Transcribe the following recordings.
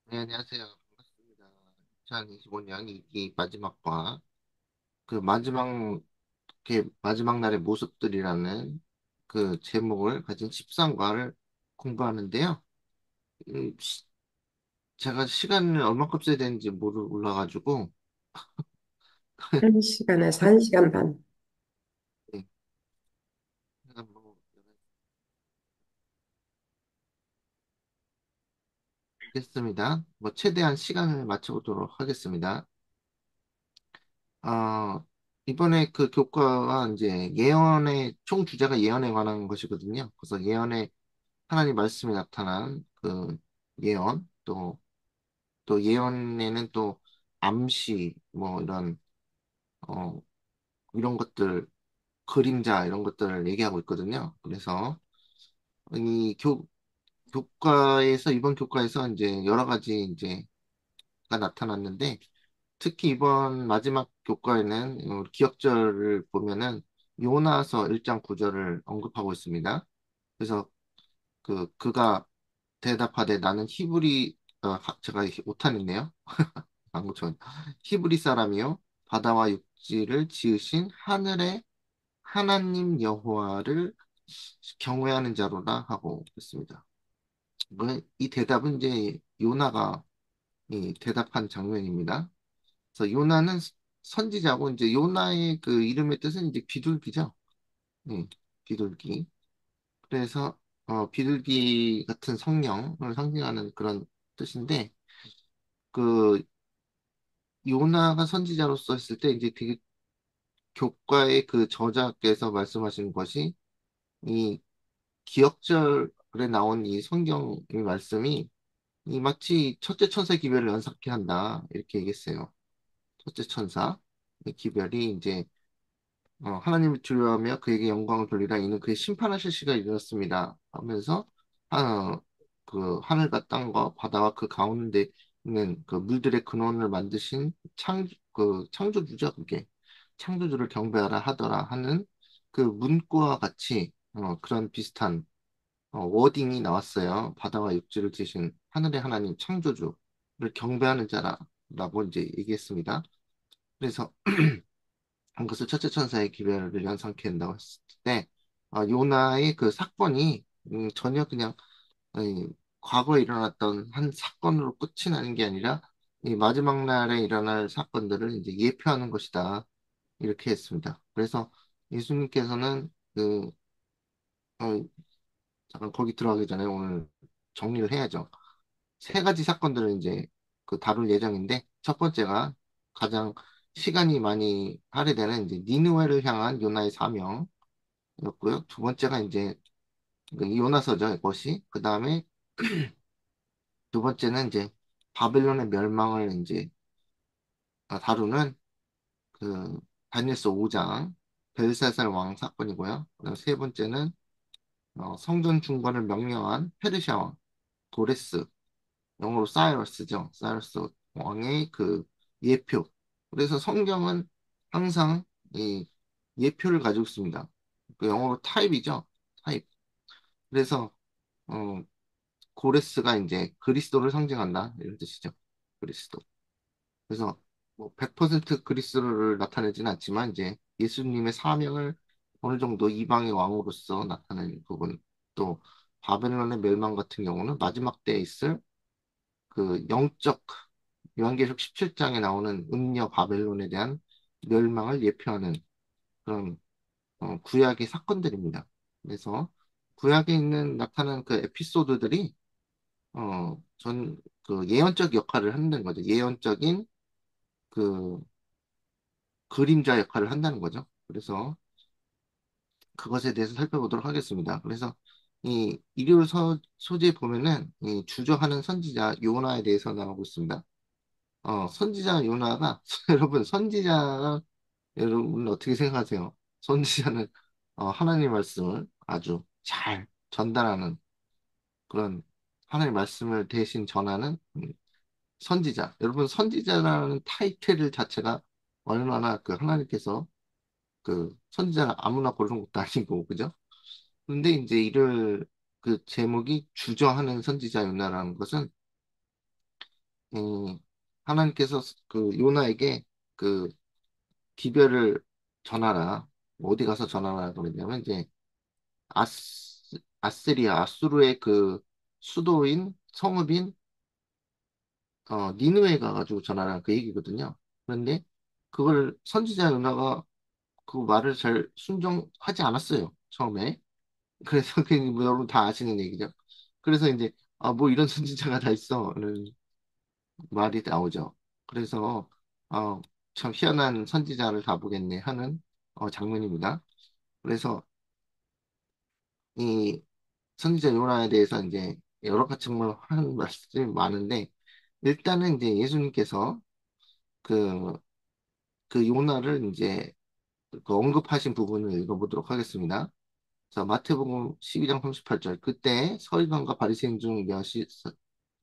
네, 안녕하세요. 반갑습니다. 2025년 이 마지막과 그 마지막 날의 모습들이라는 그 제목을 가진 13과를 공부하는데요. 음, 시- 제가 시간을 얼마큼 써야 되는지 몰라가지고, 1시간에서 1시간 반. 네, 제가 뭐, 알겠습니다. 뭐, 최대한 시간을 맞춰보도록 하겠습니다. 어, 이번에 그 교과가 이제 총 주제가 예언에 관한 것이거든요. 그래서 하나님 말씀이 나타난 그 예언, 또 예언에는 또 암시, 뭐 어, 이런 것들, 그림자, 이런 것들을 얘기하고 있거든요. 그래서 이 이번 교과에서 이제 여러 가지 이제가 나타났는데, 특히 이번 마지막 교과에는 기억절을 보면은 요나서 1장 9절을 언급하고 있습니다. 그래서 그가 대답하되 나는 제가 오탄했네요. 한국처럼 히브리 사람이요 바다와 육지를 지으신 하늘의 하나님 여호와를 경외하는 자로다 하고 있습니다. 이 대답은 이제 요나가 이 대답한 장면입니다. 그래서 요나는 선지자고 이제 요나의 그 이름의 뜻은 이제 비둘기죠. 예, 비둘기. 그래서 비둘기 같은 성령을 상징하는 그런 뜻인데 그 요나가 선지자로서 했을 때 이제 되게 교과의 그 저자께서 말씀하신 것이 이 기억절에 나온 이 성경의 말씀이 이 마치 첫째 천사 기별을 연상케 한다 이렇게 얘기했어요. 첫째 천사 기별이 이제 하나님을 두려워하며 그에게 영광을 돌리라 이는 그의 심판하실 시간이 이르렀습니다 하면서 그 하늘과 땅과 바다와 그 가운데 있는 그 물들의 근원을 만드신 그 창조주죠 그게 창조주를 경배하라 하더라 하는 그 문구와 같이 그런 비슷한 워딩이 나왔어요. 바다와 육지를 지으신 하늘의 하나님 창조주를 경배하는 자라라고 이제 얘기했습니다. 그래서 그것을 첫째 천사의 기별을 연상케 한다고 했을 때, 요나의 그 사건이 전혀 그냥 이 과거에 일어났던 한 사건으로 끝이 나는 게 아니라 이 마지막 날에 일어날 사건들을 이제 예표하는 것이다. 이렇게 했습니다. 그래서 예수님께서는 어, 잠깐 거기 들어가기 전에 오늘 정리를 해야죠. 세 가지 사건들을 이제 다룰 예정인데 첫 번째가 가장 시간이 많이 할애되는 이제 니느웨를 향한 요나의 사명이었고요. 두 번째가 이제 그 요나서죠, 이것이. 그 다음에 두 번째는 이제 바벨론의 멸망을 이제 다루는 그 다니엘서 5장 벨사살 왕 사건이고요. 그다음 세 번째는 성전 중건을 명령한 페르시아 왕 도레스 영어로 사이러스죠. 사이러스 왕의 그 예표. 그래서 성경은 항상 이 예표를 가지고 있습니다. 그 영어로 타입이죠. 타입. 그래서 어, 고레스가 이제 그리스도를 상징한다 이런 뜻이죠. 그리스도. 그래서 뭐 100% 그리스도를 나타내지는 않지만 이제 예수님의 사명을 어느 정도 이방의 왕으로서 나타내는 부분. 또 바벨론의 멸망 같은 경우는 마지막 때에 있을 그 영적 요한계시록 17장에 나오는 음녀 바벨론에 대한 멸망을 예표하는 그런 구약의 사건들입니다. 그래서 구약에 있는 나타난 그 에피소드들이 전 그 예언적 역할을 한다는 거죠. 예언적인 그 그림자 역할을 한다는 거죠. 그래서 그것에 대해서 살펴보도록 하겠습니다. 그래서 이 일요 소재에 보면은 이 주저하는 선지자 요나에 대해서 나오고 있습니다. 선지자 요나가 여러분 어떻게 생각하세요? 선지자는 하나님 말씀을 아주 잘 전달하는 그런 하나님 말씀을 대신 전하는 선지자. 여러분 선지자라는 타이틀 자체가 얼마나 그 하나님께서 그 선지자는 아무나 고르는 것도 아니고 그죠? 근데 이제 이를 그 제목이 주저하는 선지자 요나라는 것은 이 하나님께서 그 요나에게 그 기별을 전하라. 어디 가서 전하라 그랬냐면 이제 아스리아, 아수르의 그 수도인 성읍인 니느웨에 가가지고 전하라 그 얘기거든요. 그런데 그걸 선지자 요나가 그 말을 잘 순종하지 않았어요. 처음에. 그래서 그 뭐 여러분 다 아시는 얘기죠. 그래서 이제 뭐 이런 선지자가 다 있어는 말이 나오죠. 그래서 참 희한한 선지자를 다 보겠네 하는 장면입니다. 그래서 이 선지자 요나에 대해서 이제 여러 가지 정말 하는 말씀이 많은데 일단은 이제 예수님께서 그, 그 요나를 이제 그 언급하신 부분을 읽어보도록 하겠습니다. 자, 마태복음 12장 38절. 그때 서기관과 바리새인 중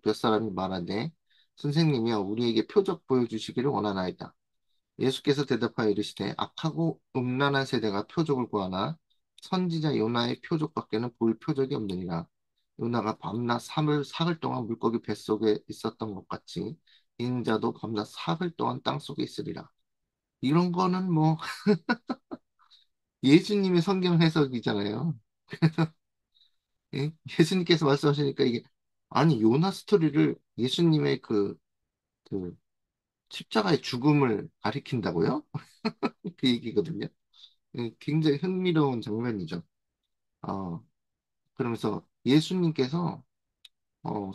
몇 사람이 말하되 선생님이여 우리에게 표적 보여주시기를 원하나이다. 예수께서 대답하여 이르시되 악하고 음란한 세대가 표적을 구하나 선지자 요나의 표적밖에는 볼 표적이 없느니라. 요나가 밤낮 사흘 동안 물고기 뱃속에 있었던 것 같이 인자도 밤낮 사흘 동안 땅속에 있으리라. 이런 거는 뭐 예수님의 성경 해석이잖아요. 예? 예수님께서 말씀하시니까 이게 아니 요나 스토리를 예수님의 그 십자가의 죽음을 가리킨다고요? 그 얘기거든요. 굉장히 흥미로운 장면이죠. 어, 그러면서 예수님께서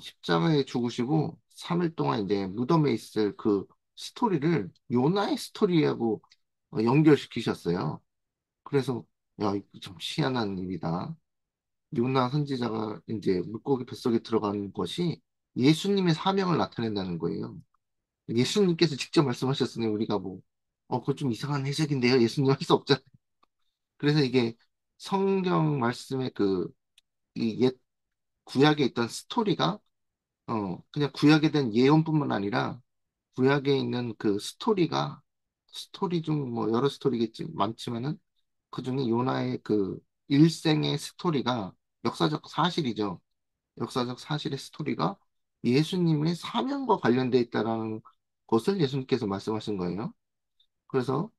십자가에 죽으시고 3일 동안 이제 무덤에 있을 그 스토리를 요나의 스토리하고 연결시키셨어요. 그래서 야, 이거 좀 희한한 일이다. 요나 선지자가 이제 물고기 뱃속에 들어간 것이 예수님의 사명을 나타낸다는 거예요. 예수님께서 직접 말씀하셨으니 우리가 뭐, 그거 좀 이상한 해석인데요. 예수님 할 수 없잖아요. 그래서 이게 성경 말씀의 이 옛 구약에 있던 스토리가, 그냥 구약에 대한 예언뿐만 아니라 구약에 있는 그 스토리 중 뭐 여러 스토리겠지, 많지만은 그 중에 요나의 그 일생의 스토리가 역사적 사실이죠. 역사적 사실의 스토리가 예수님의 사명과 관련돼 있다라는 것을 예수님께서 말씀하신 거예요. 그래서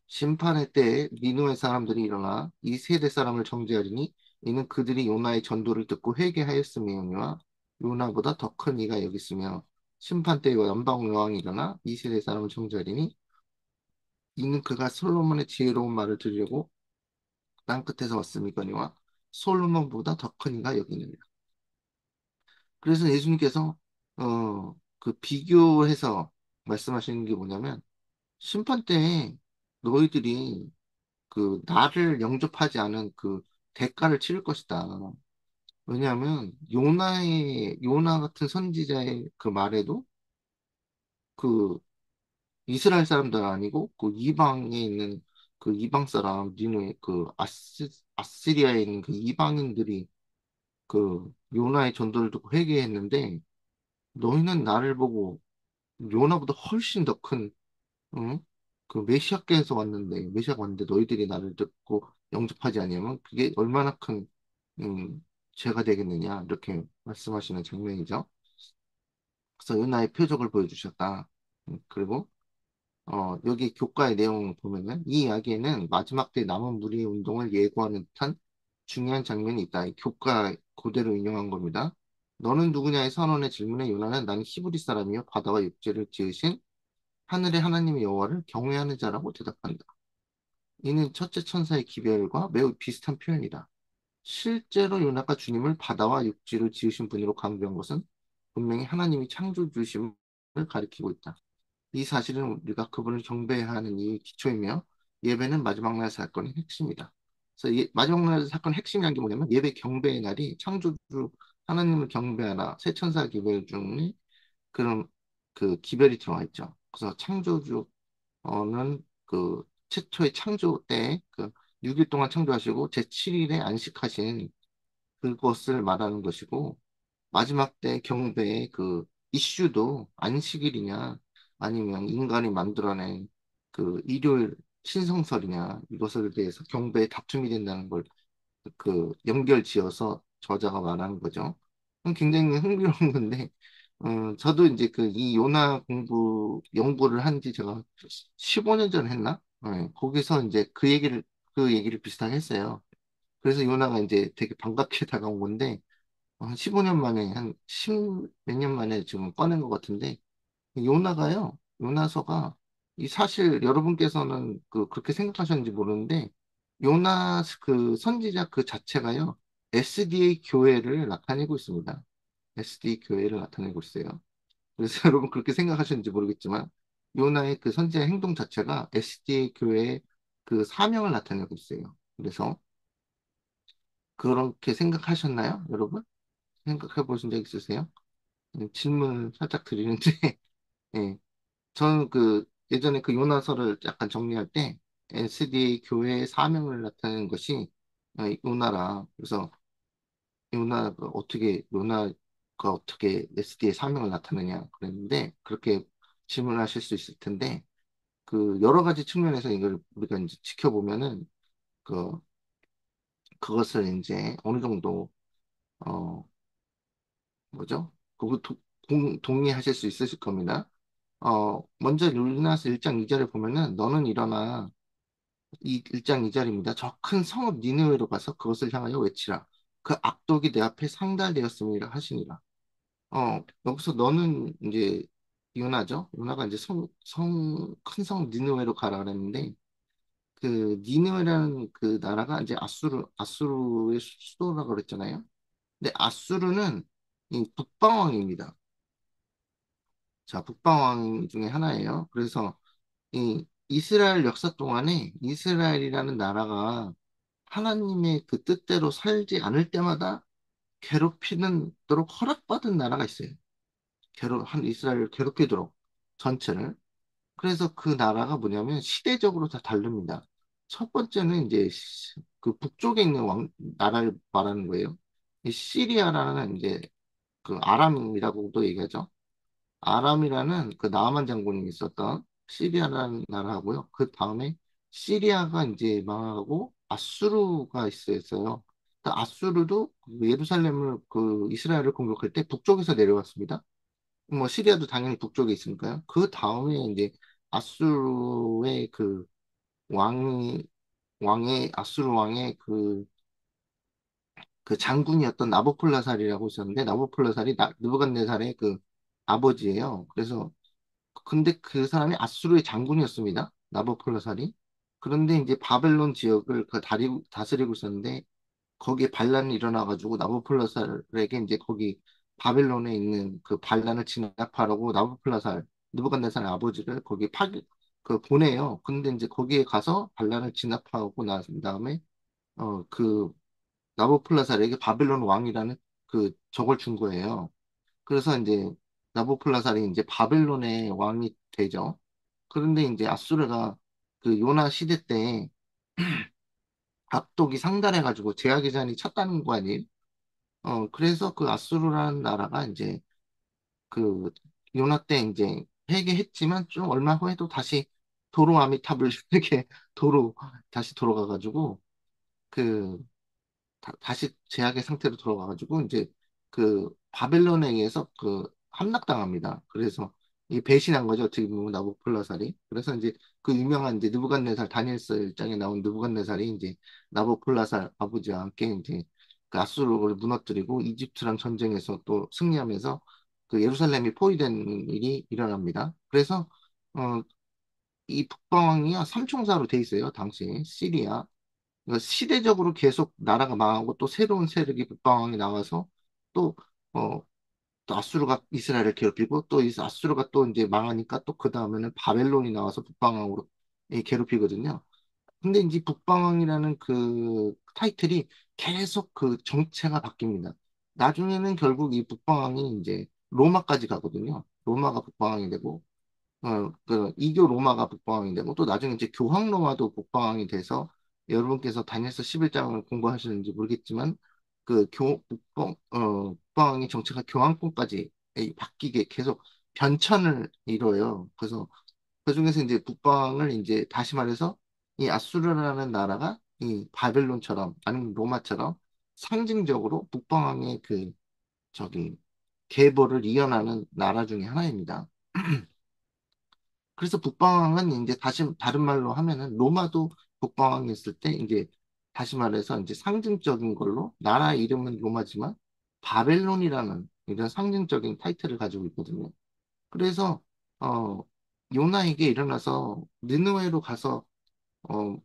심판의 때에 니누의 사람들이 일어나 이 세대 사람을 정죄하리니 이는 그들이 요나의 전도를 듣고 회개하였음이오니와 요나보다 더 큰 이가 여기 있으며 심판 때에 연방 여왕이 일어나 이 세대 사람을 정죄하리니 이는 그가 솔로몬의 지혜로운 말을 들으려고 땅 끝에서 왔음이거니와 솔로몬보다 더 큰 이가 여기 있느니라. 그래서 예수님께서 그 비교해서 말씀하시는 게 뭐냐면 심판 때에 너희들이 그 나를 영접하지 않은 그 대가를 치를 것이다. 왜냐하면 요나 같은 선지자의 그 말에도 그 이스라엘 사람들 아니고 그 이방에 있는 그 이방 사람 니누의 그 아시리아에 있는 그 이방인들이 그 요나의 전도를 듣고 회개했는데 너희는 나를 보고 요나보다 훨씬 더 큰, 응? 그 메시아께서 왔는데, 메시아가 왔는데 너희들이 나를 듣고 영접하지 아니하면 그게 얼마나 큰, 죄가 되겠느냐, 이렇게 말씀하시는 장면이죠. 그래서 요나의 표적을 보여주셨다. 그리고, 여기 교과의 내용을 보면은 이 이야기에는 마지막 때 남은 무리의 운동을 예고하는 듯한 중요한 장면이 있다. 이 교과 그대로 인용한 겁니다. 너는 누구냐의 선원의 질문에 요나는 나는 히브리 사람이요 바다와 육지를 지으신 하늘의 하나님 여호와를 경외하는 자라고 대답한다. 이는 첫째 천사의 기별과 매우 비슷한 표현이다. 실제로 요나가 주님을 바다와 육지를 지으신 분으로 강조한 것은 분명히 하나님이 창조주심을 가리키고 있다. 이 사실은 우리가 그분을 경배해야 하는 이유의 기초이며 예배는 마지막 날 사건의 핵심이다. 그래서 이 마지막 날 사건의 핵심이라는 게 뭐냐면 예배 경배의 날이 창조주 하나님을 경배하라 새 천사 기별 중에 그런 그 기별이 들어가 있죠. 그래서 창조주는 그 최초의 창조 때 그 6일 동안 창조하시고 제7일에 안식하신 그것을 말하는 것이고 마지막 때 경배의 그 이슈도 안식일이냐 아니면 인간이 만들어낸 그 일요일 신성설이냐 이것에 대해서 경배의 다툼이 된다는 걸 그 연결 지어서 저자가 말하는 거죠. 굉장히 흥미로운 건데 저도 이제 그 이 요나 공부 연구를 한지 제가 15년 전에 했나? 거기서 이제 그 얘기를 비슷하게 했어요. 그래서 요나가 이제 되게 반갑게 다가온 건데, 한 15년 만에, 한 10 몇 년 만에 지금 꺼낸 것 같은데, 요나가요, 요나서가, 이 사실 여러분께서는 그렇게 생각하셨는지 모르는데, 요나 그 선지자 그 자체가요, SDA 교회를 나타내고 있습니다. SDA 교회를 나타내고 있어요. 그래서 여러분 그렇게 생각하셨는지 모르겠지만, 요나의 그 선지자 행동 자체가 SDA 교회의 그 사명을 나타내고 있어요. 그래서 그렇게 생각하셨나요, 여러분? 생각해 보신 적 있으세요? 질문 살짝 드리는데, 예. 저는 예전에 그 요나서를 약간 정리할 때, SDA 교회의 사명을 나타내는 것이 요나라. 그래서 요나가 어떻게 SDA 사명을 나타내냐 그랬는데, 그렇게 질문하실 수 있을 텐데, 여러 가지 측면에서 이걸 우리가 이제 지켜보면은, 그, 그것을 이제 어느 정도, 어, 뭐죠? 동의하실 수 있으실 겁니다. 먼저 르네사서 1장 2절에 보면은 너는 일어나 이 1장 2절입니다. 저 큰 성읍 니느웨로 가서 그것을 향하여 외치라. 그 악독이 내 앞에 상달되었음이라 하시니라. 여기서 너는 이제 요나죠? 요나가 이제 큰 성읍 니느웨로 가라 그랬는데 그 니느웨라는 그 나라가 이제 아수르의 수도라고 그랬잖아요. 근데 아수르는 이 북방왕입니다. 자, 북방왕 중에 하나예요. 그래서 이 이스라엘 역사 동안에 이스라엘이라는 나라가 하나님의 그 뜻대로 살지 않을 때마다 괴롭히는 도록 허락받은 나라가 있어요. 한 이스라엘을 괴롭히도록 전체를. 그래서 그 나라가 뭐냐면 시대적으로 다 다릅니다. 첫 번째는 이제 그 북쪽에 있는 나라를 말하는 거예요. 이 시리아라는 이제 그 아람이라고도 얘기하죠. 아람이라는 그 나아만 장군이 있었던 시리아라는 나라하고요. 그 다음에 시리아가 이제 망하고 아수르가 있었어요. 그 아수르도 예루살렘을 이스라엘을 공격할 때 북쪽에서 내려왔습니다. 뭐 시리아도 당연히 북쪽에 있으니까요. 그 다음에 이제 아수르의 왕이 아수르 왕의 그 장군이었던 나보콜라살이라고 있었는데 나보콜라살이 느부갓네살의 그 아버지예요. 그래서 근데 그 사람이 아수르의 장군이었습니다. 나보콜라살이. 그런데 이제 바벨론 지역을 다스리고 있었는데 거기에 반란이 일어나가지고 나보콜라살에게 이제 거기 바벨론에 있는 그 반란을 진압하려고 느부갓네살 아버지를 거기 보내요. 근데 이제 거기에 가서 반란을 진압하고 난 다음에 그 나보콜라살에게 바벨론 왕이라는 저걸 준 거예요. 그래서 이제 나보콜라살이 이제 바벨론의 왕이 되죠. 그런데 이제 아수르가 요나 시대 때 압독이 상달해가지고 제하기잔이 쳤다는 거 아니에요? 그래서 그 아수르라는 나라가 이제 그 요나 때 이제 회개했지만 좀 얼마 후에도 다시 도로 아미탑을 이렇게 도로 다시 돌아가가지고 그 다시 제약의 상태로 들어가가지고 이제 바벨론에 의해서 함락당합니다. 그래서 이 배신한 거죠. 어떻게 보면 나부콜라살이. 그래서 이제 그 유명한 이제 느부갓네살 다니엘서 1장에 나온 느부갓네살이 이제 나부콜라살 아버지와 함께 이제 그 아수르를 무너뜨리고 이집트랑 전쟁에서 또 승리하면서 예루살렘이 포위된 일이 일어납니다. 그래서 어, 이 북방이요 삼총사로 돼 있어요. 당시에 시리아, 그러니까 시대적으로 계속 나라가 망하고 또 새로운 세력이 북방왕이 나와서 또, 어, 또 아수르가 이스라엘을 괴롭히고 또 아수르가 또 이제 망하니까 또 그 다음에는 바벨론이 나와서 북방왕으로 괴롭히거든요. 근데 이제 북방왕이라는 그 타이틀이 계속 그 정체가 바뀝니다. 나중에는 결국 이 북방왕이 이제 로마까지 가거든요. 로마가 북방왕이 되고 이교 로마가 북방왕이 되고 또 나중에 이제 교황 로마도 북방왕이 돼서 여러분께서 다니엘서 11장을 공부하시는지 모르겠지만 북방왕의 정체가 교황권까지 바뀌게 계속 변천을 이뤄요. 그래서 그중에서 이제 북방을 이제 다시 말해서 이 아수르라는 나라가 이 바벨론처럼 아니면 로마처럼 상징적으로 북방왕의 저기 계보를 이어나는 나라 중에 하나입니다. 그래서 북방왕은 이제 다시 다른 말로 하면은 로마도 북방왕이 있을 때 이제 다시 말해서 이제 상징적인 걸로 나라 이름은 로마지만 바벨론이라는 이런 상징적인 타이틀을 가지고 있거든요. 그래서 어 요나에게 일어나서 니느웨로 가서 어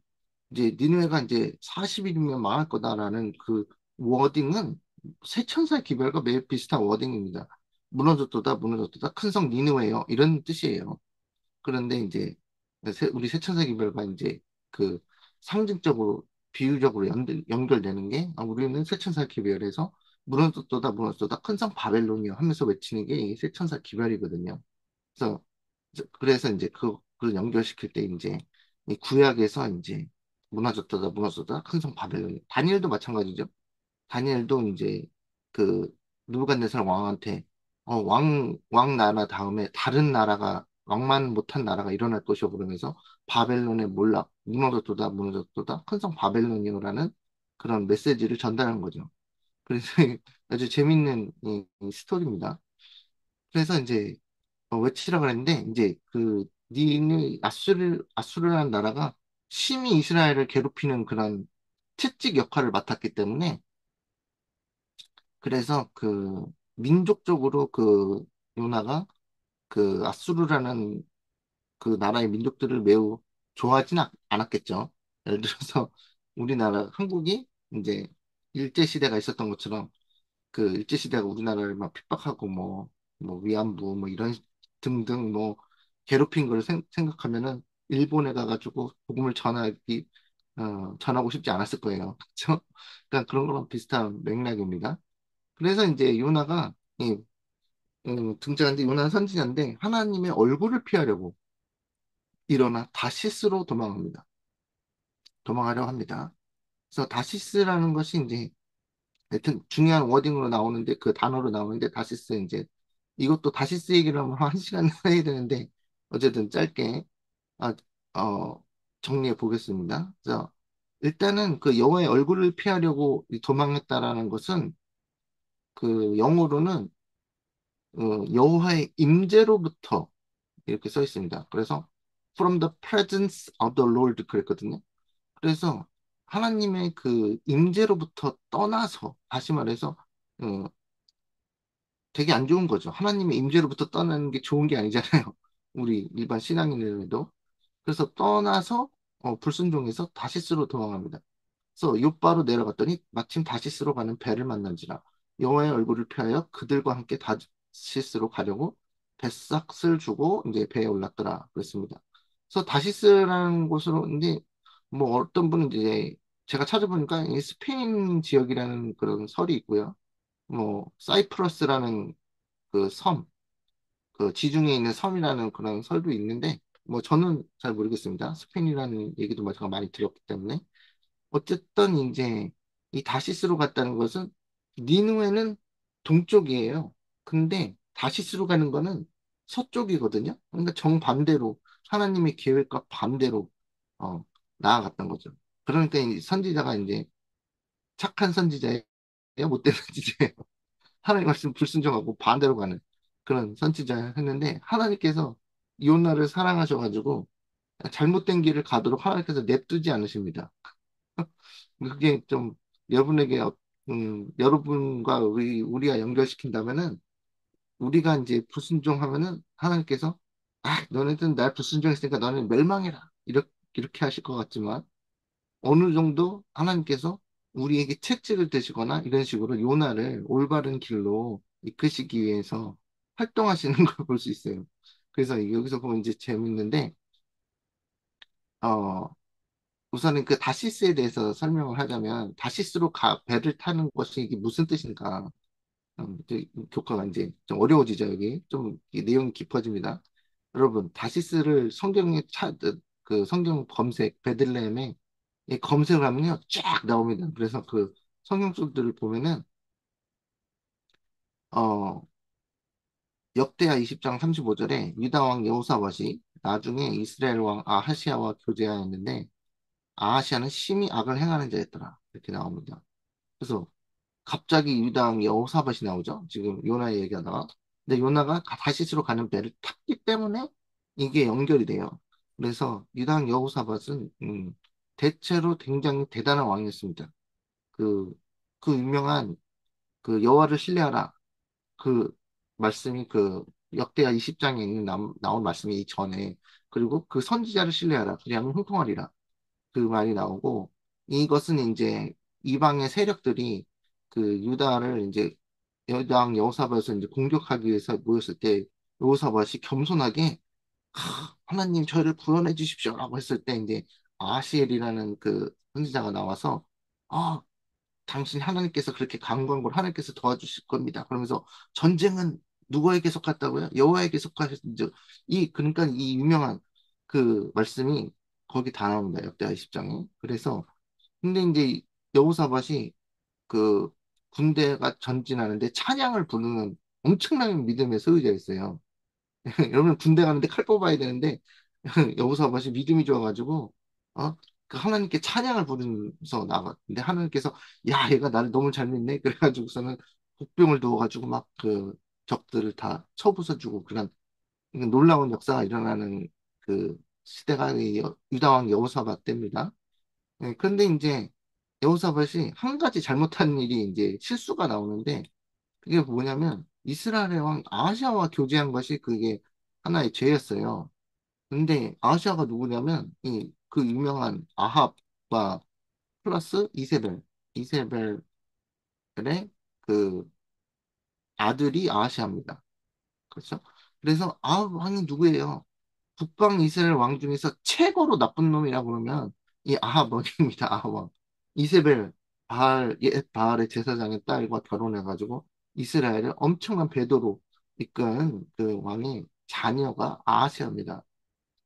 이제 니느웨가 이제 40일이면 망할 거다라는 그 워딩은 새 천사의 기별과 매우 비슷한 워딩입니다. 무너졌도다 무너졌도다 큰 성 니느웨요 이런 뜻이에요. 그런데 이제 우리 세천세기별과 이제 그 상징적으로 비유적으로 연결되는 게 우리는 세천사기별에서 무너졌도다 무너졌도다 큰 성 바벨론이요 하면서 외치는 게 이 세천사기별이거든요. 그래서 그래서 이제 그걸 연결시킬 때 이제 이 구약에서 이제 무너졌도다 무너졌도다 큰 성 바벨론 다니엘도 마찬가지죠. 다니엘도 이제 그 느부갓네살 왕한테 왕 나라 다음에 다른 나라가 왕만 못한 나라가 일어날 것이오 그러면서 바벨론의 몰락 무너졌도다 무너졌도다 큰 성 바벨론이오라는 그런 메시지를 전달한 거죠. 그래서 아주 재밌는 이 스토리입니다. 그래서 이제 외치라 그랬는데 이제 그 니네 아수르라는 나라가 심히 이스라엘을 괴롭히는 그런 채찍 역할을 맡았기 때문에 그래서 그 민족적으로 그 요나가 그 아수르라는 그 나라의 민족들을 매우 좋아하진 않았겠죠. 예를 들어서 우리나라 한국이 이제 일제시대가 있었던 것처럼 그 일제시대가 우리나라를 막 핍박하고 뭐 위안부 뭐 이런 등등 뭐 괴롭힌 걸 생각하면은 일본에 가가지고 복음을 전하고 싶지 않았을 거예요. 그렇죠? 그러니까 그런 거랑 비슷한 맥락입니다. 그래서 이제 요나가 등장하는데 요나는 선지자인데 하나님의 얼굴을 피하려고 일어나 다시스로 도망하려 합니다. 그래서 다시스라는 것이 이제 하여튼 중요한 워딩으로 나오는데 그 단어로 나오는데 다시스 이제 이것도 다시스 얘기를 하면 한 시간 해야 되는데 어쨌든 짧게 아, 정리해 보겠습니다. 그래서 일단은 그 여호와의 얼굴을 피하려고 도망했다라는 것은 그 영어로는 여호와의 임재로부터 이렇게 써 있습니다. 그래서 from the presence of the Lord 그랬거든요. 그래서 하나님의 그 임재로부터 떠나서 다시 말해서 어, 되게 안 좋은 거죠. 하나님의 임재로부터 떠나는 게 좋은 게 아니잖아요. 우리 일반 신앙인들도. 그래서 떠나서 불순종해서 다시스로 도망합니다. 그래서 욥바로 내려갔더니 마침 다시스로 가는 배를 만난지라 여호와의 얼굴을 피하여 그들과 함께 다시스로 가려고 뱃삭을 주고 이제 배에 올랐더라 그랬습니다. 그래서 다시스라는 곳으로 이제 뭐 어떤 분은 이제 제가 찾아보니까 이 스페인 지역이라는 그런 설이 있고요. 뭐 사이프러스라는 그 그 지중해에 있는 섬이라는 그런 설도 있는데 뭐 저는 잘 모르겠습니다. 스페인이라는 얘기도 뭐 제가 많이 들었기 때문에 어쨌든 이제 이 다시스로 갔다는 것은 니누에는 동쪽이에요. 근데 다시스로 가는 거는 서쪽이거든요. 그러니까 정반대로 하나님의 계획과 반대로 어, 나아갔던 거죠. 그러니까 이 선지자가 이제 착한 선지자예요, 못된 선지자예요. 하나님 말씀 불순종하고 반대로 가는 그런 선지자 했는데 하나님께서 이온나를 사랑하셔가지고 잘못된 길을 가도록 하나님께서 냅두지 않으십니다. 그게 좀 여러분에게 여러분과 우리가 연결시킨다면은 우리가 이제 불순종하면은 하나님께서 너네들은 날 불순종했으니까 너네 멸망해라 이렇게 하실 것 같지만 어느 정도 하나님께서 우리에게 채찍을 드시거나 이런 식으로 요나를 올바른 길로 이끄시기 위해서 활동하시는 걸 볼 수 있어요. 그래서 여기서 보면 이제 재밌는데 어 우선은 그 다시스에 대해서 설명을 하자면 다시스로 배를 타는 것이 이게 무슨 뜻인가 이제 교과가 이제 좀 어려워지죠 여기 좀 이 내용이 깊어집니다. 여러분 다시스를 성경에 그 성경 검색 베들레헴에 이 검색을 하면요 쫙 나옵니다. 그래서 그 성경 속들을 보면은 어 역대하 20장 35절에 유다 왕 여호사밧이 나중에 이스라엘 왕 아하시아와 교제하였는데 아하시아는 심히 악을 행하는 자였더라 이렇게 나옵니다. 그래서 갑자기 유당 여호사밧이 나오죠. 지금 요나 얘기하다가. 근데 요나가 다시스로 가는 배를 탔기 때문에 이게 연결이 돼요. 그래서 유당 여호사밧은 대체로 굉장히 대단한 왕이었습니다. 그, 그 유명한 그 여호와를 신뢰하라. 그 말씀이 그 역대하 20장에 있는 나온 말씀이 전에 그리고 그 선지자를 신뢰하라. 그냥 형통하리라. 그 말이 나오고 이것은 이제 이방의 세력들이 그 유다를 이제 여당 여호사밧을 이제 공격하기 위해서 모였을 때 여호사밧이 겸손하게 하나님 저희를 구원해 주십시오라고 했을 때 이제 아시엘이라는 그 선지자가 나와서 아 당신 하나님께서 그렇게 강구한 걸 하나님께서 도와주실 겁니다. 그러면서 전쟁은 누구에게 속했다고요? 여호와에게 속하셨죠. 이 그러니까 이 유명한 그 말씀이 거기 다 나옵니다. 역대하 20장에. 그래서 근데 이제 여호사밧이 그 군대가 전진하는데 찬양을 부르는 엄청난 믿음의 소유자였어요. 여러분 군대 가는데 칼 뽑아야 되는데 여호사밧이 믿음이 좋아가지고 어? 그 하나님께 찬양을 부르면서 나갔는데 하나님께서 야 얘가 나를 너무 잘 믿네 그래가지고서는 복병을 두어가지고 막 그 적들을 다 쳐부숴주고 그런 놀라운 역사가 일어나는 그 시대가 이 유다왕 여호사밧 때입니다. 네, 그런데 이제 여호사밧이 한 가지 잘못한 일이 이제 실수가 나오는데 그게 뭐냐면 이스라엘의 왕 아하시아와 교제한 것이 그게 하나의 죄였어요. 근데 아하시아가 누구냐면 이 그 유명한 아합과 플러스 이세벨의 그 아들이 아하시아입니다. 그렇죠? 그래서 아합 왕이 누구예요? 북방 이스라엘 왕 중에서 최고로 나쁜 놈이라고 그러면 이 아합 왕입니다. 아합 왕. 이세벨 옛 바알의 제사장의 딸과 결혼해가지고 이스라엘을 엄청난 배도로 이끈 그 왕의 자녀가 아하시아입니다.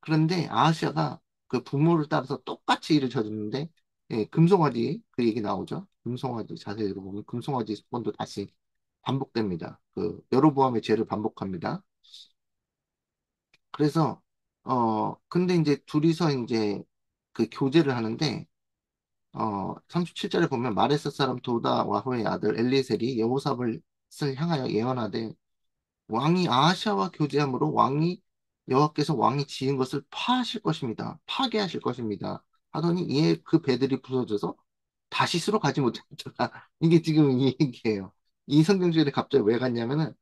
그런데 아하시아가 그 부모를 따라서 똑같이 일을 저지르는데 예, 금송아지 그 얘기 나오죠. 금송아지 자세히 읽어보면 금송아지 사건도 다시 반복됩니다. 그 여로보암의 죄를 반복합니다. 그래서 근데 이제 둘이서 이제 그 교제를 하는데 37절에 보면 마레스 사람 도다 와호의 아들 엘리에셀이 여호사밧을 향하여 예언하되 왕이 아하시아와 교제함으로 여호와께서 왕이 지은 것을 파하실 것입니다. 파괴하실 것입니다. 하더니 이에 그 배들이 부서져서 다시스로 가지 못했더라. 이게 지금 이 얘기예요. 이 성경절에 갑자기 왜 갔냐면은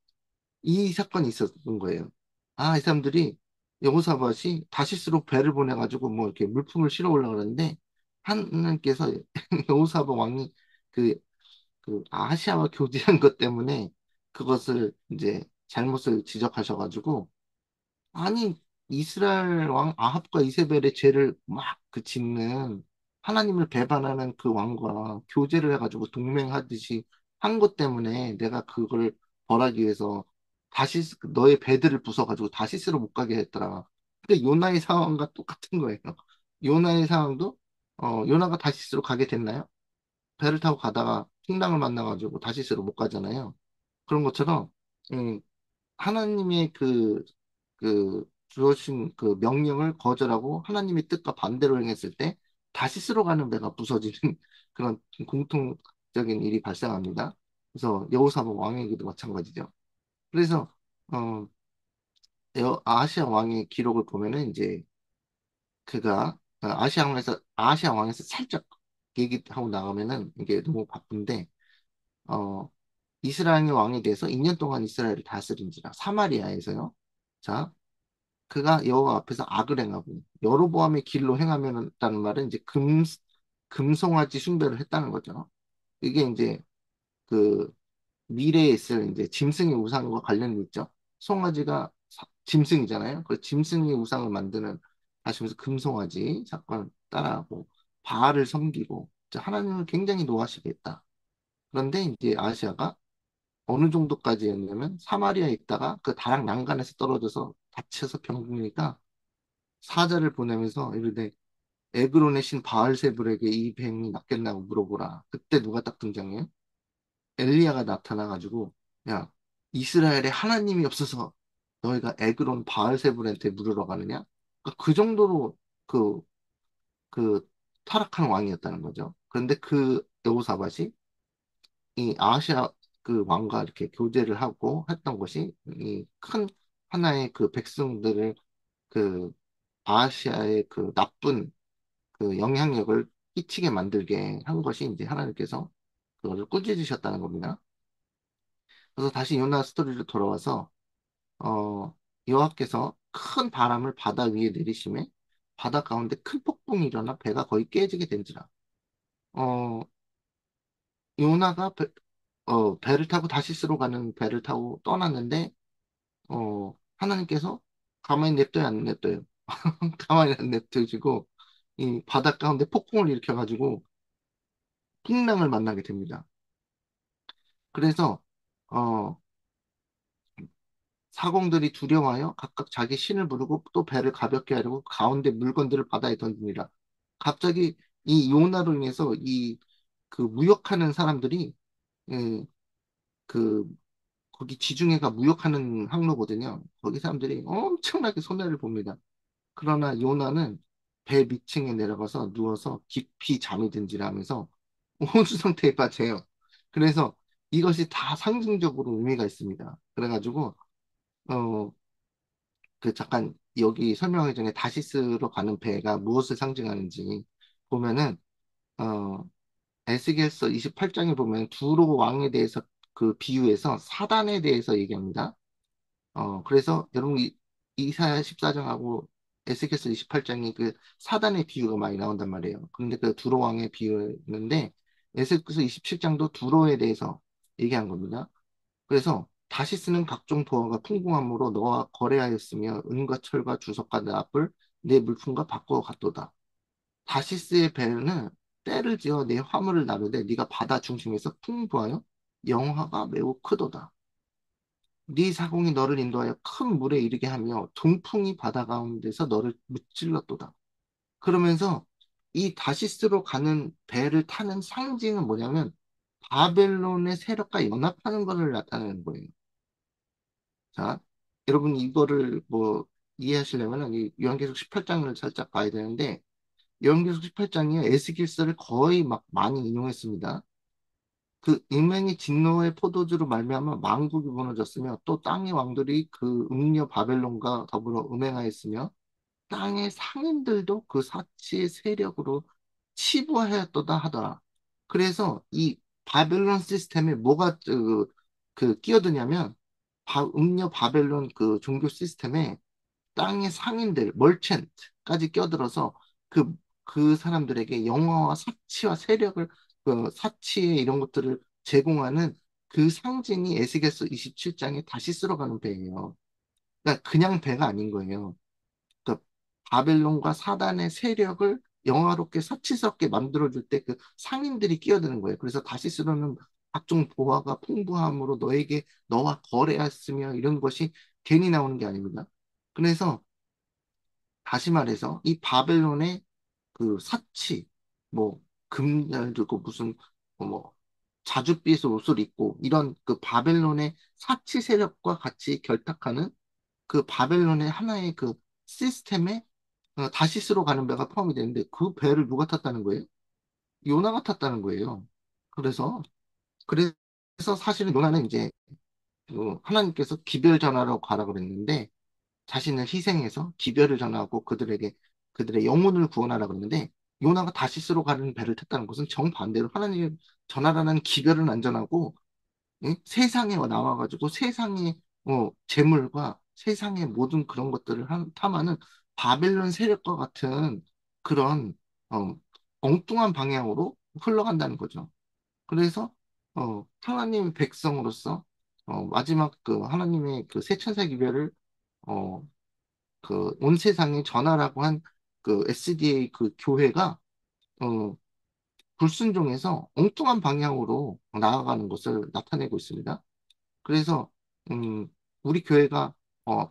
이 사건이 있었던 거예요. 아, 이 사람들이 여호사밧이 다시스로 배를 보내가지고 뭐 이렇게 물품을 실어 올라 그러는데 하나님께서 여호사밧 왕이 그, 그 아시아와 교제한 것 때문에 그것을 이제 잘못을 지적하셔가지고 아니, 이스라엘 왕 아합과 이세벨의 죄를 막 그 짓는 하나님을 배반하는 그 왕과 교제를 해가지고 동맹하듯이 한 것 때문에 내가 그걸 벌하기 위해서 다시 너의 배들을 부숴가지고 다시스로 못 가게 했더라. 근데 요나의 상황과 똑같은 거예요. 요나의 상황도 요나가 다시스로 가게 됐나요? 배를 타고 가다가 풍랑을 만나가지고 다시스로 못 가잖아요. 그런 것처럼 음, 하나님의 주어진 그 명령을 거절하고 하나님의 뜻과 반대로 행했을 때 다시 쓸어 가는 배가 부서지는 그런 공통적인 일이 발생합니다. 그래서 여호사밧 왕에게도 마찬가지죠. 그래서 어, 아시아 왕의 기록을 보면은 이제 그가 아시아 왕에서 살짝 얘기하고 나가면은 이게 너무 바쁜데 어, 이스라엘의 왕이 돼서 2년 동안 이스라엘을 다스린지라 사마리아에서요. 자, 그가 여호와 앞에서 악을 행하고 여로보암의 길로 행하면다는 말은 이제 금송아지 숭배를 했다는 거죠. 이게 이제 그 미래에 있을 이제 짐승의 우상과 관련이 있죠. 송아지가 짐승이잖아요. 그 짐승의 우상을 만드는 다시 말해서 금송아지 사건을 따라하고 바알을 섬기고 이제 하나님을 굉장히 노하시게 했다. 그런데 이제 아시아가 어느 정도까지였냐면 사마리아에 있다가 그 다락 난간에서 떨어져서 다쳐서 병드니까 사자를 보내면서 이르되 에그론의 신 바알세불에게 이 뱀이 낫겠냐고 물어보라. 그때 누가 딱 등장해요? 엘리야가 나타나가지고 야 이스라엘에 하나님이 없어서 너희가 에그론 바알세불한테 물으러 가느냐? 그러니까 그 정도로 그, 그 타락한 왕이었다는 거죠. 그런데 그 여호사밧이 이 아시아 그 왕과 이렇게 교제를 하고 했던 것이 이 큰 하나의 그 백성들을 그 아시아의 그 나쁜 그 영향력을 끼치게 만들게 한 것이 이제 하나님께서 그것을 꾸짖으셨다는 겁니다. 그래서 다시 요나 스토리로 돌아와서 여호와께서 큰 바람을 바다 위에 내리심에 바다 가운데 큰 폭풍이 일어나 배가 거의 깨지게 된지라. 어, 요나가 배를 타고 다시스로 가는 배를 타고 떠났는데 하나님께서 가만히 냅둬요, 안 냅둬요? 가만히 안 냅두시고 이 바다 가운데 폭풍을 일으켜가지고 풍랑을 만나게 됩니다. 그래서 어, 사공들이 두려워하여 각각 자기 신을 부르고 또 배를 가볍게 하려고 가운데 물건들을 바다에 던집니다. 갑자기 이 요나로 인해서 이 그 무역하는 사람들이 예, 그 거기 지중해가 무역하는 항로거든요. 거기 사람들이 엄청나게 손해를 봅니다. 그러나 요나는 배 밑층에 내려가서 누워서 깊이 잠이 든지라 하면서 온수 상태에 빠져요. 그래서 이것이 다 상징적으로 의미가 있습니다. 그래가지고 어, 그 잠깐 여기 설명하기 전에 다시스로 가는 배가 무엇을 상징하는지 보면은 어, 에스겔서 28장에 보면 두로 왕에 대해서 그 비유해서 사단에 대해서 얘기합니다. 그래서 여러분 이사야 14장하고 에스겔서 28장이 그 사단의 비유가 많이 나온단 말이에요. 그런데 그 두로 왕의 비유였는데 에스겔서 27장도 두로에 대해서 얘기한 겁니다. 그래서 다시 쓰는 각종 보화가 풍부함으로 너와 거래하였으며 은과 철과 주석과 납을 내 물품과 바꾸어 갔도다. 다시스의 배는 때를 지어 내 화물을 나르되 네가 바다 중심에서 풍부하여 영화가 매우 크도다. 네 사공이 너를 인도하여 큰 물에 이르게 하며 동풍이 바다 가운데서 너를 무찔렀도다. 그러면서 이 다시스로 가는 배를 타는 상징은 뭐냐면 바벨론의 세력과 연합하는 것을 나타내는 거예요. 자, 여러분 이거를 뭐 이해하시려면 이 요한계시록 18장을 살짝 봐야 되는데 요한계시록 18장이 에스겔서를 거의 막 많이 인용했습니다. 그 음행이 진노의 포도주로 말미암아 만국이 무너졌으며 또 땅의 왕들이 그 음녀 바벨론과 더불어 음행하였으며 땅의 상인들도 그 사치의 세력으로 치부하였도다 하더라. 그래서 이 바벨론 시스템에 뭐가 그 끼어드냐면 음녀 바벨론 그 종교 시스템에 땅의 상인들, 멀첸트까지 껴들어서 그, 그 사람들에게 영화와 사치와 세력을, 그 사치의 이런 것들을 제공하는 그 상징이 에스겔서 27장에 다시 쓸어가는 배예요. 그러니까 그냥 배가 아닌 거예요. 그러니까 바벨론과 사단의 세력을 영화롭게 사치스럽게 만들어줄 때 그 상인들이 끼어드는 거예요. 그래서 다시 쓰려는 각종 보화가 풍부함으로 너에게 너와 거래했으며 이런 것이 괜히 나오는 게 아닙니다. 그래서 다시 말해서 이 바벨론의 그 사치, 뭐 금을 들고 무슨 뭐 자줏빛 옷을 입고 이런 그 바벨론의 사치 세력과 같이 결탁하는 그 바벨론의 하나의 그 시스템에 다시스로 가는 배가 포함이 되는데 그 배를 누가 탔다는 거예요? 요나가 탔다는 거예요. 그래서 그래서 사실은 요나는 이제 하나님께서 기별 전하러 가라 그랬는데 자신을 희생해서 기별을 전하고 그들에게 그들의 영혼을 구원하라 그러는데 요나가 다시스로 가는 배를 탔다는 것은 정반대로 하나님 전하라는 기별은 안 전하고 세상에 나와가지고 세상의 재물과 세상의 모든 그런 것들을 탐하는 바벨론 세력과 같은 그런 어, 엉뚱한 방향으로 흘러간다는 거죠. 그래서 하나님의 백성으로서 마지막 그 하나님의 그 세천사 기별을 어, 그 온 세상에 전하라고 한 그 SDA 그 교회가 어, 불순종해서 엉뚱한 방향으로 나아가는 것을 나타내고 있습니다. 그래서 음, 우리 교회가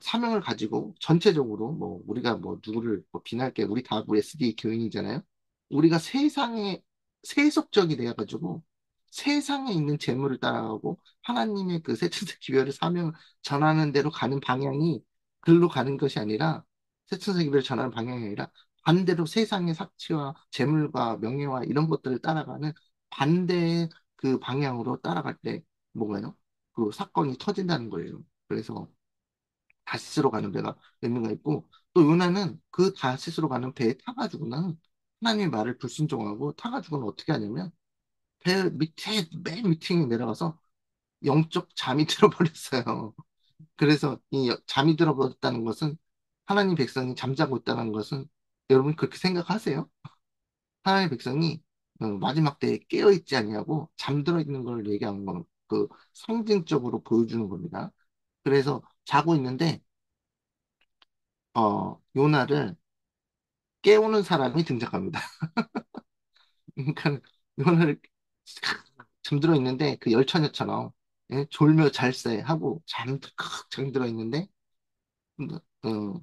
사명을 가지고 전체적으로 뭐 우리가 뭐 누구를 뭐 비난할 게 우리 다 우리 SDA 교인이잖아요. 우리가 세상에 세속적이 되어가지고 세상에 있는 재물을 따라가고 하나님의 그 새천사 기별의 사명을 전하는 대로 가는 방향이 글로 가는 것이 아니라 새천사 기별을 전하는 방향이 아니라 반대로 세상의 사치와 재물과 명예와 이런 것들을 따라가는 반대의 그 방향으로 따라갈 때 뭐가요? 그 사건이 터진다는 거예요. 그래서 다시스로 가는 배가 몇 명가 있고 또 요나는 그 다시스로 가는 배에 타가지고는 하나님의 말을 불순종하고 타가지고는 어떻게 하냐면 배 밑에 맨 밑에 내려가서 영적 잠이 들어버렸어요. 그래서 이 잠이 들어버렸다는 것은 하나님 백성이 잠자고 있다는 것은 여러분 그렇게 생각하세요? 하나님의 백성이 마지막 때에 깨어있지 아니하고 잠들어 있는 걸 얘기하는 건 그 상징적으로 보여주는 겁니다. 그래서 자고 있는데 요나를 깨우는 사람이 등장합니다. 그러니까 요나를 잠들어 있는데 그 열처녀처럼 예? 졸며 잘세 하고 잠들어 있는데 어,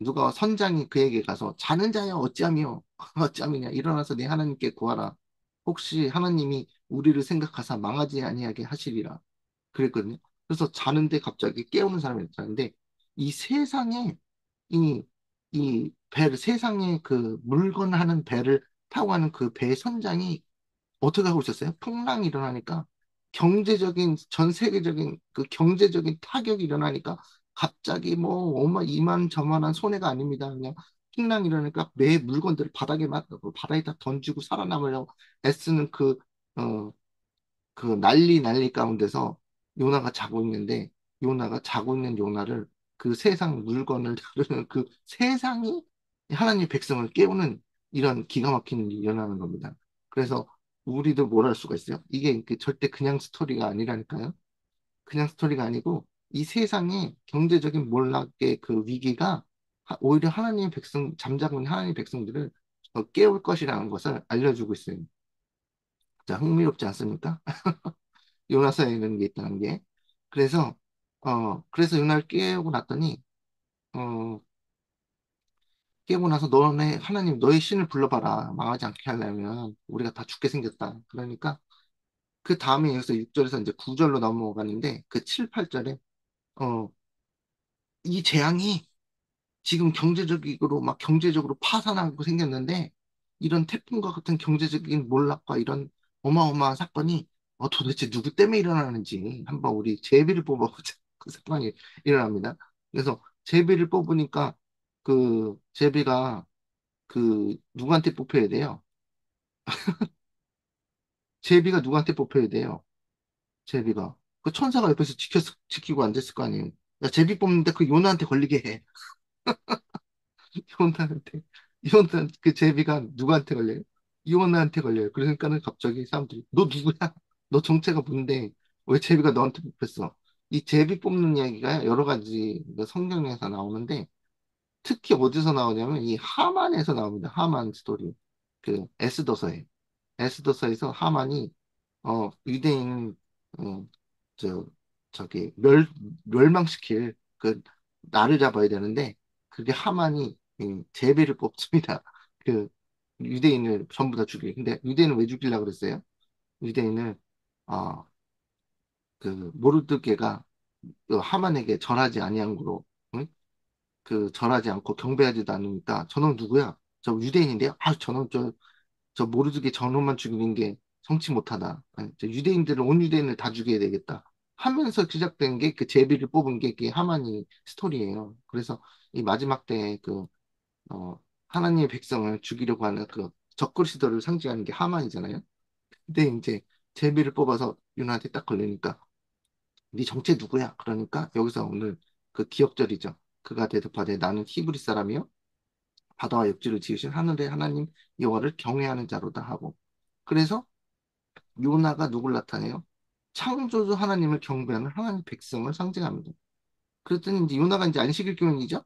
누가 선장이 그에게 가서 자는 자여 어찌하며 어찌함이냐 일어나서 내 하나님께 구하라 혹시 하나님이 우리를 생각하사 망하지 아니하게 하시리라 그랬거든요. 그래서 자는데 갑자기 깨우는 사람이 있었는데 이 세상에 이, 이 배를 세상에 그 물건 하는 배를 타고 가는 그 배 선장이 어떻게 하고 있었어요? 풍랑이 일어나니까 경제적인 전 세계적인 그 경제적인 타격이 일어나니까 갑자기 뭐 이만저만한 손해가 아닙니다. 그냥 풍랑이 일어나니까 매 물건들을 바닥에 막 바닥에다 던지고 살아남으려고 애쓰는 어, 그 난리 가운데서 요나가 자고 있는데 요나가 자고 있는 요나를 그 세상 물건을 다루는 그 세상이 하나님의 백성을 깨우는 이런 기가 막힌 일이 일어나는 겁니다. 그래서 우리도 뭘 할 수가 있어요? 이게 절대 그냥 스토리가 아니라니까요. 그냥 스토리가 아니고 이 세상의 경제적인 몰락의 그 위기가 오히려 하나님의 백성, 잠자고 있는 하나님의 백성들을 깨울 것이라는 것을 알려주고 있어요. 자, 흥미롭지 않습니까? 요나서에 이런 게 있다는 게. 그래서, 그래서 요나를 깨우고 났더니, 어, 깨우고 나서 너네, 하나님, 너의 신을 불러봐라. 망하지 않게 하려면 우리가 다 죽게 생겼다. 그러니까 그 다음에 여기서 6절에서 이제 9절로 넘어가는데 그 7, 8절에, 어, 이 재앙이 지금 경제적으로 막 경제적으로 파산하고 생겼는데 이런 태풍과 같은 경제적인 몰락과 이런 어마어마한 사건이 도대체 누구 때문에 일어나는지 한번 우리 제비를 뽑아보자. 그 사건이 일어납니다. 그래서 제비를 뽑으니까 그 제비가 그 누구한테 뽑혀야 돼요? 제비가 누구한테 뽑혀야 돼요? 제비가 그 천사가 옆에서 지키고 앉았을 거 아니에요. 야, 제비 뽑는데 그 요나한테 걸리게 해. 이혼자한테 이혼자 그 제비가 누구한테 걸려요? 이혼자한테 걸려요. 그러니까는 갑자기 사람들이 너 누구야? 너 정체가 뭔데? 왜 제비가 너한테 뽑혔어? 이 제비 뽑는 이야기가 여러 가지 그 성경에서 나오는데 특히 어디서 나오냐면 이 하만에서 나옵니다. 하만 스토리. 그 에스더서에. 에스더서에서 하만이 유대인 어, 저 저기 멸망시킬 그 나를 잡아야 되는데 그게 하만이 제비를 뽑습니다. 그 유대인을 전부 다 죽이. 근데 유대인을 왜 죽이려고 그랬어요? 유대인을 어, 그 모르드게가 그 하만에게 절하지 아니한 거로 응? 그 절하지 않고 경배하지도 않으니까 저놈 누구야? 저 유대인인데요? 아 저놈 저 모르드게 저놈만 죽이는 게 성치 못하다. 아니, 저 유대인들을 온 유대인을 다 죽여야 되겠다. 하면서 시작된 게 그 제비를 뽑은 게 그게 하만이 스토리예요. 그래서 이 마지막 때 하나님의 백성을 죽이려고 하는 그 적그리스도를 상징하는 게 하만이잖아요. 근데 이제 제비를 뽑아서 유나한테 딱 걸리니까 네 정체 누구야? 그러니까 여기서 오늘 그 기억절이죠. 그가 대답하되 나는 히브리 사람이요 바다와 육지를 지으신 하늘의 하나님 여호와를 경외하는 자로다 하고 그래서 요나가 누굴 나타내요? 창조주 하나님을 경배하는 하나님 백성을 상징합니다. 그랬더니 이제 요나가 이제 안식일 교인이죠?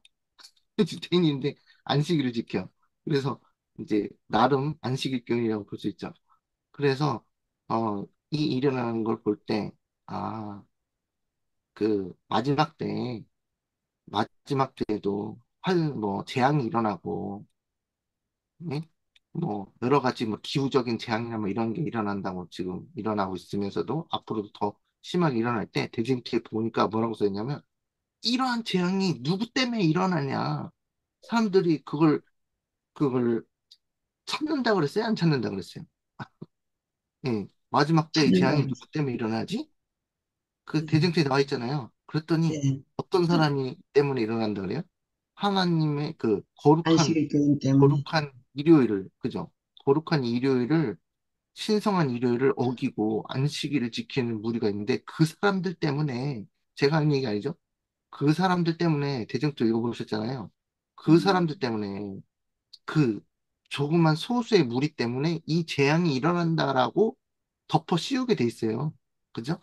유대인인데 안식일을 지켜. 그래서 이제 나름 안식일 교인이라고 볼 수 있죠. 그래서 이 일어나는 걸 볼 때, 아, 그 마지막 때에도 뭐 재앙이 일어나고, 예? 뭐 여러 가지 뭐 기후적인 재앙이나 뭐 이런 게 일어난다고 지금 일어나고 있으면서도 앞으로도 더 심하게 일어날 때 대중티에 보니까 뭐라고 써있냐면 이러한 재앙이 누구 때문에 일어나냐 사람들이 그걸 찾는다 그랬어요 안 찾는다 그랬어요 예 마지막 때 이 재앙이 천년왕. 누구 때문에 일어나지? 그 네. 대쟁투에 나와 있잖아요. 그랬더니 네. 어떤 사람이 때문에 일어난다 그래요? 하나님의 그 안식일 교인 때문에. 거룩한 일요일을, 그죠? 거룩한 일요일을, 신성한 일요일을 어기고 안식일을 지키는 무리가 있는데 그 사람들 때문에, 제가 하는 얘기 아니죠? 그 사람들 때문에 대쟁투 읽어보셨잖아요. 그 사람들 때문에, 그 조그만 소수의 무리 때문에 이 재앙이 일어난다라고 덮어 씌우게 돼 있어요. 그죠?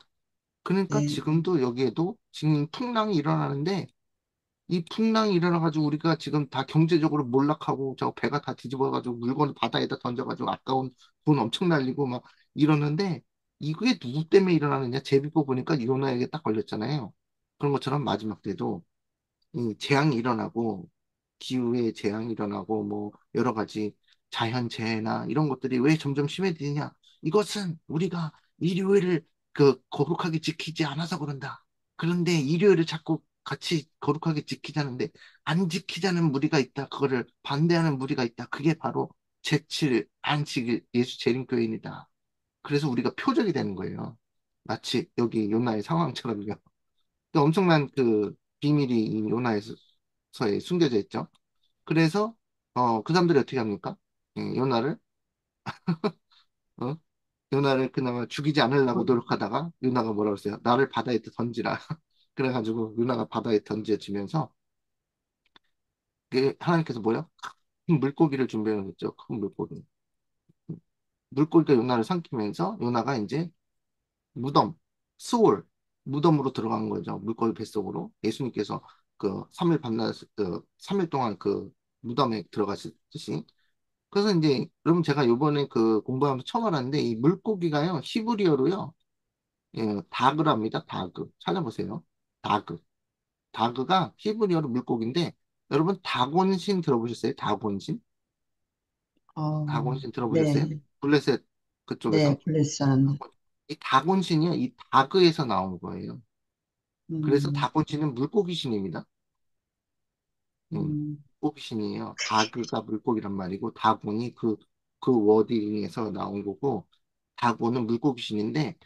그러니까 네. 지금도 여기에도 지금 풍랑이 일어나는데 이 풍랑이 일어나가지고 우리가 지금 다 경제적으로 몰락하고 저 배가 다 뒤집어가지고 물건을 바다에다 던져가지고 아까운 돈 엄청 날리고 막 이러는데 이게 누구 때문에 일어나느냐 제비뽑 보니까 요나에게 딱 걸렸잖아요. 그런 것처럼 마지막 때도 이 재앙이 일어나고 기후의 재앙이 일어나고 뭐 여러 가지 자연재해나 이런 것들이 왜 점점 심해지느냐? 이것은 우리가 일요일을 그 거룩하게 지키지 않아서 그런다. 그런데 일요일을 자꾸 같이 거룩하게 지키자는데 안 지키자는 무리가 있다. 그거를 반대하는 무리가 있다. 그게 바로 제7 안식 예수 재림교인이다. 그래서 우리가 표적이 되는 거예요. 마치 여기 요나의 상황처럼요. 또 엄청난 그 비밀이 이 요나에서에 숨겨져 있죠. 그래서 그 사람들이 어떻게 합니까? 요나를 어? 요나를 그나마 죽이지 않으려고 노력하다가 요나가 뭐라고 했어요? 나를 바다에 던지라. 그래가지고 요나가 바다에 던져지면서 하나님께서 뭐요? 큰 물고기를 준비해 놓았죠. 큰 물고기. 물고기가 요나를 삼키면서 요나가 이제 무덤, 스올, 무덤으로 들어간 거죠. 물고기 뱃속으로. 예수님께서 그 3일 밤낮, 그 3일 동안 그 무덤에 들어가셨듯이. 그래서 이제, 여러분 제가 요번에 그 공부하면서 처음 알았는데, 이 물고기가요, 히브리어로요, 예, 다그랍니다. 다그. 찾아보세요. 다그. 다그가 히브리어로 물고기인데, 여러분 다곤신 들어보셨어요? 다곤신? 다곤신 들어보셨어요? 네. 블레셋 네. 그쪽에서? 블레스한데. 이 다곤신이요, 이 다그에서 나온 거예요. 그래서 음, 다곤신은 물고기 신입니다. 음. 물고기 신이에요. 다그가 물고기란 말이고, 다곤이 그 워딩에서 나온 거고, 다곤은 물고기 신인데,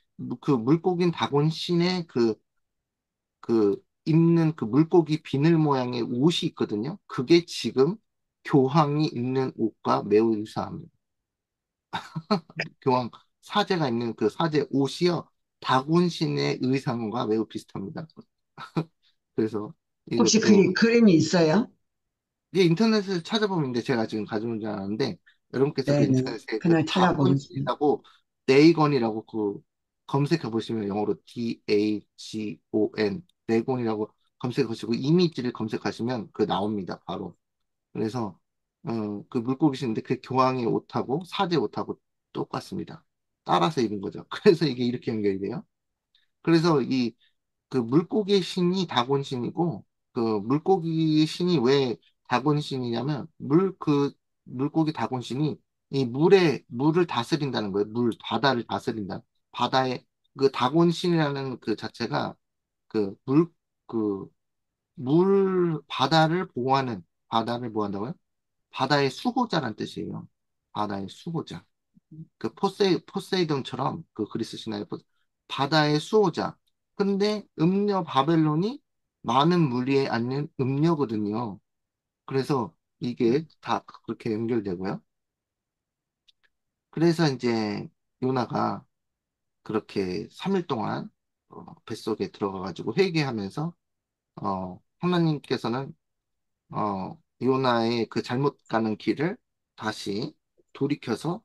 그 물고기인 다곤 신의 입는 그 물고기 비늘 모양의 옷이 있거든요. 그게 지금 교황이 입는 옷과 매우 유사합니다. 교황 사제가 입는 그 사제 옷이요. 다곤 신의 의상과 매우 비슷합니다. 그래서 혹시 이것도 그림이 있어요? 이게 인터넷을 찾아보면 있는데 제가 지금 가져온 줄 아는데 여러분께서 그 네네. 인터넷에 그 그날 찾아보겠습니다. 다곤이라고 네이건이라고 그 검색해 보시면 영어로 DAGON 네곤이라고 검색하시고 이미지를 검색하시면 그 나옵니다 바로. 그래서 그 물고기신데 그 교황의 옷하고 사제 옷하고 똑같습니다. 따라서 입은 거죠. 그래서 이게 이렇게 연결이 돼요. 그래서 이 그 물고기 신이 다곤 신이고 그 물고기 신이 왜 다곤 신이냐면 물고기 다곤 신이 이 물을 다스린다는 거예요. 바다를 다스린다. 바다의 그 다곤 신이라는 그 자체가 그 그 바다를 보호한다고요? 바다의 수호자란 뜻이에요. 바다의 수호자. 그 포세이돈처럼 그 그리스 신화의 바다의 수호자. 근데 음녀 바벨론이 많은 무리에 앉는 음녀거든요. 그래서 이게 다 그렇게 연결되고요. 그래서 이제 요나가 그렇게 3일 동안 뱃속에 들어가가지고 회개하면서 하나님께서는 요나의 그 잘못 가는 길을 다시 돌이켜서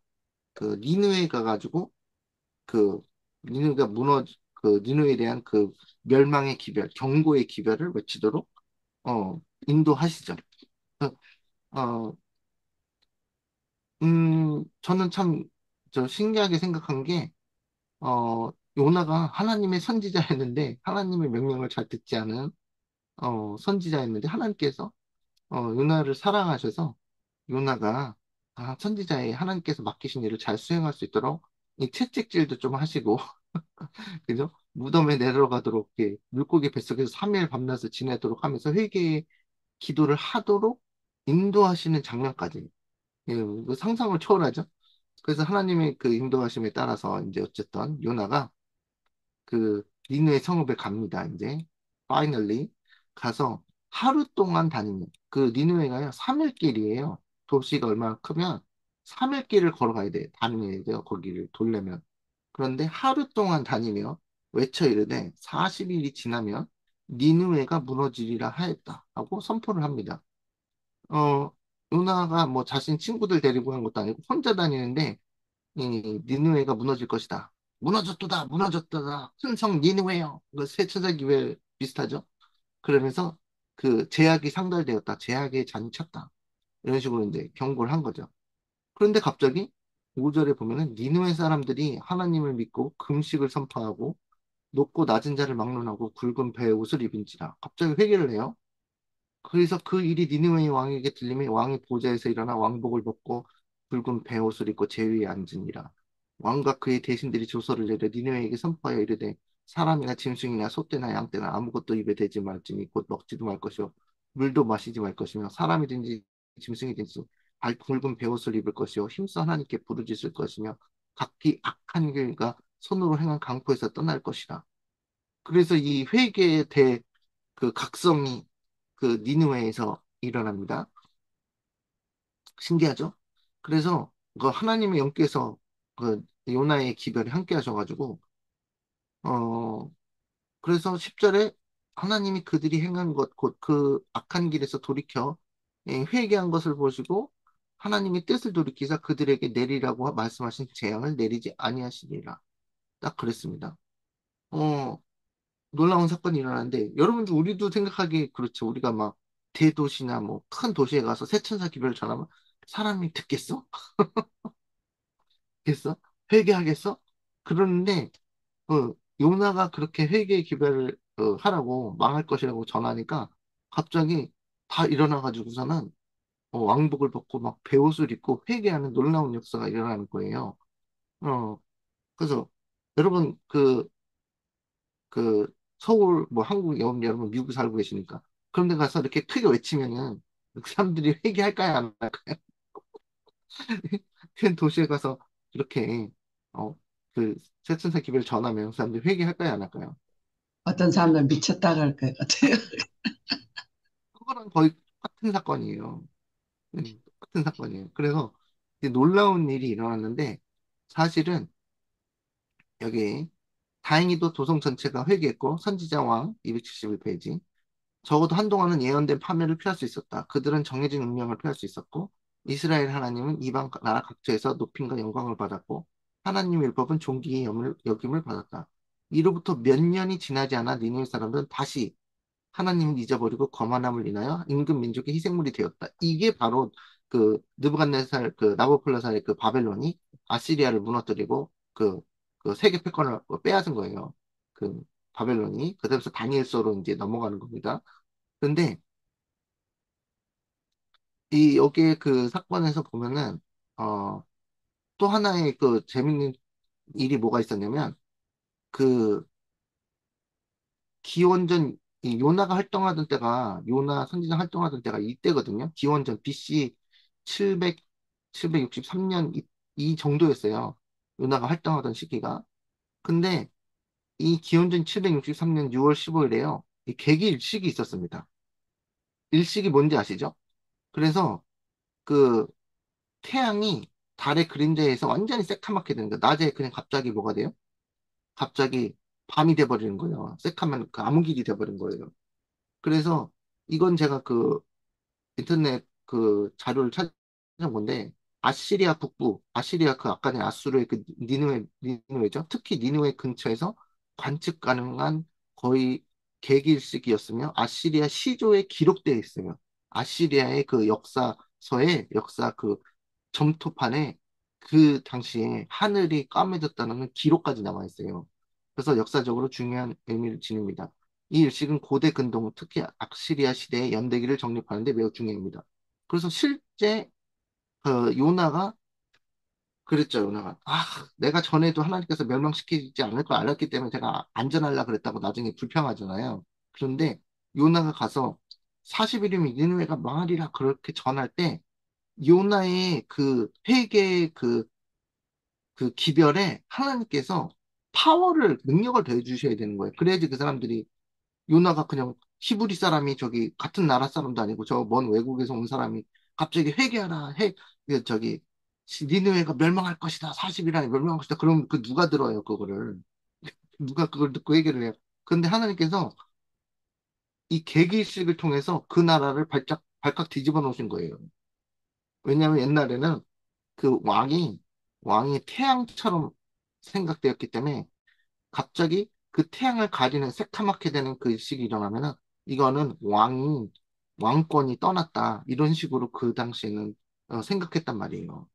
그 니느웨 가가지고 그 니누가 그 니누에 대한 그 멸망의 기별, 경고의 기별을 외치도록 인도하시죠. 어, 저는 참 저 신기하게 생각한 게 요나가 하나님의 선지자였는데 하나님의 명령을 잘 듣지 않은 선지자였는데 하나님께서 요나를 사랑하셔서 요나가 선지자의 하나님께서 맡기신 일을 잘 수행할 수 있도록 이 채찍질도 좀 하시고 그죠? 무덤에 내려가도록 이렇게 물고기 뱃속에서 3일 밤낮을 지내도록 하면서 회개의 기도를 하도록 인도하시는 장면까지 예, 그 상상을 초월하죠. 그래서 하나님의 그 인도하심에 따라서 이제 어쨌든 요나가 그 니느웨 성읍에 갑니다. 이제 finally 가서 하루 동안 다니는 그 니느웨가요 3일 길이에요. 도시가 얼마나 크면 3일 길을 걸어가야 돼. 다녀야 돼요. 거기를 돌려면. 그런데 하루 동안 다니며 외쳐 이르되 40일이 지나면 니느웨가 무너지리라 하였다 하고 선포를 합니다. 요나가 뭐 자신 친구들 데리고 간 것도 아니고 혼자 다니는데 이 니느웨가 무너질 것이다. 무너졌도다, 무너졌도다. 큰 성 니느웨요. 그 세차자기회 비슷하죠? 그러면서 그 제약이 상달되었다. 제약의 잔이 찼다. 이런 식으로 이제 경고를 한 거죠. 그런데 갑자기 5절에 보면은 니느웨 사람들이 하나님을 믿고 금식을 선포하고 높고 낮은 자를 막론하고 굵은 배의 옷을 입은지라. 갑자기 회개를 해요. 그래서 그 일이 니느웨 왕에게 들림에 왕이 보좌에서 일어나 왕복을 벗고 붉은 베옷을 입고 제위에 앉으니라. 왕과 그의 대신들이 조서를 내려 니느웨에게 선포하여 이르되 사람이나 짐승이나 소떼나 양떼나 아무것도 입에 대지 말지니 곧 먹지도 말 것이요 물도 마시지 말 것이며 사람이든지 짐승이든지 굵은 베옷을 입을 것이요 힘써 하나님께 부르짖을 것이며 각기 악한 길과 손으로 행한 강포에서 떠날 것이라. 그래서 이 회개의 대 그 각성이 그 니느웨에서 일어납니다. 신기하죠? 그래서 그 하나님의 영께서 그 요나의 기별에 함께 하셔가지고 어 그래서 10절에 하나님이 그들이 행한 것 곧 그 악한 길에서 돌이켜 회개한 것을 보시고 하나님이 뜻을 돌이키사 그들에게 내리라고 말씀하신 재앙을 내리지 아니하시리라. 딱 그랬습니다. 어 놀라운 사건이 일어나는데 여러분들 우리도 생각하기에 그렇죠. 우리가 막 대도시나 뭐 큰 도시에 가서 새천사 기별을 전하면 사람이 듣겠어? 듣겠어? 회개하겠어? 그러는데 요나가 그렇게 회개의 기별을 하라고 망할 것이라고 전하니까 갑자기 다 일어나가지고서는 왕복을 벗고 막 베옷을 입고 회개하는 놀라운 역사가 일어나는 거예요. 어, 그래서 여러분 그 서울 뭐 한국 여러분 미국 살고 계시니까 그런 데 가서 이렇게 크게 외치면은 그 사람들이 회개할까요 안 할까요? 큰 도시에 가서 이렇게 어 그 세천사 기별을 전하면 그 사람들이 회개할까요 안 할까요? 어떤 사람들 미쳤다 그럴 것 같아요. 그거랑 거의 똑같은 사건이에요. 똑같은 사건이에요. 그래서 이제 놀라운 일이 일어났는데 사실은 여기 다행히도 도성 전체가 회개했고 선지자 왕 271페이지 적어도 한동안은 예언된 파멸을 피할 수 있었다. 그들은 정해진 운명을 피할 수 있었고 이스라엘 하나님은 이방 나라 각처에서 높임과 영광을 받았고 하나님 율법은 존귀의 여김을 받았다. 이로부터 몇 년이 지나지 않아 니느웨 사람들은 다시 하나님을 잊어버리고 거만함을 인하여 임금 민족의 희생물이 되었다. 이게 바로 그 느부갓네살 그 나보콜라사의 그 바벨론이 아시리아를 무너뜨리고 그 세계 패권을 빼앗은 거예요. 그 바벨론이 그다음서 다니엘서로 이제 넘어가는 겁니다. 근데 이 여기에 그 사건에서 보면은 어 또 하나의 그 재밌는 일이 뭐가 있었냐면 그 기원전 이 요나가 활동하던 때가 요나 선지자 활동하던 때가 이때거든요. 기원전 BC 700 763년 이 정도였어요. 요나가 활동하던 시기가. 근데 이 기원전 763년 6월 15일에요. 이 개기 일식이 있었습니다. 일식이 뭔지 아시죠? 그래서 그 태양이 달의 그림자에서 완전히 새카맣게 되는 거예요. 낮에 그냥 갑자기 뭐가 돼요? 갑자기 밤이 돼버리는 거예요. 새카만 그 암흑일이 돼버린 거예요. 그래서 이건 제가 그 인터넷 그 자료를 찾은 건데 아시리아 북부, 아시리아 그 아까 전 아수르의 그 니느웨죠. 특히 니느웨 근처에서 관측 가능한 거의 개길식이었으며 아시리아 시조에 기록되어 있어요. 아시리아의 그 역사서에 역사 그 점토판에 그 당시에 하늘이 까매졌다는 기록까지 나와 있어요. 그래서 역사적으로 중요한 의미를 지닙니다. 이 일식은 고대 근동, 특히 악시리아 시대의 연대기를 정립하는 데 매우 중요합니다. 그래서 실제 요나가 그랬죠, 요나가. 내가 전에도 하나님께서 멸망시키지 않을 걸 알았기 때문에 제가 안전하려 그랬다고 나중에 불평하잖아요. 그런데 요나가 가서 40일이면 니느웨가 망하리라 그렇게 전할 때 요나의 그 회개의 그 그 기별에 하나님께서 파워를, 능력을 더해주셔야 되는 거예요. 그래야지 그 사람들이, 요나가 그냥 히브리 사람이 저기 같은 나라 사람도 아니고 저 먼 외국에서 온 사람이 갑자기 회개하라, 그 저기, 니느웨가 멸망할 것이다. 40일안에 멸망할 것이다. 그럼 그 누가 들어요, 그거를. 누가 그걸 듣고 회개를 해요. 근데 하나님께서 이 계기식을 통해서 그 나라를 발칵 뒤집어 놓으신 거예요. 왜냐하면 옛날에는 그 왕이 태양처럼 생각되었기 때문에 갑자기 그 태양을 가리는 새카맣게 되는 그 일식이 일어나면은 이거는 왕권이 떠났다. 이런 식으로 그 당시에는 생각했단 말이에요.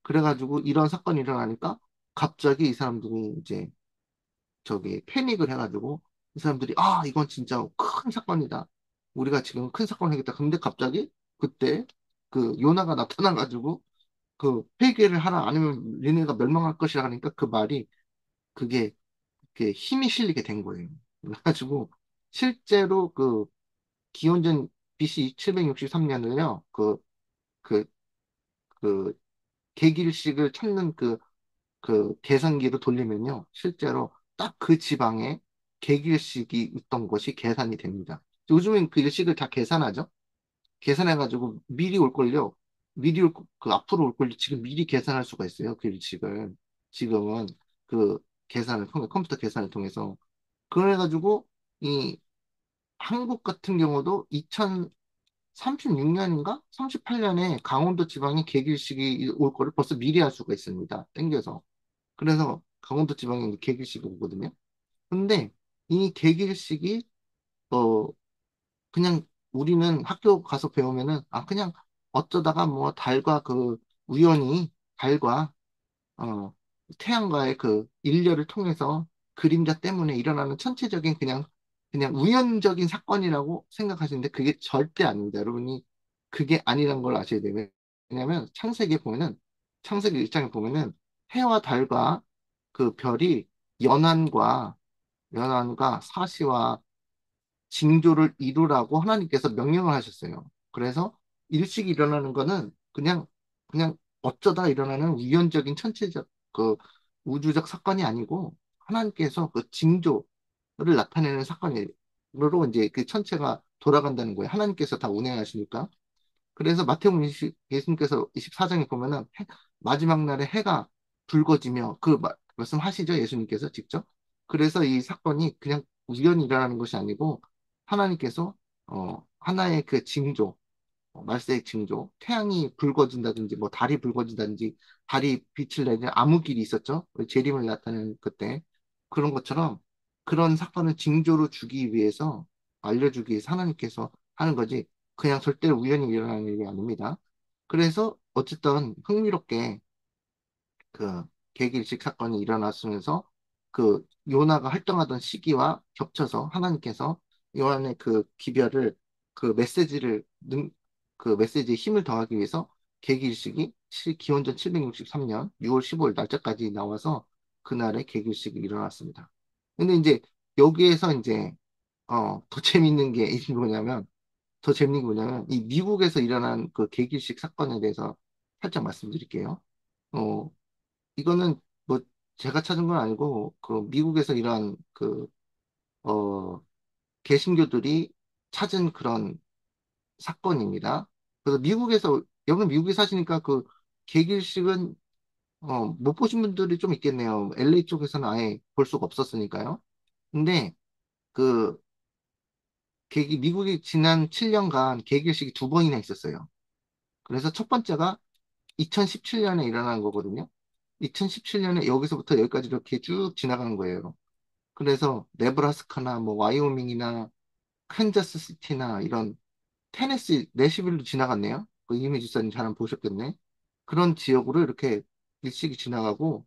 그래가지고 이런 사건이 일어나니까 갑자기 이 사람들이 이제 저기 패닉을 해가지고 이 사람들이 아, 이건 진짜 큰 사건이다. 우리가 지금 큰 사건을 하겠다. 근데 갑자기 그때 그 요나가 나타나가지고 그 회개를 하라 아니면 니네가 멸망할 것이라 하니까 그 말이 그게 힘이 실리게 된 거예요. 그래가지고 실제로 그 기원전 BC 763년을요, 그, 그 계기일식을 찾는 그 계산기로 돌리면요, 실제로 딱 그 지방에 계기일식이 있던 것이 계산이 됩니다. 요즘엔 그 일식을 다 계산하죠? 계산해가지고 미리 올 걸요. 그 앞으로 올 걸요. 지금 미리 계산할 수가 있어요. 그 일식을. 지금은 그 계산을 통해, 컴퓨터 계산을 통해서. 그래가지고 이 한국 같은 경우도 2036년인가? 38년에 강원도 지방에 계길식이 올 거를 벌써 미리 할 수가 있습니다. 땡겨서. 그래서 강원도 지방에 계길식이 오거든요. 근데 이 계길식이 어 그냥 우리는 학교 가서 배우면은 아 그냥 어쩌다가 뭐 달과 그 우연히 달과 어, 태양과의 그 일렬을 통해서 그림자 때문에 일어나는 천체적인 그냥 우연적인 사건이라고 생각하시는데 그게 절대 아닙니다. 여러분이 그게 아니란 걸 아셔야 돼요. 왜냐하면 창세기 1장에 보면은 해와 달과 그 별이 연한과 사시와 징조를 이루라고 하나님께서 명령을 하셨어요. 그래서 일식이 일어나는 거는 그냥 어쩌다 일어나는 우연적인 천체적, 그 우주적 사건이 아니고 하나님께서 그 징조를 나타내는 사건으로 이제 그 천체가 돌아간다는 거예요. 하나님께서 다 운행하시니까. 그래서 마태복음 예수님께서 24장에 보면은 마지막 날에 해가 붉어지며 말씀하시죠, 예수님께서 직접. 그래서 이 사건이 그냥 우연히 일어나는 것이 아니고 하나님께서 하나의 그 징조, 말세의 징조, 태양이 붉어진다든지 뭐 달이 붉어진다든지 달이 빛을 내는 암흑일이 있었죠. 재림을 나타내는 그때 그런 것처럼 그런 사건을 징조로 주기 위해서 알려주기 위해서 하나님께서 하는 거지 그냥 절대로 우연히 일어나는 일이 아닙니다. 그래서 어쨌든 흥미롭게 그 계기일식 사건이 일어났으면서 그 요나가 활동하던 시기와 겹쳐서 하나님께서 요한의 그 기별을 그 메시지를 그 메시지에 힘을 더하기 위해서 계기일식이 기원전 763년 6월 15일 날짜까지 나와서 그날에 계기일식이 일어났습니다. 근데 이제 여기에서 이제 더 재밌는 게 이 미국에서 일어난 그 계기일식 사건에 대해서 살짝 말씀드릴게요. 어, 이거는 뭐 제가 찾은 건 아니고 그 미국에서 이런 어, 개신교들이 찾은 그런 사건입니다. 그래서 여러분 미국에 사시니까 그 개길식은 못 보신 분들이 좀 있겠네요. LA 쪽에서는 아예 볼 수가 없었으니까요. 근데 그 미국이 지난 7년간 개길식이 두 번이나 있었어요. 그래서 첫 번째가 2017년에 일어난 거거든요. 2017년에 여기서부터 여기까지 이렇게 쭉 지나가는 거예요. 그래서 네브라스카나 뭐 와이오밍이나 칸자스 시티나 이런 테네시 내시빌로 지나갔네요. 그 이미 지사님 잘 안 보셨겠네. 그런 지역으로 이렇게 일식이 지나가고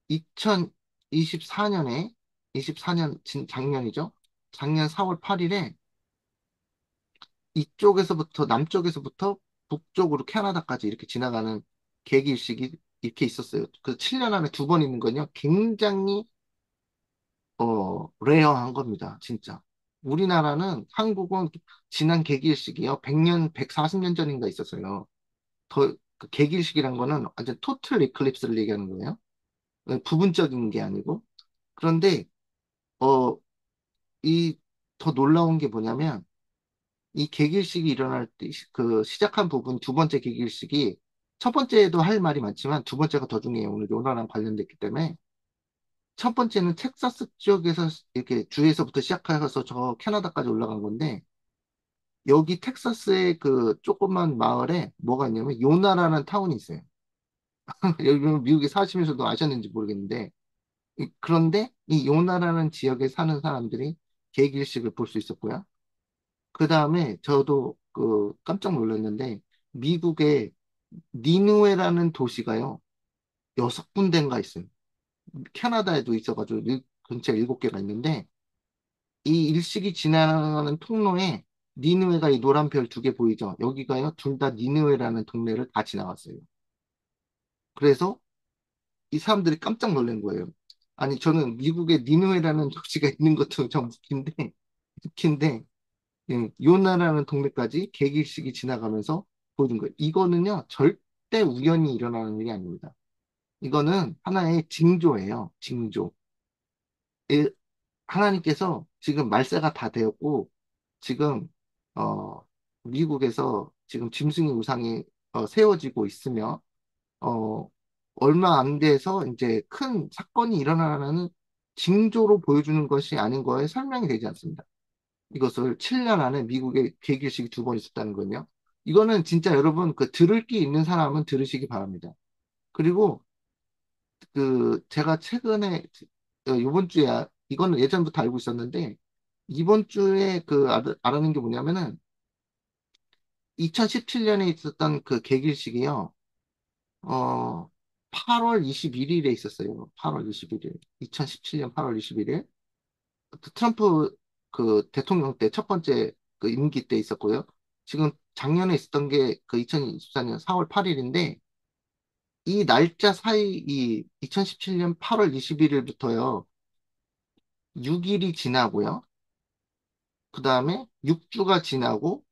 2024년에 24년 작년이죠. 작년 4월 8일에 이쪽에서부터 남쪽에서부터 북쪽으로 캐나다까지 이렇게 지나가는 계기 일식이 이렇게 있었어요. 그 7년 안에 두 번 있는 건요. 굉장히 레어한 겁니다. 진짜. 한국은 지난 개기일식이요. 100년, 140년 전인가 있었어요. 그 개기일식이란 거는 완전 토틀 이클립스를 얘기하는 거예요. 부분적인 게 아니고. 그런데, 어, 이, 더 놀라운 게 뭐냐면, 이 개길식이 일어날 때, 그, 시작한 부분 두 번째 개길식이, 첫 번째도 할 말이 많지만, 두 번째가 더 중요해요. 오늘 요나랑 관련됐기 때문에. 첫 번째는 텍사스 쪽에서, 이렇게 주에서부터 시작해서 저 캐나다까지 올라간 건데, 여기 텍사스의 그 조그만 마을에 뭐가 있냐면, 요나라는 타운이 있어요. 여기 미국에 사시면서도 아셨는지 모르겠는데, 그런데 이 요나라는 지역에 사는 사람들이 개길식을 볼 수 있었고요. 그 다음에 저도 그 깜짝 놀랐는데 미국의 니누에라는 도시가요, 6군데인가 있어요. 캐나다에도 있어가지고 근처에 7개가 있는데 이 일식이 지나가는 통로에 니누에가 이 노란 별 2개 보이죠? 여기가요, 둘 다 니누에라는 동네를 다 지나갔어요. 그래서 이 사람들이 깜짝 놀란 거예요. 아니, 저는 미국에 니누에라는 도시가 있는 것도 좀 웃긴데, 요나라는 동네까지 계기식이 지나가면서 보여준 거예요. 이거는요, 절대 우연히 일어나는 일이 아닙니다. 이거는 하나의 징조예요, 징조. 이- 하나님께서 지금 말세가 다 되었고, 지금, 어, 미국에서 지금 짐승의 우상이 세워지고 있으며, 어, 얼마 안 돼서 이제 큰 사건이 일어나는 징조로 보여주는 것이 아닌 거에 설명이 되지 않습니다. 이것을 7년 안에 미국에 개길식이 2번 있었다는 거요. 이거는 진짜 여러분 그 들을 게 있는 사람은 들으시기 바랍니다. 그리고 그 제가 최근에 이번 주에 이거는 예전부터 알고 있었는데 이번 주에 그 알아낸 게 뭐냐면은 2017년에 있었던 그 개길식이요. 어 8월 21일에 있었어요. 8월 21일. 2017년 8월 21일. 트럼프 그 대통령 때 첫 번째 그 임기 때 있었고요. 지금 작년에 있었던 게 그 2024년 4월 8일인데 이 날짜 사이 이 2017년 8월 21일부터요. 6일이 지나고요. 그 다음에 6주가 지나고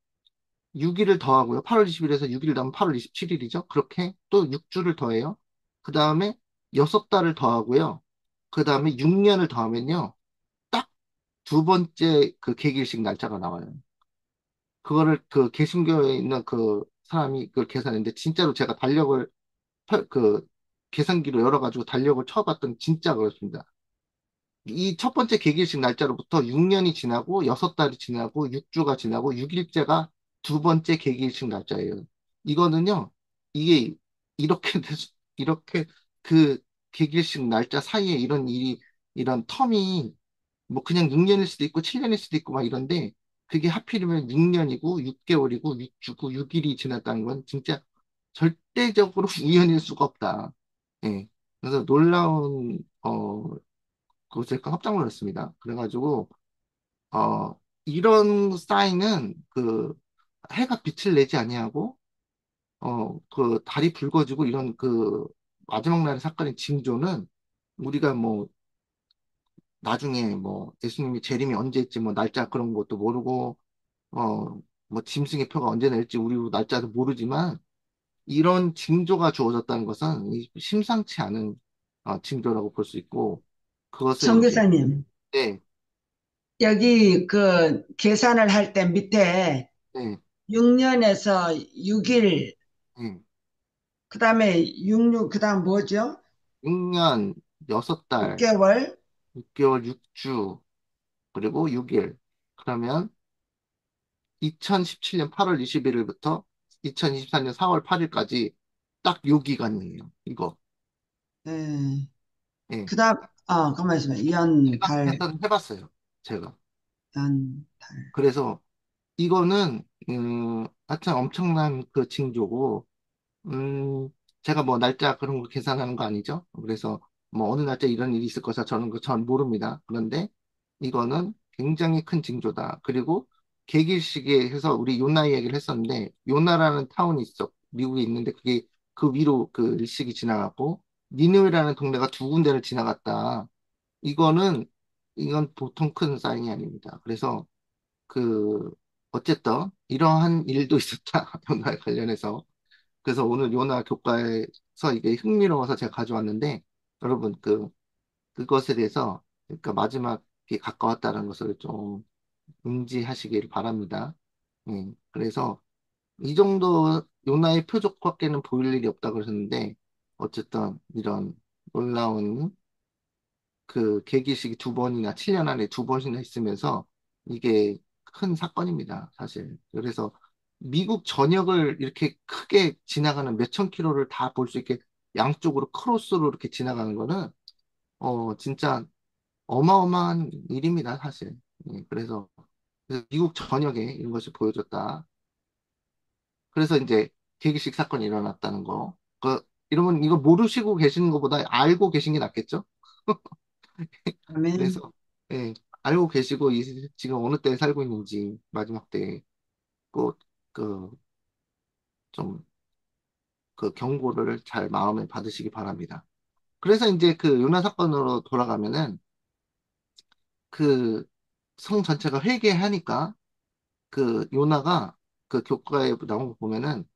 6일을 더하고요. 8월 20일에서 6일 더하면 8월 27일이죠. 그렇게 또 6주를 더해요. 그 다음에 6달을 더하고요. 그 다음에 6년을 더하면요. 딱 2번째 그 개기일식 날짜가 나와요. 그거를 그 개신교에 있는 그 사람이 그걸 계산했는데 진짜로 제가 달력을 그 계산기로 열어가지고 달력을 쳐봤더니 진짜 그렇습니다. 이 첫 번째 개기식 날짜로부터 6년이 지나고 6달이 지나고 6주가 지나고 6일째가 2번째 개기식 날짜예요. 이거는요, 이게 이렇게 이렇게 그 개기식 날짜 사이에 이런 일이 이런 텀이 뭐 그냥 6년일 수도 있고 7년일 수도 있고 막 이런데 그게 하필이면 6년이고 6개월이고 6주고 6일이 지났다는 건 진짜 절대적으로 우연일 수가 없다. 예. 그래서 놀라운 그것에 깜짝 놀랐습니다. 그래가지고 이런 사인은 그 해가 빛을 내지 아니하고 그 달이 붉어지고 이런 그 마지막 날의 사건의 징조는 우리가 뭐 나중에 뭐 예수님이 재림이 언제 있지 뭐 날짜 그런 것도 모르고 뭐 짐승의 표가 언제 날지 우리 날짜도 모르지만 이런 징조가 주어졌다는 것은 심상치 않은 징조라고 볼 수 있고 그것을 이제 성교사님, 네, 여기 그 계산을 할 때 밑에 네, 6년에서 6일, 네. 그 다음에 66, 그 다음 뭐죠? 6년 6달 6개월? 6개월 6주 그리고 6일 그러면 2017년 8월 21일부터 2024년 4월 8일까지 딱 요 기간이에요. 이거. 예. 예. 그 다음, 가만히 있어봐. 연, 제가 달, 계산 해봤어요. 제가. 연, 달. 그래서 이거는 하여튼 엄청난 그 징조고 제가 뭐 날짜 그런 거 계산하는 거 아니죠? 그래서 뭐 어느 날짜 이런 일이 있을 것이다 저는 전 모릅니다. 그런데 이거는 굉장히 큰 징조다. 그리고 계길식에 해서 우리 요나 이야기를 했었는데 요나라는 타운이 있어 미국에 있는데 그게 그 위로 그 일식이 지나갔고 니느웨라는 동네가 2군데를 지나갔다. 이거는 이건 보통 큰 사인이 아닙니다. 그래서 그 어쨌든 이러한 일도 있었다. 요나에 관련해서. 그래서 오늘 요나 교과에서 이게 흥미로워서 제가 가져왔는데 여러분 그것에 대해서 그러니까 마지막에 가까웠다는 것을 좀 인지하시길 바랍니다. 그래서 이 정도 요나의 표적밖에는 보일 일이 없다 그러셨는데 어쨌든 이런 놀라운 그 계기식이 두 번이나 7년 안에 두 번이나 있으면서 이게 큰 사건입니다, 사실. 그래서 미국 전역을 이렇게 크게 지나가는 몇천 킬로를 다 볼 수 있게 양쪽으로 크로스로 이렇게 지나가는 거는 진짜 어마어마한 일입니다, 사실. 그래서 미국 전역에 이런 것이 보여줬다. 그래서 이제 계기식 사건이 일어났다는 거. 이러면 이거 모르시고 계시는 것보다 알고 계신 게 낫겠죠? 아멘. 그래서 예, 알고 계시고 지금 어느 때에 살고 있는지 마지막 때에 꼭 그 좀 그 경고를 잘 마음에 받으시기 바랍니다. 그래서 이제 그 요나 사건으로 돌아가면은 그 성 전체가 회개하니까 그 요나가 그 교과에 나온 거 보면은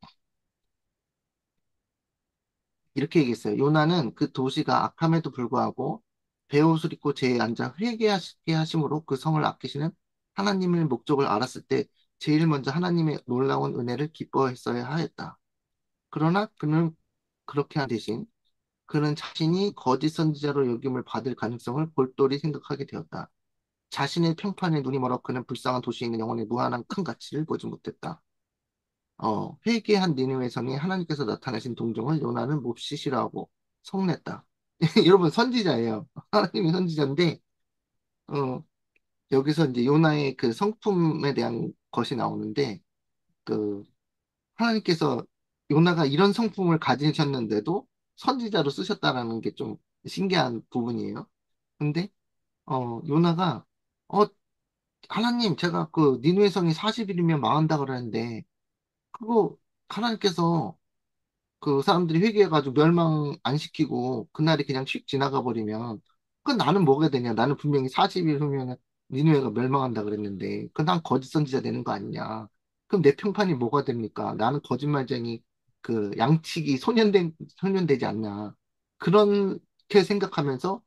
이렇게 얘기했어요. 요나는 그 도시가 악함에도 불구하고 베옷을 입고 제에 앉아 회개하시게 하심으로 그 성을 아끼시는 하나님의 목적을 알았을 때 제일 먼저 하나님의 놀라운 은혜를 기뻐했어야 하였다. 그러나 그는 그렇게 한 대신 그는 자신이 거짓 선지자로 여김을 받을 가능성을 골똘히 생각하게 되었다. 자신의 평판에 눈이 멀어 그는 불쌍한 도시에 있는 영혼의 무한한 큰 가치를 보지 못했다. 회개한 니느웨 성에 하나님께서 나타내신 동정을 요나는 몹시 싫어하고 성냈다. 여러분 선지자예요. 하나님의 선지자인데 어, 여기서 이제 요나의 그 성품에 대한 것이 나오는데 그 하나님께서 요나가 이런 성품을 가지셨는데도 선지자로 쓰셨다라는 게 좀 신기한 부분이에요. 근데 요나가 어 하나님 제가 그 니느웨 성이 40일이면 망한다 그러는데 그거 하나님께서 그 사람들이 회개해가지고 멸망 안 시키고 그날이 그냥 휙 지나가 버리면 그 나는 뭐가 되냐? 나는 분명히 40일 후면 니누에가 멸망한다 그랬는데 그 난 거짓 선지자 되는 거 아니냐? 그럼 내 평판이 뭐가 됩니까? 나는 거짓말쟁이 그 양치기 소년되지 않냐? 그렇게 생각하면서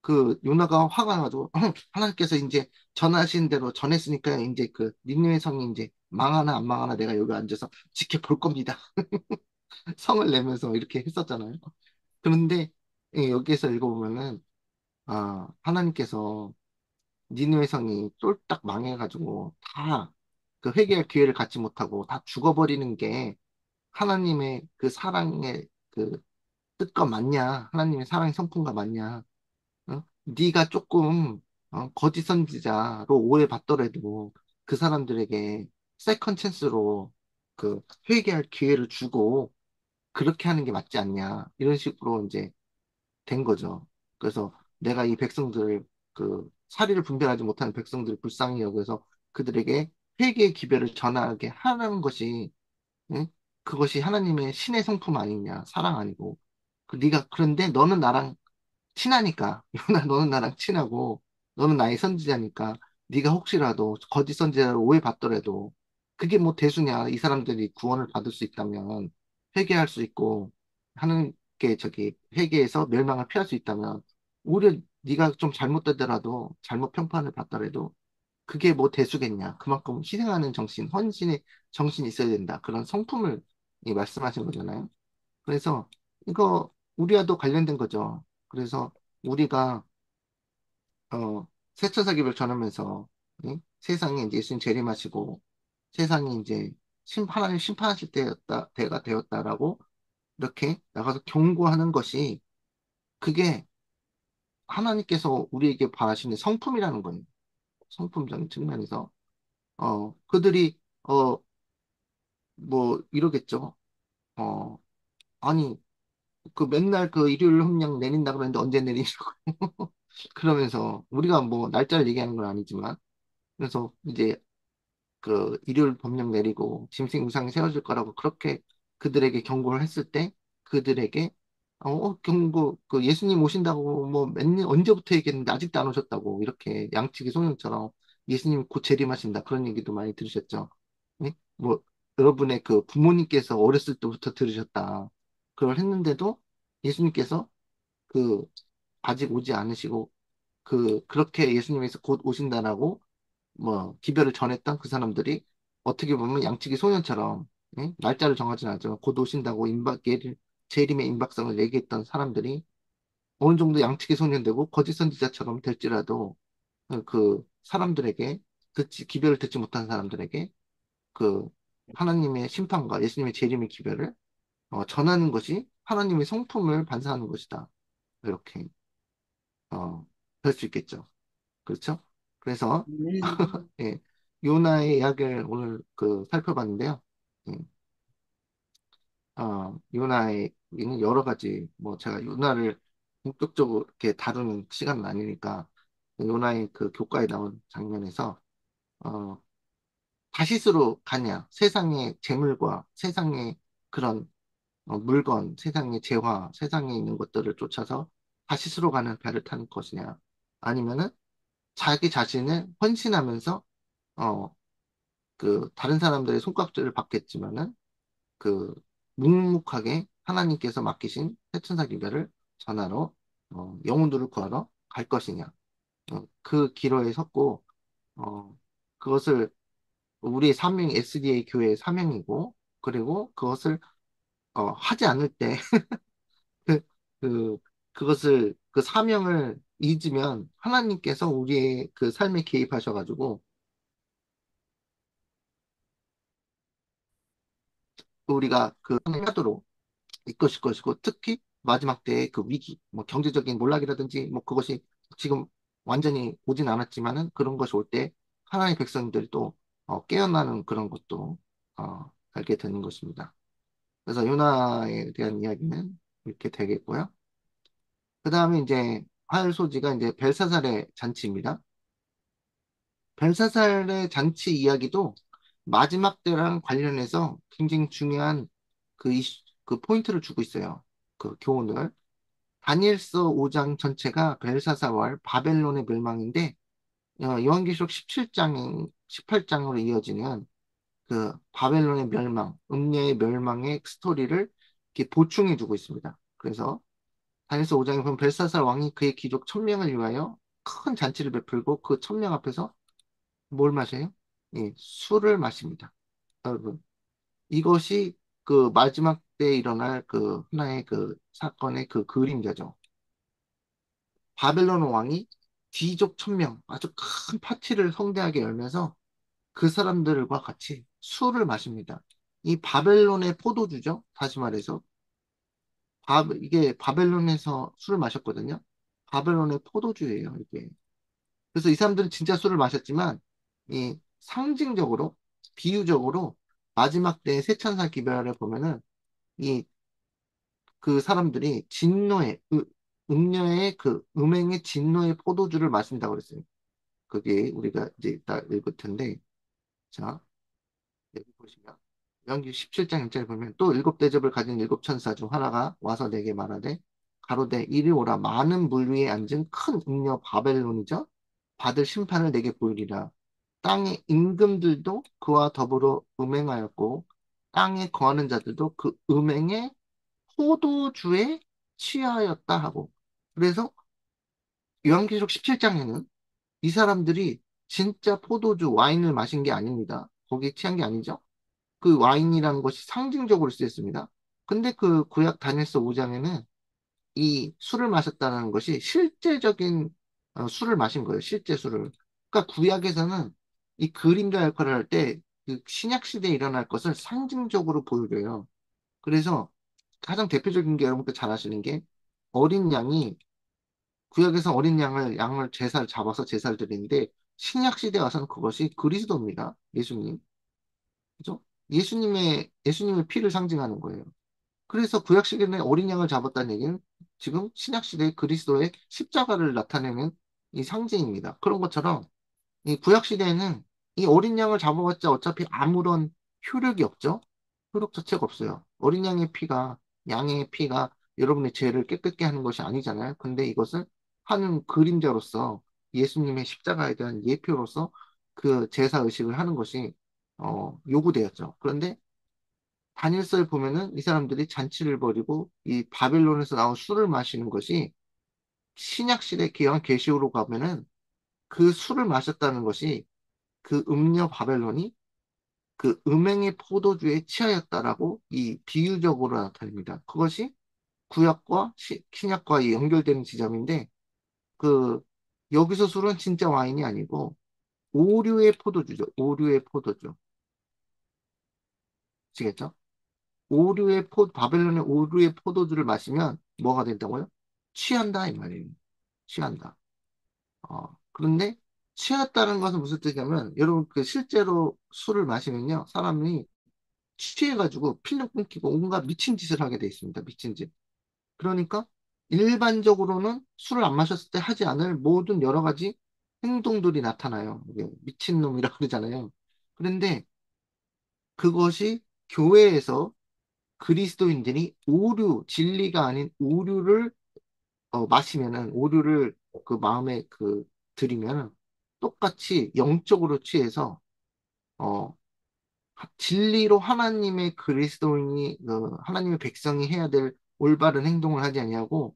그 요나가 화가 나가지고 하나님께서 이제 전하신 대로 전했으니까 이제 그 니누의 성이 이제 망하나 안 망하나 내가 여기 앉아서 지켜볼 겁니다. 성을 내면서 이렇게 했었잖아요. 그런데 여기에서 읽어보면은 하나님께서 니느웨 성이 쫄딱 망해가지고 다 그 회개할 기회를 갖지 못하고 다 죽어버리는 게 하나님의 그 사랑의 그 뜻과 맞냐? 하나님의 사랑의 성품과 맞냐? 네가 조금 거짓 선지자로 오해받더라도 그 사람들에게 세컨 찬스로 그 회개할 기회를 주고 그렇게 하는 게 맞지 않냐. 이런 식으로 이제 된 거죠. 그래서 내가 이 백성들을 그 사리를 분별하지 못하는 백성들을 불쌍히 여겨서 그들에게 회개의 기별을 전하게 하는 것이 응? 그것이 하나님의 신의 성품 아니냐. 사랑 아니고. 네가 그런데 너는 나랑 친하니까 요나 너는 나랑 친하고 너는 나의 선지자니까 네가 혹시라도 거짓 선지자로 오해받더라도 그게 뭐 대수냐 이 사람들이 구원을 받을 수 있다면 회개할 수 있고 하나님께 저기 회개해서 멸망을 피할 수 있다면 오히려 네가 좀 잘못되더라도 잘못 평판을 받더라도 그게 뭐 대수겠냐 그만큼 희생하는 정신 헌신의 정신이 있어야 된다 그런 성품을 말씀하신 거잖아요. 그래서 이거 우리와도 관련된 거죠. 그래서 우리가 세차사기를 전하면서 세상에 이제 예수님 재림하시고 세상이 이제 하나님 심판하실 때가 되었다라고 이렇게 나가서 경고하는 것이 그게 하나님께서 우리에게 바라시는 성품이라는 거예요. 성품적인 측면에서 그들이 뭐 이러겠죠. 어 아니 그 맨날 그 일요일 흠량 내린다 그러는데 언제 내리냐고 그러면서 우리가 뭐 날짜를 얘기하는 건 아니지만 그래서 이제 그 일요일 법령 내리고 짐승 우상이 세워질 거라고 그렇게 그들에게 경고를 했을 때 그들에게 경고 그 예수님 오신다고 뭐 맨날 언제부터 얘기했는데 아직도 안 오셨다고 이렇게 양치기 소년처럼 예수님 곧 재림하신다 그런 얘기도 많이 들으셨죠. 네? 뭐 여러분의 그 부모님께서 어렸을 때부터 들으셨다. 그걸 했는데도 예수님께서 그 아직 오지 않으시고 그렇게 예수님께서 곧 오신다라고 뭐 기별을 전했던 그 사람들이 어떻게 보면 양치기 소년처럼, 예? 날짜를 정하지는 않지만 곧 오신다고 재림의 임박성을 얘기했던 사람들이 어느 정도 양치기 소년 되고 거짓 선지자처럼 될지라도 그 사람들에게 기별을 듣지 못한 사람들에게 그 하나님의 심판과 예수님의 재림의 기별을 전하는 것이 하나님의 성품을 반사하는 것이다. 이렇게 볼 수 있겠죠. 그렇죠? 그래서 네. 예, 요나의 이야기를 오늘 살펴봤는데요. 예, 요나의 얘기는 여러 가지 뭐 제가 요나를 본격적으로 이렇게 다루는 시간은 아니니까 요나의 그 교과에 나온 장면에서 어, 다시스로 가냐 세상의 재물과 세상의 그런 물건, 세상의 재화, 세상에 있는 것들을 쫓아서 다시스로 가는 배를 타는 것이냐 아니면은 자기 자신을 헌신하면서 어, 다른 사람들의 손깍지를 받겠지만은 그 묵묵하게 하나님께서 맡기신 해천사 기별을 전하러 영혼들을 구하러 갈 것이냐. 그 기로에 섰고 그것을 우리의 사명이 SDA 교회의 사명이고 그리고 그것을 하지 않을 때 그, 그, 그것을 그 사명을 잊으면 하나님께서 우리의 그 삶에 개입하셔가지고 우리가 그 하도록 이것일 것이고 특히 마지막 때의 그 위기, 뭐 경제적인 몰락이라든지 뭐 그것이 지금 완전히 오진 않았지만은 그런 것이 올 때 하나님의 백성들이 또 깨어나는 그런 것도 알게 되는 것입니다. 그래서 요나에 대한 이야기는 이렇게 되겠고요. 그 다음에 이제 할 소지가 이제 벨사살의 잔치입니다. 벨사살의 잔치 이야기도 마지막 때랑 관련해서 굉장히 중요한 그 포인트를 주고 있어요. 그 교훈을. 다니엘서 5장 전체가 벨사사왈 바벨론의 멸망인데 요한계시록 17장, 18장으로 이어지는 그 바벨론의 멸망, 음녀의 멸망의 스토리를 이렇게 보충해 주고 있습니다. 그래서 다니엘서 5장에 보면 벨사살 왕이 그의 귀족 1000명을 위하여 큰 잔치를 베풀고 그 1000명 앞에서 뭘 마셔요? 예, 술을 마십니다. 여러분, 이것이 그 마지막 때 일어날 그 하나의 그 사건의 그 그림자죠. 바벨론 왕이 귀족 1000명 아주 큰 파티를 성대하게 열면서 그 사람들과 같이 술을 마십니다. 이 바벨론의 포도주죠. 다시 말해서 이게 바벨론에서 술을 마셨거든요. 바벨론의 포도주예요, 이게. 그래서 이 사람들은 진짜 술을 마셨지만 이 상징적으로 비유적으로 마지막 때 세천사 기별을 보면은 이 그 사람들이 음녀의 그 음행의 진노의 포도주를 마신다고 그랬어요. 그게 우리가 이제 이따 읽을 텐데, 자, 여기 보시면, 연기 17장 1절에 보면, 또 일곱 대접을 가진 일곱 천사 중 하나가 와서 내게 말하되, 가로되 이리 오라 많은 물 위에 앉은 큰 음녀 바벨론이죠. 받을 심판을 내게 보이리라. 땅의 임금들도 그와 더불어 음행하였고, 땅에 거하는 자들도 그 음행에 포도주에 취하였다 하고. 그래서 요한계시록 17장에는 이 사람들이 진짜 포도주, 와인을 마신 게 아닙니다. 거기에 취한 게 아니죠. 그 와인이라는 것이 상징적으로 쓰였습니다. 근데 그 구약 다니엘서 5장에는 이 술을 마셨다는 것이 실제적인 술을 마신 거예요. 실제 술을. 그러니까 구약에서는 이 그림자 역할을 할 때 그 신약 시대에 일어날 것을 상징적으로 보여줘요. 그래서 가장 대표적인 게 여러분들 잘 아시는 게 어린 양이 구약에서 어린 양을 제사를 잡아서 제사를 드리는데 신약 시대에 와서는 그것이 그리스도입니다. 예수님. 그죠? 예수님의 피를 상징하는 거예요. 그래서 구약 시대에 어린 양을 잡았다는 얘기는 지금 신약 시대의 그리스도의 십자가를 나타내는 이 상징입니다. 그런 것처럼 이 구약 시대에는 이 어린 양을 잡아봤자 어차피 아무런 효력이 없죠. 효력 자체가 없어요. 어린 양의 피가 여러분의 죄를 깨끗게 하는 것이 아니잖아요. 근데 이것을 하는 그림자로서 예수님의 십자가에 대한 예표로서 그 제사 의식을 하는 것이 요구되었죠. 그런데 다니엘서에 보면은 이 사람들이 잔치를 벌이고 이 바벨론에서 나온 술을 마시는 것이 신약시대 기원 계시록으로 가면은 그 술을 마셨다는 것이 그 음녀 바벨론이 그 음행의 포도주에 취하였다라고 이 비유적으로 나타냅니다. 그것이 구약과 신약과 연결되는 지점인데 그 여기서 술은 진짜 와인이 아니고 오류의 포도주죠. 오류의 포도주. 아시겠죠? 바벨론의 오류의 포도주를 마시면 뭐가 된다고요? 취한다 이 말이에요. 취한다. 그런데 취했다는 것은 무슨 뜻이냐면 여러분 그 실제로 술을 마시면요 사람이 취해가지고 필름 끊기고 온갖 미친 짓을 하게 돼 있습니다. 미친 짓. 그러니까 일반적으로는 술을 안 마셨을 때 하지 않을 모든 여러 가지 행동들이 나타나요. 이게 미친놈이라 그러잖아요. 그런데 그것이 교회에서 그리스도인들이 오류, 진리가 아닌 오류를 마시면은, 오류를 그 마음에 들이면은 똑같이 영적으로 취해서, 어, 진리로 하나님의 그리스도인이, 하나님의 백성이 해야 될 올바른 행동을 하지 아니하고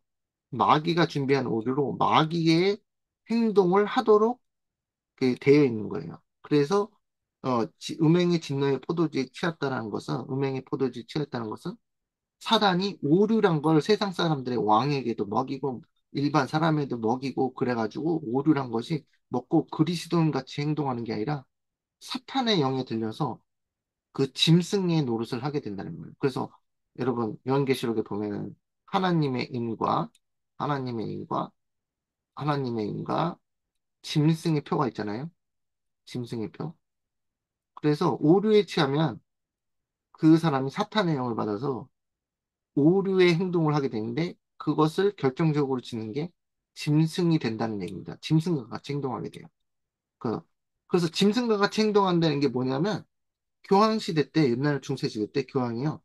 마귀가 준비한 오류로 마귀의 행동을 하도록 되어 있는 거예요. 그래서 음행의 진노의 포도주에 취했다는 것은 음행의 포도주에 취했다는 것은 사단이 오류란 걸 세상 사람들의 왕에게도 먹이고 일반 사람에도 먹이고 그래가지고 오류란 것이 먹고 그리스도인 같이 행동하는 게 아니라 사탄의 영에 들려서 그 짐승의 노릇을 하게 된다는 거예요. 그래서 여러분 요한계시록에 보면은 하나님의 인과 하나님의 인과 하나님의 인과 짐승의 표가 있잖아요. 짐승의 표. 그래서 오류에 취하면 그 사람이 사탄의 영을 받아서 오류의 행동을 하게 되는데 그것을 결정적으로 지는 게 짐승이 된다는 얘기입니다. 짐승과 같이 행동하게 돼요. 그, 그래서 짐승과 같이 행동한다는 게 뭐냐면 교황시대 때 옛날 중세시대 때 교황이요.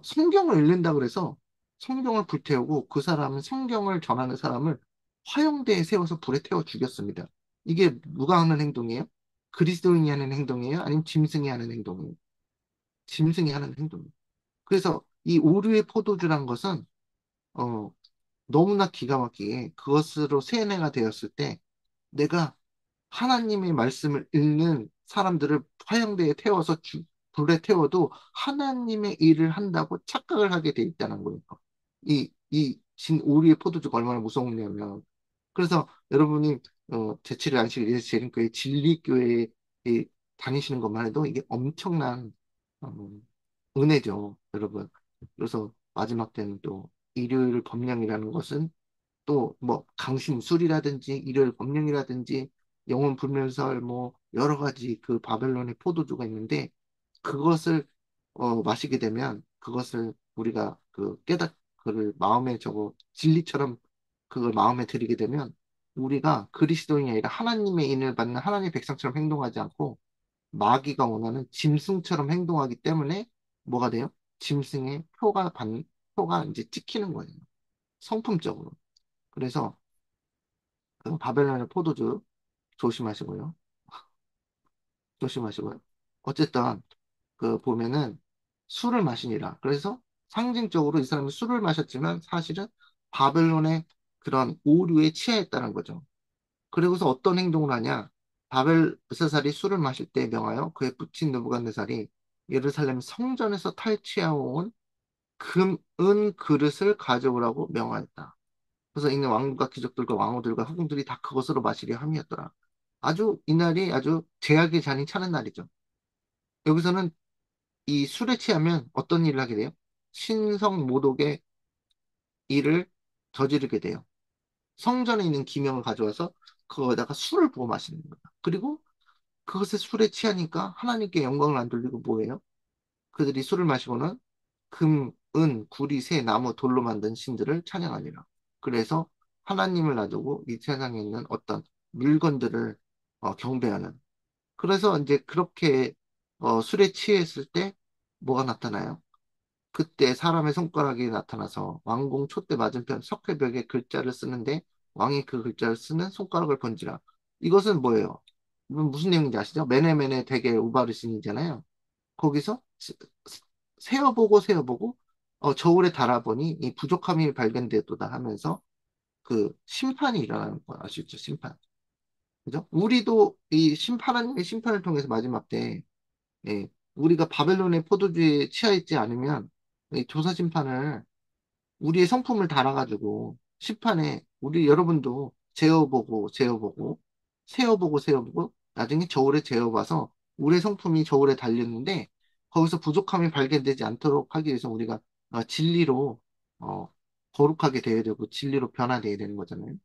성경을 읽는다 그래서 성경을 불태우고 그 사람은 성경을 전하는 사람을 화영대에 세워서 불에 태워 죽였습니다. 이게 누가 하는 행동이에요? 그리스도인이 하는 행동이에요? 아니면 짐승이 하는 행동이에요? 짐승이 하는 행동이에요. 그래서 이 오류의 포도주란 것은 어, 너무나 기가 막히게 그것으로 세뇌가 되었을 때 내가 하나님의 말씀을 읽는 사람들을 화형대에 태워서 불에 태워도 하나님의 일을 한다고 착각을 하게 돼 있다는 거예요. 오리의 포도주가 얼마나 무서우냐면. 그래서 여러분이, 제치를 안식 예수재림교회 진리교회에 다니시는 것만 해도 이게 엄청난, 어, 은혜죠, 여러분. 그래서 마지막 때는 또 일요일 법령이라는 것은 또 뭐 강심술이라든지 일요일 법령이라든지 영혼 불면설 뭐 여러 가지 그 바벨론의 포도주가 있는데 그것을 마시게 되면 그것을 우리가 그를 마음에 진리처럼 그걸 마음에 들이게 되면 우리가 그리스도인이 아니라 하나님의 인을 받는 하나님의 백성처럼 행동하지 않고 마귀가 원하는 짐승처럼 행동하기 때문에 뭐가 돼요? 짐승의 표가 이제 찍히는 거예요. 성품적으로. 그래서 그 바벨론의 포도주 조심하시고요. 조심하시고요. 어쨌든 보면은 술을 마시니라. 그래서 상징적으로 이 사람이 술을 마셨지만 사실은 바벨론의 그런 오류에 취하였다는 거죠. 그리고서 어떤 행동을 하냐? 바벨세살이 술을 마실 때 명하여 그의 부친 느부갓네살이 예루살렘 성전에서 탈취해온 금, 은 그릇을 가져오라고 명하였다. 그래서 있는 왕과 귀족들과 왕후들과 후궁들이 다 그것으로 마시려 함이었더라. 이날이 아주 제약의 잔이 차는 날이죠. 여기서는 이 술에 취하면 어떤 일을 하게 돼요? 신성 모독의 일을 저지르게 돼요. 성전에 있는 기명을 가져와서 그거에다가 술을 부어 마시는 거예요. 그리고 그것에 술에 취하니까 하나님께 영광을 안 돌리고 뭐예요? 그들이 술을 마시고는 금, 은, 구리, 새, 나무, 돌로 만든 신들을 찬양하니라. 그래서 하나님을 놔두고 이 세상에 있는 어떤 물건들을 경배하는. 그래서 이제 그렇게 술에 취했을 때 뭐가 나타나요? 그때 사람의 손가락이 나타나서 왕궁 촛대 맞은편 석회벽에 글자를 쓰는데 왕이 그 글자를 쓰는 손가락을 번지라. 이것은 뭐예요? 이건 무슨 내용인지 아시죠? 메네메네 대게 우바르신이잖아요. 거기서 세어보고 저울에 달아보니 이 부족함이 발견되도다 하면서 그 심판이 일어나는 거 아시죠? 심판. 그죠? 우리도 이 하나님의 심판을 통해서 마지막 때, 예, 우리가 바벨론의 포도주에 취하있지 않으면 이 조사 심판을 우리의 성품을 달아가지고 심판에 우리 여러분도 재어보고 세어보고 나중에 저울에 재어봐서 우리의 성품이 저울에 달렸는데 거기서 부족함이 발견되지 않도록 하기 위해서 우리가 진리로 어, 거룩하게 되어야 되고 진리로 변화되어야 되는 거잖아요.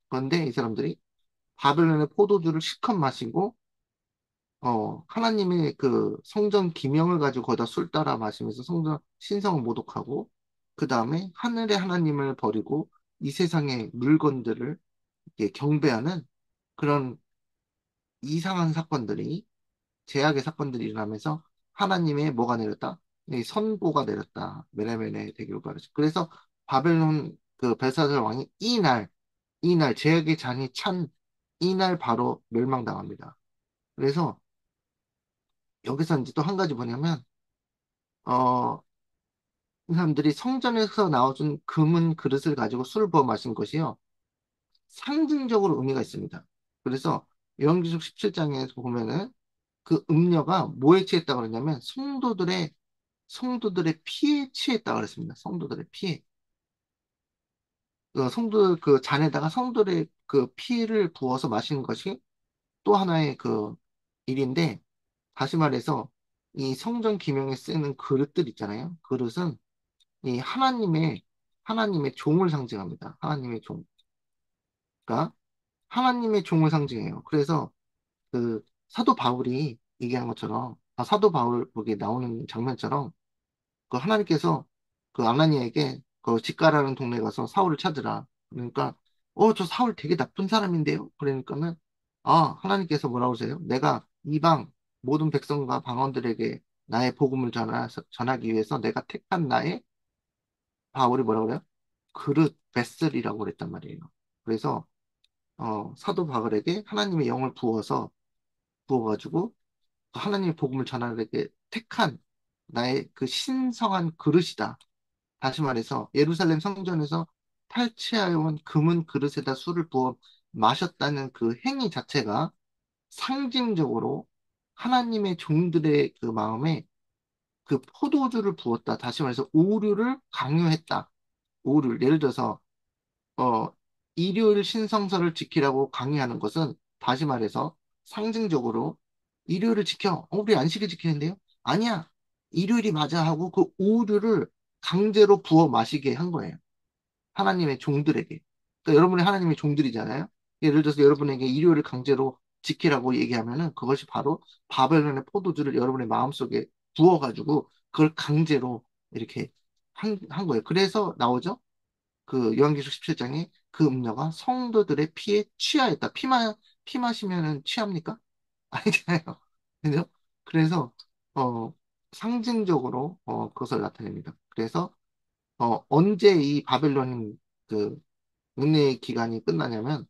그런데 이 사람들이 바벨론의 포도주를 실컷 마시고 하나님의 그 성전 기명을 가지고 거기다 술 따라 마시면서 성전 신성을 모독하고, 그 다음에 하늘의 하나님을 버리고 이 세상의 물건들을 이렇게 경배하는 그런 이상한 사건들이, 제약의 사건들이 일어나면서 하나님의 뭐가 내렸다? 이 선고가 내렸다. 메레메네 대교가. 그래서 바벨론 그 벨사살 왕이 이날 제약의 잔이 찬 이날 바로 멸망당합니다. 그래서 여기서 이제 또 한 가지 뭐냐면, 어, 이 사람들이 성전에서 나와준 금은 그릇을 가지고 술을 부어 마신 것이요. 상징적으로 의미가 있습니다. 그래서 요한계시록 17장에서 보면은 그 음녀가 뭐에 취했다고 그러냐면 성도들의 피에 취했다고 그랬습니다. 성도들의 피에. 성도 그 잔에다가 성도들의 그 피를 부어서 마시는 것이 또 하나의 그 일인데, 다시 말해서 이 성전 기명에 쓰는 그릇들 있잖아요. 그릇은 이 하나님의 종을 상징합니다. 하나님의 종. 그러니까 하나님의 종을 상징해요. 그래서 그 사도 바울이 얘기한 것처럼, 사도 바울 거기에 나오는 장면처럼 그 하나님께서 그 아나니에게 그 직가라는 동네 가서 사울을 찾으라. 그러니까 저 사울 되게 나쁜 사람인데요. 그러니까는 하나님께서 뭐라고 하세요? 내가 이방 모든 백성과 방언들에게 나의 복음을 전하기 위해서 내가 택한 나의 바울이 뭐라고 그래요? 그릇, 베슬이라고 그랬단 말이에요. 그래서 사도 바울에게 하나님의 영을 부어가지고 하나님의 복음을 전하게 택한 나의 그 신성한 그릇이다. 다시 말해서 예루살렘 성전에서 탈취하여온 금은 그릇에다 술을 부어 마셨다는 그 행위 자체가 상징적으로 하나님의 종들의 그 마음에 그 포도주를 부었다. 다시 말해서 오류를 강요했다. 오류를 예를 들어서 어, 일요일 신성서를 지키라고 강요하는 것은 다시 말해서 상징적으로 일요일을 지켜. 우리 안식일 지키는데요? 아니야. 일요일이 맞아 하고 그 오류를 강제로 부어 마시게 한 거예요. 하나님의 종들에게. 그러니까 여러분이 하나님의 종들이잖아요. 예를 들어서 여러분에게 일요일을 강제로 지키라고 얘기하면은 그것이 바로 바벨론의 포도주를 여러분의 마음속에 부어가지고 그걸 강제로 이렇게 한 거예요. 그래서 나오죠? 그 요한계시록 17장에 그 음녀가 성도들의 피에 취하였다. 피 마시면은 취합니까? 아니잖아요. 그죠? 그래서 어 상징적으로 그것을 나타냅니다. 그래서 언제 이 바벨론 그 은혜 기간이 끝나냐면,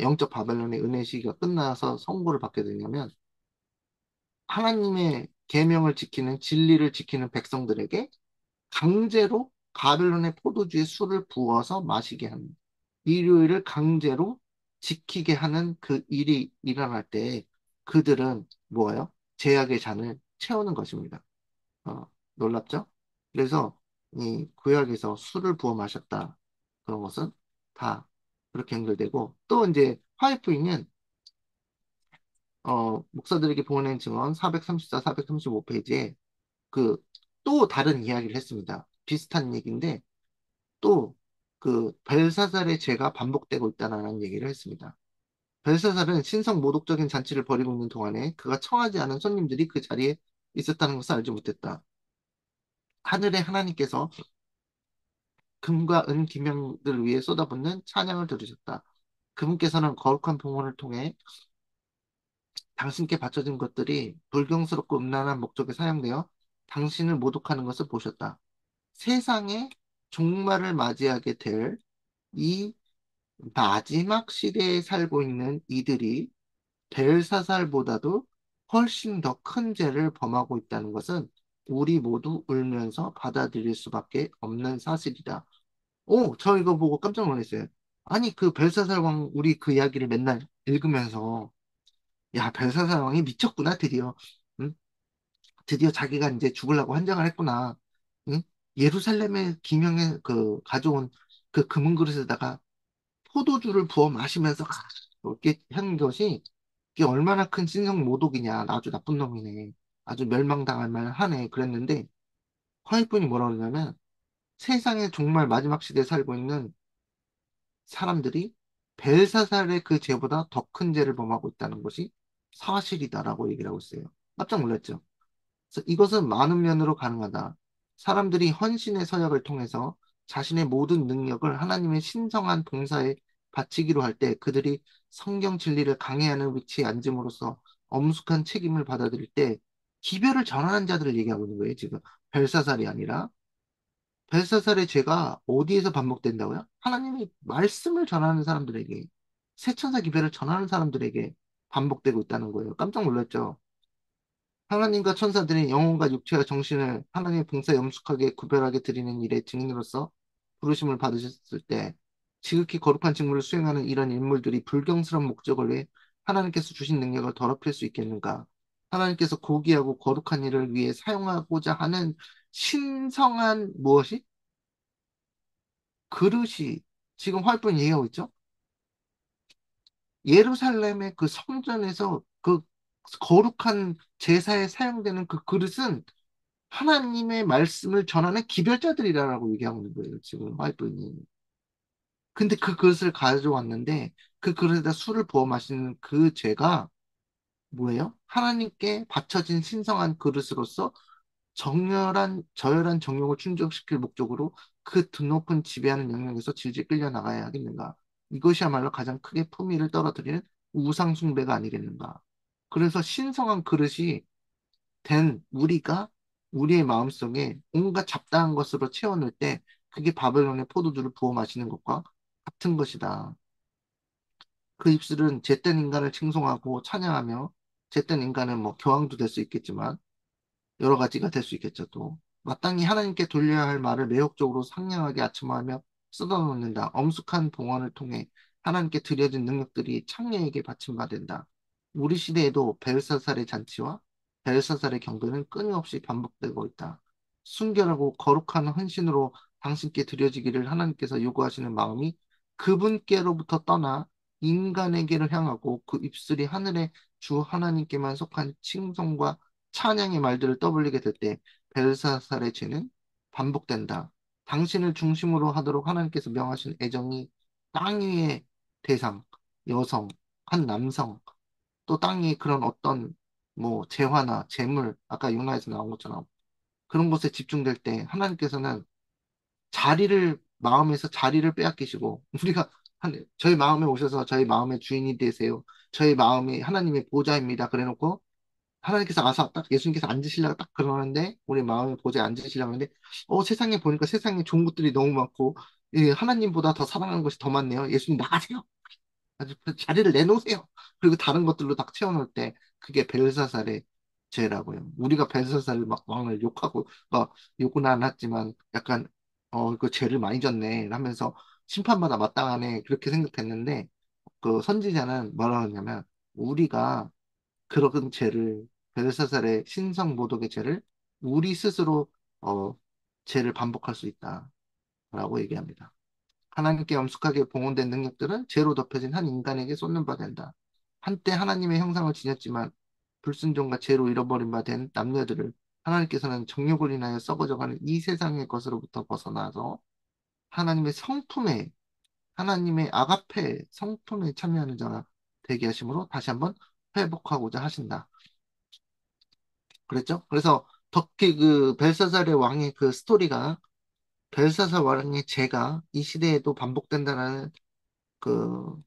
영적 바벨론의 은혜 시기가 끝나서 선고를 받게 되냐면 하나님의 계명을 지키는 진리를 지키는 백성들에게 강제로 바벨론의 포도주에 술을 부어서 마시게 하는, 일요일을 강제로 지키게 하는 그 일이 일어날 때 그들은 뭐예요? 제약의 잔을 채우는 것입니다. 놀랍죠? 그래서 이 구약에서 술을 부어 마셨다. 그런 것은 다 그렇게 연결되고, 또 이제 화이프인은 목사들에게 보낸 증언 434, 435페이지에 그 또 다른 이야기를 했습니다. 비슷한 얘기인데 또 그 벨사살의 죄가 반복되고 있다는 얘기를 했습니다. 벨사살은 신성 모독적인 잔치를 벌이고 있는 동안에 그가 청하지 않은 손님들이 그 자리에 있었다는 것을 알지 못했다. 하늘의 하나님께서 금과 은 기명들을 위해 쏟아붓는 찬양을 들으셨다. 그분께서는 거룩한 봉헌을 통해 당신께 바쳐진 것들이 불경스럽고 음란한 목적에 사용되어 당신을 모독하는 것을 보셨다. 세상에 종말을 맞이하게 될 이 마지막 시대에 살고 있는 이들이 벨사살보다도 훨씬 더 큰 죄를 범하고 있다는 것은 우리 모두 울면서 받아들일 수밖에 없는 사실이다. 저 이거 보고 깜짝 놀랐어요. 아니, 그 벨사살 왕, 우리 그 이야기를 맨날 읽으면서, 야, 벨사살 왕이 미쳤구나, 드디어. 응? 드디어 자기가 이제 죽으려고 환장을 했구나. 응? 예루살렘에 기명에 가져온 그 금은 그릇에다가 포도주를 부어 마시면서 이렇게 한 것이 이게 얼마나 큰 신성 모독이냐. 나 아주 나쁜 놈이네. 아주 멸망당할 만하네. 그랬는데 화이픈이 뭐라 그러냐면 세상에 정말 마지막 시대에 살고 있는 사람들이 벨사살의 그 죄보다 더 큰 죄를 범하고 있다는 것이 사실이다라고 얘기를 하고 있어요. 깜짝 놀랐죠. 그래서 이것은 많은 면으로 가능하다. 사람들이 헌신의 서약을 통해서 자신의 모든 능력을 하나님의 신성한 봉사에 바치기로 할 때 그들이 성경 진리를 강해하는 위치에 앉음으로써 엄숙한 책임을 받아들일 때 기별을 전하는 자들을 얘기하고 있는 거예요, 지금. 벨사살이 아니라. 벨사살의 죄가 어디에서 반복된다고요? 하나님이 말씀을 전하는 사람들에게, 세천사 기별을 전하는 사람들에게 반복되고 있다는 거예요. 깜짝 놀랐죠? 하나님과 천사들이 영혼과 육체와 정신을 하나님의 봉사에 엄숙하게 구별하게 드리는 일의 증인으로서 부르심을 받으셨을 때 지극히 거룩한 직무를 수행하는 이런 인물들이 불경스러운 목적을 위해 하나님께서 주신 능력을 더럽힐 수 있겠는가? 하나님께서 고귀하고 거룩한 일을 위해 사용하고자 하는 신성한 무엇이? 그릇이 지금 활동 얘기하고 있죠? 예루살렘의 그 성전에서 그 거룩한 제사에 사용되는 그 그릇은 하나님의 말씀을 전하는 기별자들이라고 얘기하고 있는 거예요, 지금 바이블이. 근데 그 그릇을 가져왔는데 그 그릇에다 술을 부어 마시는 그 죄가 뭐예요? 하나님께 바쳐진 신성한 그릇으로서 저열한 정욕을 충족시킬 목적으로 그 드높은 지배하는 영역에서 질질 끌려 나가야 하겠는가? 이것이야말로 가장 크게 품위를 떨어뜨리는 우상숭배가 아니겠는가? 그래서 신성한 그릇이 된 우리가 우리의 마음속에 온갖 잡다한 것으로 채워넣을 때 그게 바벨론의 포도주를 부어 마시는 것과 같은 것이다. 그 입술은 잿된 인간을 칭송하고 찬양하며 잿된 인간은 뭐 교황도 될 수 있겠지만 여러 가지가 될 수 있겠죠, 또. 마땅히 하나님께 돌려야 할 말을 매혹적으로 상냥하게 아첨하며 쏟아놓는다. 엄숙한 봉헌을 통해 하나님께 드려진 능력들이 창녀에게 바침받는다. 우리 시대에도 벨사살의 잔치와 벨사살의 경배는 끊임없이 반복되고 있다. 순결하고 거룩한 헌신으로 당신께 드려지기를 하나님께서 요구하시는 마음이 그분께로부터 떠나 인간에게로 향하고 그 입술이 하늘의 주 하나님께만 속한 칭송과 찬양의 말들을 떠벌리게 될 때 벨사살의 죄는 반복된다. 당신을 중심으로 하도록 하나님께서 명하신 애정이 땅 위의 대상, 여성, 한 남성, 또 땅 위에 그런 어떤 뭐 재화나 재물, 아까 요나에서 나온 것처럼 그런 것에 집중될 때 하나님께서는 마음에서 자리를 빼앗기시고 우리가 저희 마음에 오셔서 저희 마음의 주인이 되세요. 저희 마음이 하나님의 보좌입니다. 그래놓고 하나님께서 아사 딱 예수님께서 앉으시려고 딱 그러는데 우리 마음의 보좌에 앉으시려고 하는데 세상에 보니까 세상에 좋은 것들이 너무 많고 하나님보다 더 사랑하는 것이 더 많네요. 예수님 나가세요. 아주 그 자리를 내놓으세요. 그리고 다른 것들로 딱 채워놓을 때 그게 벨사살의 죄라고요. 우리가 벨사살 막 왕을 욕하고 욕은 안 했지만 약간 그 죄를 많이 졌네 하면서 심판받아 마땅하네 그렇게 생각했는데 그 선지자는 뭐라 하냐면 우리가 그런 죄를 벨사살의 신성 모독의 죄를 우리 스스로 어, 죄를 반복할 수 있다라고 얘기합니다. 하나님께 엄숙하게 봉헌된 능력들은 죄로 덮여진 한 인간에게 쏟는 바 된다. 한때 하나님의 형상을 지녔지만 불순종과 죄로 잃어버린 바 된 남녀들을 하나님께서는 정욕을 인하여 썩어져가는 이 세상의 것으로부터 벗어나서 하나님의 성품에 하나님의 아가페 성품에 참여하는 자가 되게 하심으로 다시 한번 회복하고자 하신다. 그랬죠? 그래서 덕기 그 벨사살의 왕의 그 스토리가 벨사살 왕의 죄가 이 시대에도 반복된다는 그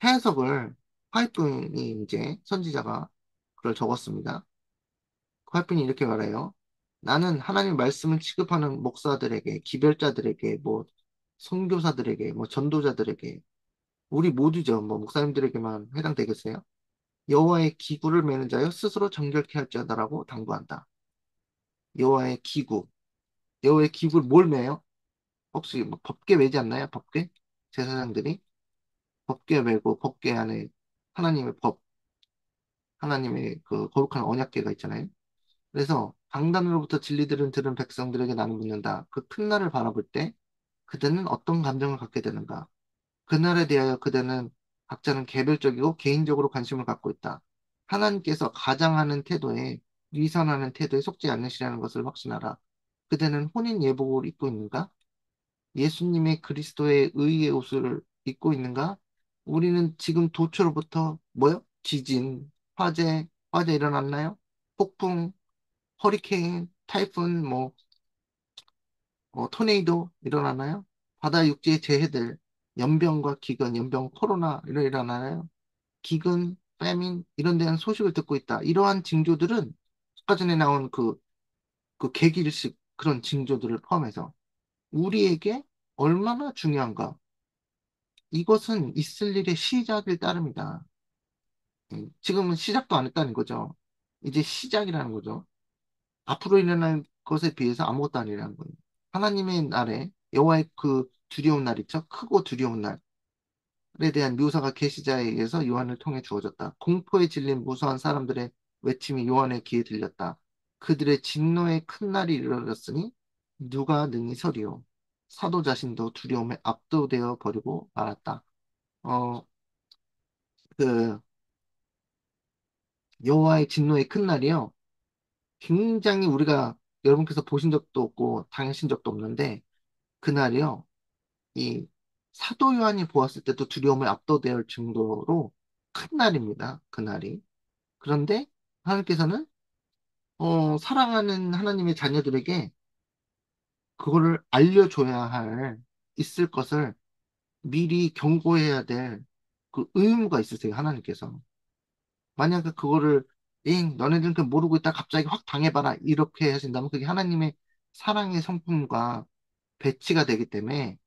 해석을 화이트이 이제 선지자가 그걸 적었습니다. 화이트이 이렇게 말해요. 나는 하나님 말씀을 취급하는 목사들에게, 기별자들에게, 뭐 선교사들에게, 뭐 전도자들에게, 우리 모두죠. 뭐 목사님들에게만 해당되겠어요? 여호와의 기구를 매는 자여 스스로 정결케 할지어다라고 당부한다. 여호와의 기구. 여호와의 기구를 뭘 매요? 혹시 뭐 법궤 매지 않나요? 법궤? 제사장들이 법궤 메고 법궤 안에 하나님의 법, 하나님의 그 거룩한 언약궤가 있잖아요. 그래서 강단으로부터 진리들은 들은 백성들에게 나는 묻는다. 그 큰 날을 바라볼 때 그대는 어떤 감정을 갖게 되는가? 그날에 대하여 그대는 각자는 개별적이고 개인적으로 관심을 갖고 있다. 하나님께서 가장하는 태도에 위선하는 태도에 속지 않으시라는 것을 확신하라. 그대는 혼인 예복을 입고 있는가? 예수님의 그리스도의 의의 옷을 입고 있는가? 우리는 지금 도처로부터 뭐요? 지진, 화재 일어났나요? 폭풍, 허리케인, 타이푼, 토네이도 일어나나요? 바다 육지의 재해들, 연병과 기근, 연병, 코로나 일어나나요? 기근, 패민 이런 데는 소식을 듣고 있다. 이러한 징조들은 아까 전에 나온 그 계기일식 그런 징조들을 포함해서 우리에게 얼마나 중요한가? 이것은 있을 일의 시작일 따름이다. 지금은 시작도 안 했다는 거죠. 이제 시작이라는 거죠. 앞으로 일어날 것에 비해서 아무것도 아니라는 거예요. 하나님의 날에 여호와의 그 두려운 날이죠. 크고 두려운 날에 대한 묘사가 계시자에 의해서 요한을 통해 주어졌다. 공포에 질린 무수한 사람들의 외침이 요한의 귀에 들렸다. 그들의 진노의 큰 날이 이르렀으니 누가 능히 서리요. 사도 자신도 두려움에 압도되어 버리고 말았다. 어, 그 여호와의 진노의 큰 날이요. 굉장히 우리가 여러분께서 보신 적도 없고 당하신 적도 없는데 그날이요. 이 사도 요한이 보았을 때도 두려움을 압도될 정도로 큰 날입니다. 그날이. 그런데 하나님께서는 사랑하는 하나님의 자녀들에게 그거를 알려줘야 할 있을 것을 미리 경고해야 될 그 의무가 있으세요. 하나님께서. 만약에 그거를 너네들은 그 모르고 있다 갑자기 확 당해봐라 이렇게 하신다면 그게 하나님의 사랑의 성품과 배치가 되기 때문에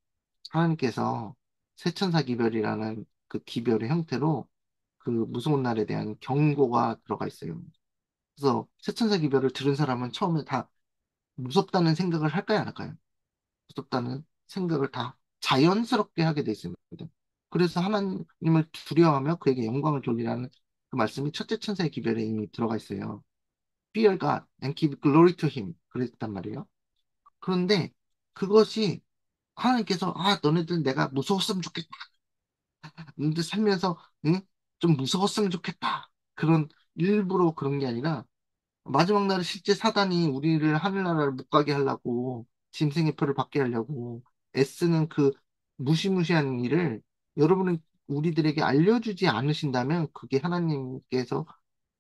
하나님께서 세천사 기별이라는 그 기별의 형태로 그 무서운 날에 대한 경고가 들어가 있어요. 그래서 세천사 기별을 들은 사람은 처음에 다 무섭다는 생각을 할까요, 안 할까요? 무섭다는 생각을 다 자연스럽게 하게 돼 있습니다. 그래서 하나님을 두려워하며 그에게 영광을 돌리라는 그 말씀이 첫째 천사의 기별에 이미 들어가 있어요. Fear God and give glory to Him. 그랬단 말이에요. 그런데 그것이 하나님께서 너네들 내가 무서웠으면 좋겠다. 너네들 살면서 응? 좀 무서웠으면 좋겠다. 그런 일부러 그런 게 아니라 마지막 날에 실제 사단이 우리를 하늘나라를 못 가게 하려고 짐승의 표를 받게 하려고 애쓰는 그 무시무시한 일을 여러분은 우리들에게 알려주지 않으신다면 그게 하나님께서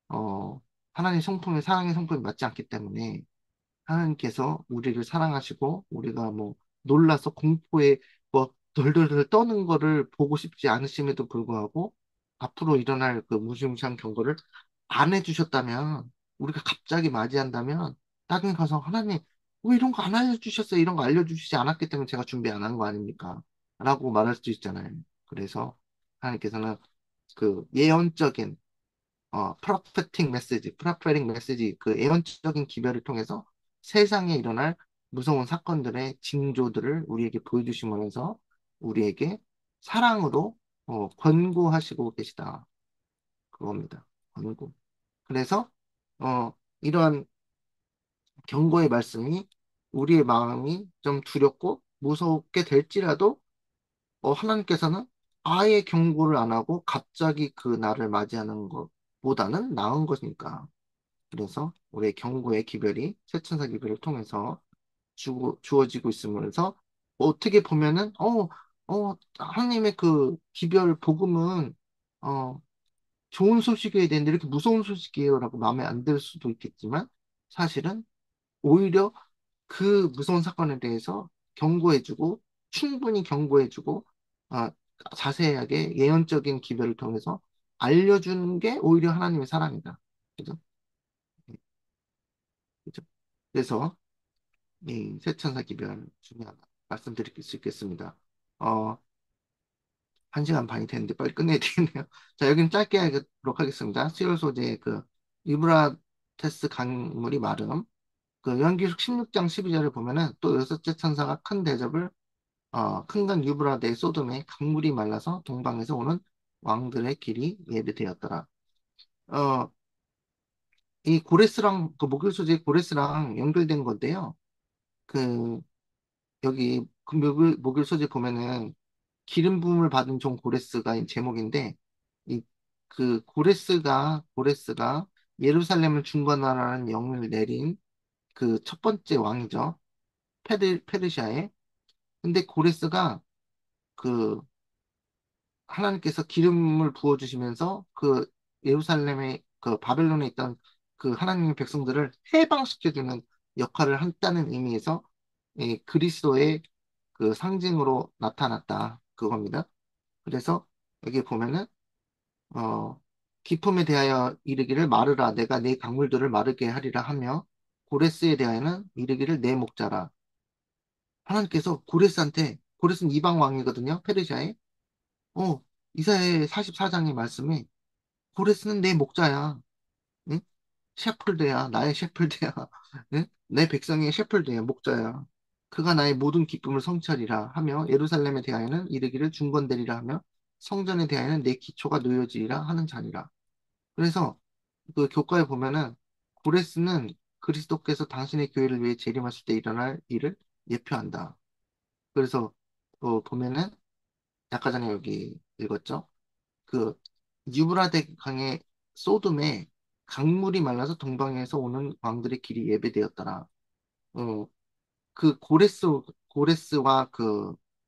어 하나님 성품의 사랑의 성품이 맞지 않기 때문에 하나님께서 우리를 사랑하시고 우리가 뭐 놀라서 공포에 뭐 덜덜덜 떠는 거를 보고 싶지 않으심에도 불구하고 앞으로 일어날 그 무시무시한 경고를 안 해주셨다면 우리가 갑자기 맞이한다면 나중에 가서 하나님 왜 이런 거 안 알려주셨어요? 이런 거 알려주시지 않았기 때문에 제가 준비 안 한 거 아닙니까? 라고 말할 수 있잖아요. 그래서 하나님께서는 그 예언적인 프로페팅 메시지, 프로페팅 메시지, 그 예언적인 기별을 통해서 세상에 일어날 무서운 사건들의 징조들을 우리에게 보여주시면서 우리에게 사랑으로 권고하시고 계시다. 그겁니다. 권고. 그래서 이러한 경고의 말씀이 우리의 마음이 좀 두렵고 무섭게 될지라도 하나님께서는 아예 경고를 안 하고 갑자기 그 날을 맞이하는 것보다는 나은 것이니까. 그래서 우리의 경고의 기별이 세천사 기별을 통해서 주어지고 있으면서 어떻게 보면은 하나님의 그 기별 복음은 어 좋은 소식이어야 되는데 이렇게 무서운 소식이에요라고 마음에 안 들 수도 있겠지만 사실은 오히려 그 무서운 사건에 대해서 경고해주고 충분히 경고해주고 아, 자세하게 예언적인 기별을 통해서 알려주는 게 오히려 하나님의 사랑이다. 그죠? 그죠? 그래서 이 세천사 기별 중요하다 말씀드릴 수 있겠습니다. 어, 1시간 반이 됐는데 빨리 끝내야 되겠네요. 자, 여기는 짧게 하도록 하겠습니다. 수요 소재 그 유브라테스 강물이 마름 그 요한계시록 16장 12절을 보면은 또 여섯째 천사가 큰 대접을 큰강 유브라데 소돔의 강물이 말라서 동방에서 오는 왕들의 길이 예비되었더라. 어, 이 고레스랑 그 목요일 소재 고레스랑 연결된 건데요. 그 여기 그 목요일 소재 보면은 기름 부음을 받은 종 고레스가 이 제목인데 이 그 고레스가 예루살렘을 중건하라는 영을 내린 그 첫 번째 왕이죠. 페르시아의. 근데 고레스가 그 하나님께서 기름을 부어주시면서 그 예루살렘의 그 바벨론에 있던 그 하나님의 백성들을 해방시켜주는 역할을 했다는 의미에서 이 그리스도의 그 상징으로 나타났다. 그겁니다. 그래서 여기 보면은, 어, 기품에 대하여 이르기를 마르라. 내가 네 강물들을 마르게 하리라 하며, 고레스에 대하여는 이르기를 내 목자라. 하나님께서 고레스한테, 고레스는 이방 왕이거든요. 페르시아에. 어, 이사야 44장의 말씀에 고레스는 내 목자야. 응? 셰플드야. 나의 셰플드야. 응? 내 백성의 셰플드야. 목자야. 그가 나의 모든 기쁨을 성취하리라 하며 예루살렘에 대하여는 이르기를 중건되리라 하며 성전에 대하여는 내 기초가 놓여지리라 하는 자니라. 그래서 그 교과에 보면은 고레스는 그리스도께서 당신의 교회를 위해 재림하실 때 일어날 일을 예표한다. 그래서 보면은 아까 전에 여기 읽었죠? 그 유브라데 강의 소돔에 강물이 말라서 동방에서 오는 왕들의 길이 예배되었더라. 어, 그 고레스와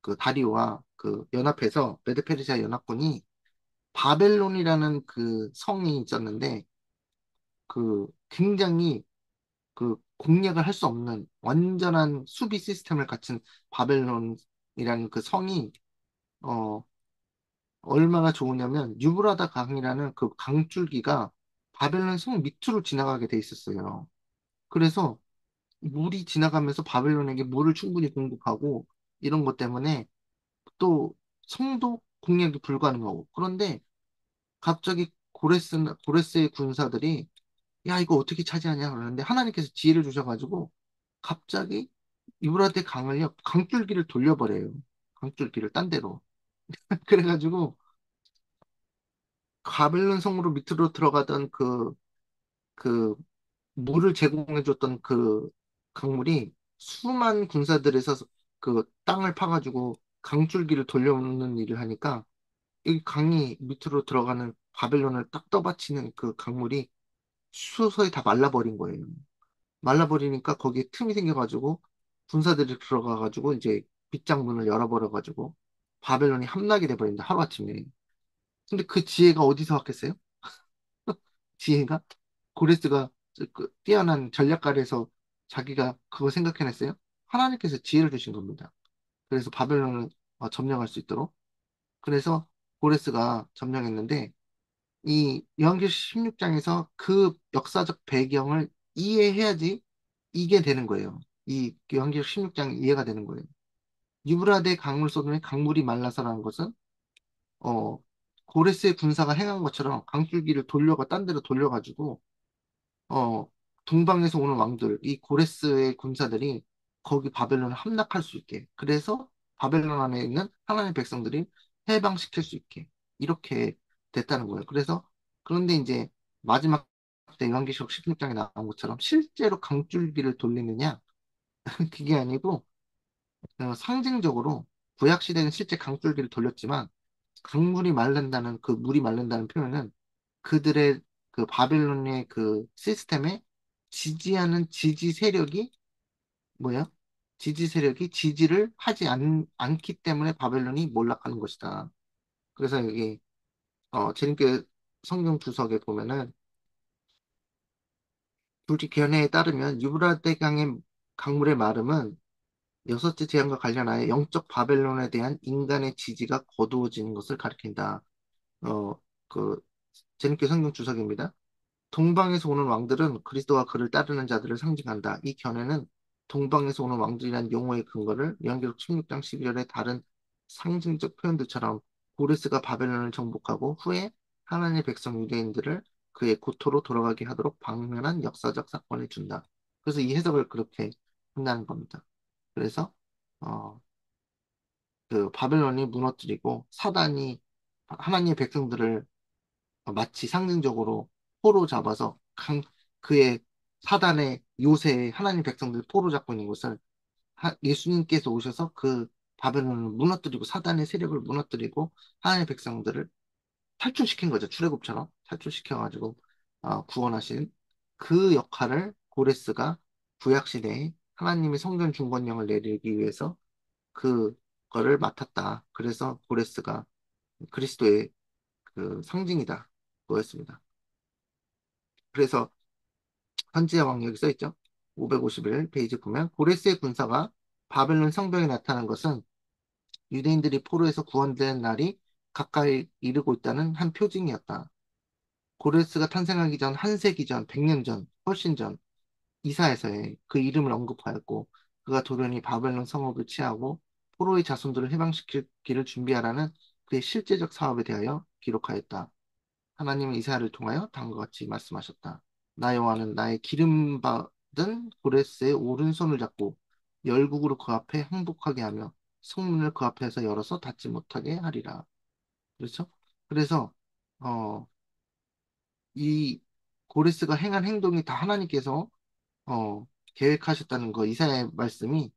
그 다리오와 그 연합해서 메드페르시아 연합군이 바벨론이라는 그 성이 있었는데 그 굉장히 그 공략을 할 수 없는 완전한 수비 시스템을 갖춘 바벨론이라는 그 성이 어 얼마나 좋으냐면 유브라다 강이라는 그 강줄기가 바벨론 성 밑으로 지나가게 돼 있었어요. 그래서 물이 지나가면서 바벨론에게 물을 충분히 공급하고 이런 것 때문에 또 성도 공략이 불가능하고 그런데 갑자기 고레스의 군사들이 야 이거 어떻게 차지하냐 그러는데 하나님께서 지혜를 주셔가지고 갑자기 유브라데 강을요 강줄기를 돌려버려요. 강줄기를 딴 데로. 그래가지고 바벨론 성으로 밑으로 들어가던 그 물을 제공해줬던 그 강물이 수만 군사들에서 그 땅을 파가지고 강줄기를 돌려놓는 일을 하니까 이 강이 밑으로 들어가는 바벨론을 딱 떠받치는 그 강물이 수서히 다 말라버린 거예요. 말라버리니까 거기에 틈이 생겨가지고 군사들이 들어가가지고 이제 빗장문을 열어버려가지고 바벨론이 함락이 돼버린다 하루아침에. 근데 그 지혜가 어디서 왔겠어요? 지혜가 고레스가 그 뛰어난 전략가에서 자기가 그거 생각해냈어요. 하나님께서 지혜를 주신 겁니다. 그래서 바벨론을 점령할 수 있도록. 그래서 고레스가 점령했는데 이 요한계시록 16장에서 그 역사적 배경을 이해해야지 이게 되는 거예요. 이 요한계시록 16장 이해가 되는 거예요. 유브라데 강물 쏟으면 강물이 말라서라는 것은 어 고레스의 군사가 행한 것처럼 강줄기를 돌려가 딴 데로 돌려가지고 어, 동방에서 오는 왕들, 이 고레스의 군사들이 거기 바벨론을 함락할 수 있게. 그래서 바벨론 안에 있는 하나님의 백성들이 해방시킬 수 있게. 이렇게 됐다는 거예요. 그래서, 그런데 이제 마지막 때 요한계시록 16장에 나온 것처럼 실제로 강줄기를 돌리느냐? 그게 아니고, 상징적으로 구약시대는 실제 강줄기를 돌렸지만, 강물이 마른다는, 그 물이 마른다는 표현은 그들의 그 바벨론의 그 시스템에 지지하는 지지 세력이 뭐야? 지지 세력이 지지를 하지 않기 때문에 바벨론이 몰락하는 것이다. 그래서 여기 재림교 성경 주석에 보면은 둘이 견해에 따르면 유브라데 강의 강물의 마름은 여섯째 재앙과 관련하여 영적 바벨론에 대한 인간의 지지가 거두어지는 것을 가리킨다. 어, 그 재림교 성경 주석입니다. 동방에서 오는 왕들은 그리스도와 그를 따르는 자들을 상징한다. 이 견해는 동방에서 오는 왕들이란 용어의 근거를 요한계시록 16장 12절의 다른 상징적 표현들처럼 고레스가 바벨론을 정복하고 후에 하나님의 백성 유대인들을 그의 고토로 돌아가게 하도록 방면한 역사적 사건을 준다. 그래서 이 해석을 그렇게 한다는 겁니다. 그래서 어, 그 바벨론이 무너뜨리고 사단이 하나님의 백성들을 마치 상징적으로 포로 잡아서 그의 사단의 요새 하나님 백성들 포로 잡고 있는 곳을 예수님께서 오셔서 그 바벨론을 무너뜨리고 사단의 세력을 무너뜨리고 하나님의 백성들을 탈출시킨 거죠. 출애굽처럼 탈출시켜가지고 구원하신 그 역할을 고레스가 구약시대에 하나님의 성전 중건령을 내리기 위해서 그거를 맡았다. 그래서 고레스가 그리스도의 그 상징이다. 그거였습니다. 그래서 선지자 왕력이 써있죠. 551 페이지 보면 고레스의 군사가 바벨론 성벽에 나타난 것은 유대인들이 포로에서 구원된 날이 가까이 이르고 있다는 한 표징이었다. 고레스가 탄생하기 전 한 세기 전, 100년 전, 훨씬 전 이사에서의 그 이름을 언급하였고 그가 도련히 바벨론 성읍을 취하고 포로의 자손들을 해방시키기를 준비하라는 그의 실제적 사업에 대하여 기록하였다. 하나님은 이사야를 통하여 다음과 같이 말씀하셨다. 나 여호와는 나의 기름 받은 고레스의 오른손을 잡고 열국으로 그 앞에 항복하게 하며 성문을 그 앞에서 열어서 닫지 못하게 하리라. 그렇죠? 그래서 어, 이 고레스가 행한 행동이 다 하나님께서 어, 계획하셨다는 거 이사야의 말씀이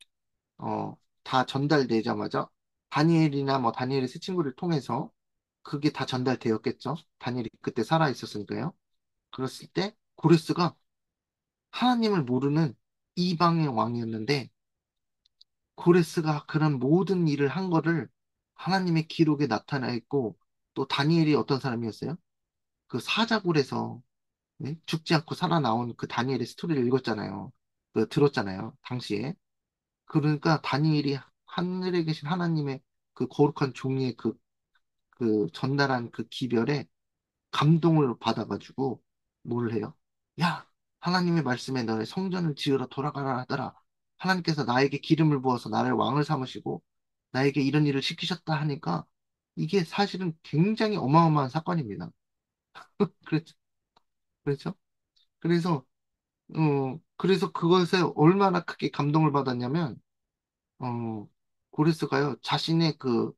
다 전달되자마자 다니엘이나 뭐 다니엘의 세 친구를 통해서 그게 다 전달되었겠죠. 다니엘이 그때 살아 있었으니까요. 그랬을 때 고레스가 하나님을 모르는 이방의 왕이었는데 고레스가 그런 모든 일을 한 거를 하나님의 기록에 나타나 있고 또 다니엘이 어떤 사람이었어요? 그 사자굴에서 네? 죽지 않고 살아나온 그 다니엘의 스토리를 읽었잖아요. 들었잖아요. 당시에. 그러니까 다니엘이 하늘에 계신 하나님의 그 거룩한 종의 그 전달한 그 기별에 감동을 받아가지고 뭘 해요? 야, 하나님의 말씀에 너의 성전을 지으러 돌아가라 하더라. 하나님께서 나에게 기름을 부어서 나를 왕을 삼으시고 나에게 이런 일을 시키셨다 하니까 이게 사실은 굉장히 어마어마한 사건입니다. 그렇죠? 그렇죠? 그래서 그래서 그것에 얼마나 크게 감동을 받았냐면 고레스가요 자신의 그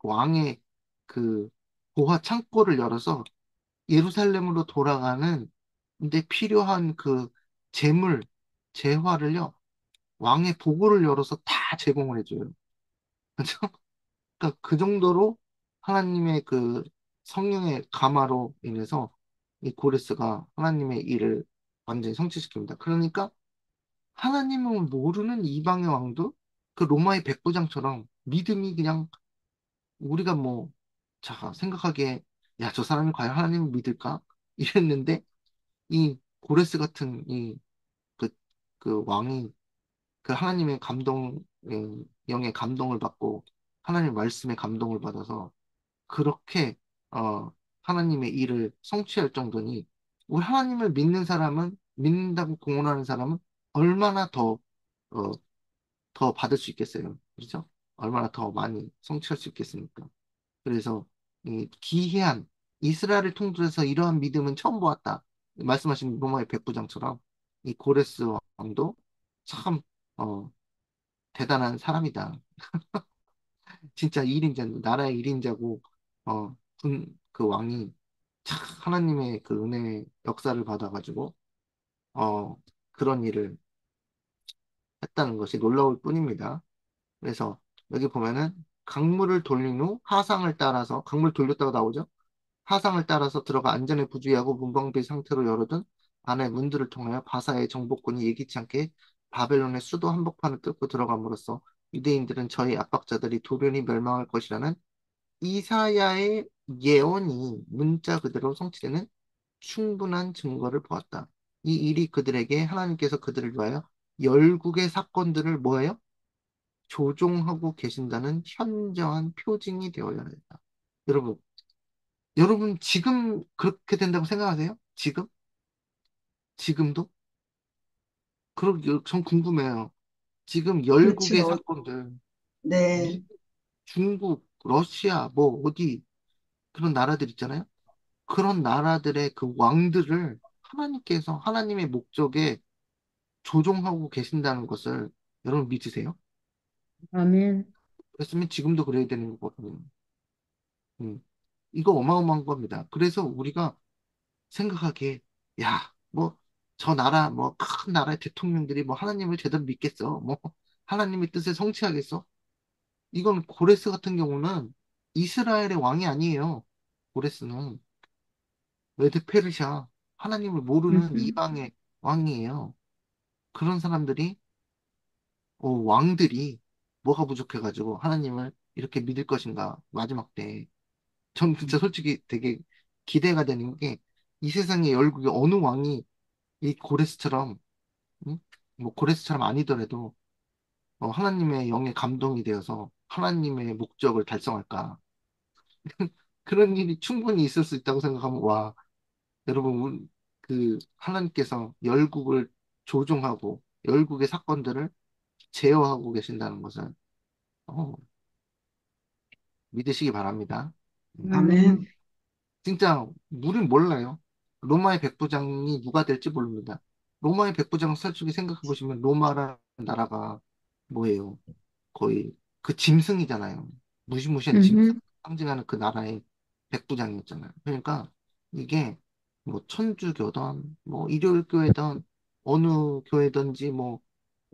왕의 그 보화 창고를 열어서 예루살렘으로 돌아가는 데 필요한 그 재물, 재화를요, 왕의 보고를 열어서 다 제공을 해줘요. 그죠? 그러니까 그 정도로 하나님의 그 성령의 감화로 인해서 이 고레스가 하나님의 일을 완전히 성취시킵니다. 그러니까 하나님을 모르는 이방의 왕도 그 로마의 백부장처럼 믿음이 그냥 우리가 뭐, 자, 생각하기에, 야, 저 사람이 과연 하나님을 믿을까? 이랬는데, 이 고레스 같은 그, 그 왕이 그 하나님의 영의 감동을 받고 하나님의 말씀에 감동을 받아서 그렇게, 하나님의 일을 성취할 정도니, 우리 하나님을 믿는 사람은, 믿는다고 공언하는 사람은 얼마나 어, 더 받을 수 있겠어요. 그렇죠? 얼마나 더 많이 성취할 수 있겠습니까? 그래서 이 기이한 이스라엘을 통틀어서 이러한 믿음은 처음 보았다. 말씀하신 로마의 백부장처럼 이 고레스 왕도 참 대단한 사람이다. 진짜 1인자, 나라의 1인자고 그 왕이 참 하나님의 그 은혜의 역사를 받아가지고 어, 그런 일을 했다는 것이 놀라울 뿐입니다. 그래서 여기 보면은 강물을 돌린 후 하상을 따라서 강물 돌렸다고 나오죠. 하상을 따라서 들어가 안전에 부주의하고 문방비 상태로 열어둔 안의 문들을 통하여 바사의 정복군이 예기치 않게 바벨론의 수도 한복판을 뚫고 들어감으로써 유대인들은 저희 압박자들이 돌연히 멸망할 것이라는 이사야의 예언이 문자 그대로 성취되는 충분한 증거를 보았다. 이 일이 그들에게 하나님께서 그들을 위하여 열국의 사건들을 뭐예요? 조종하고 계신다는 현저한 표징이 되어야 한다. 여러분, 여러분 지금 그렇게 된다고 생각하세요? 지금? 지금도? 전 궁금해요. 지금 열국의 그렇죠. 사건들, 네. 미, 중국, 러시아, 뭐 어디 그런 나라들 있잖아요. 그런 나라들의 그 왕들을 하나님께서 하나님의 목적에 조종하고 계신다는 것을 여러분 믿으세요? 아멘. 그랬으면 지금도 그래야 되는 거거든요. 음. 이거 어마어마한 겁니다. 그래서 우리가 생각하기에, 야, 뭐, 저 나라, 뭐, 큰 나라의 대통령들이 뭐 하나님을 제대로 믿겠어? 뭐, 하나님의 뜻에 성취하겠어? 이건 고레스 같은 경우는 이스라엘의 왕이 아니에요. 고레스는 메드 페르시아, 하나님을 모르는 음, 이방의 왕이에요. 그런 사람들이, 왕들이 뭐가 부족해가지고 하나님을 이렇게 믿을 것인가, 마지막 때. 전 진짜 솔직히 되게 기대가 되는 게 이 세상의 열국의 어느 왕이 이 고레스처럼, 응? 뭐 고레스처럼 아니더라도 하나님의 영에 감동이 되어서 하나님의 목적을 달성할까. 그런 일이 충분히 있을 수 있다고 생각하면, 와, 여러분, 하나님께서 열국을 조종하고 열국의 사건들을 제어하고 계신다는 것을 어, 믿으시기 바랍니다. 음. 아멘. 진짜 우린 몰라요. 로마의 백부장이 누가 될지 모릅니다. 로마의 백부장 솔직히 생각해 보시면 로마라는 나라가 뭐예요? 거의 그 짐승이잖아요. 무시무시한 짐승 음, 상징하는 그 나라의 백부장이었잖아요. 그러니까 이게 뭐 천주교든 뭐 일요일교회든 어느 교회든지 뭐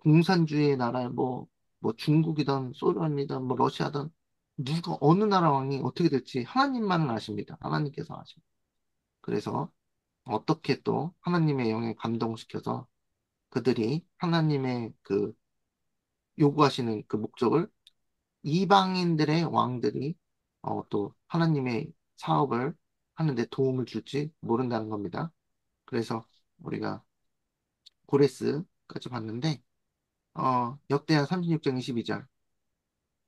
공산주의의 나라 뭐 중국이든 소련이든 뭐 러시아든 누가 어느 나라 왕이 어떻게 될지 하나님만은 아십니다. 하나님께서 아십니다. 그래서 어떻게 또 하나님의 영에 감동시켜서 그들이 하나님의 그 요구하시는 그 목적을 이방인들의 왕들이 또 하나님의 사업을 하는데 도움을 줄지 모른다는 겁니다. 그래서 우리가 고레스까지 봤는데 역대하 36장 22절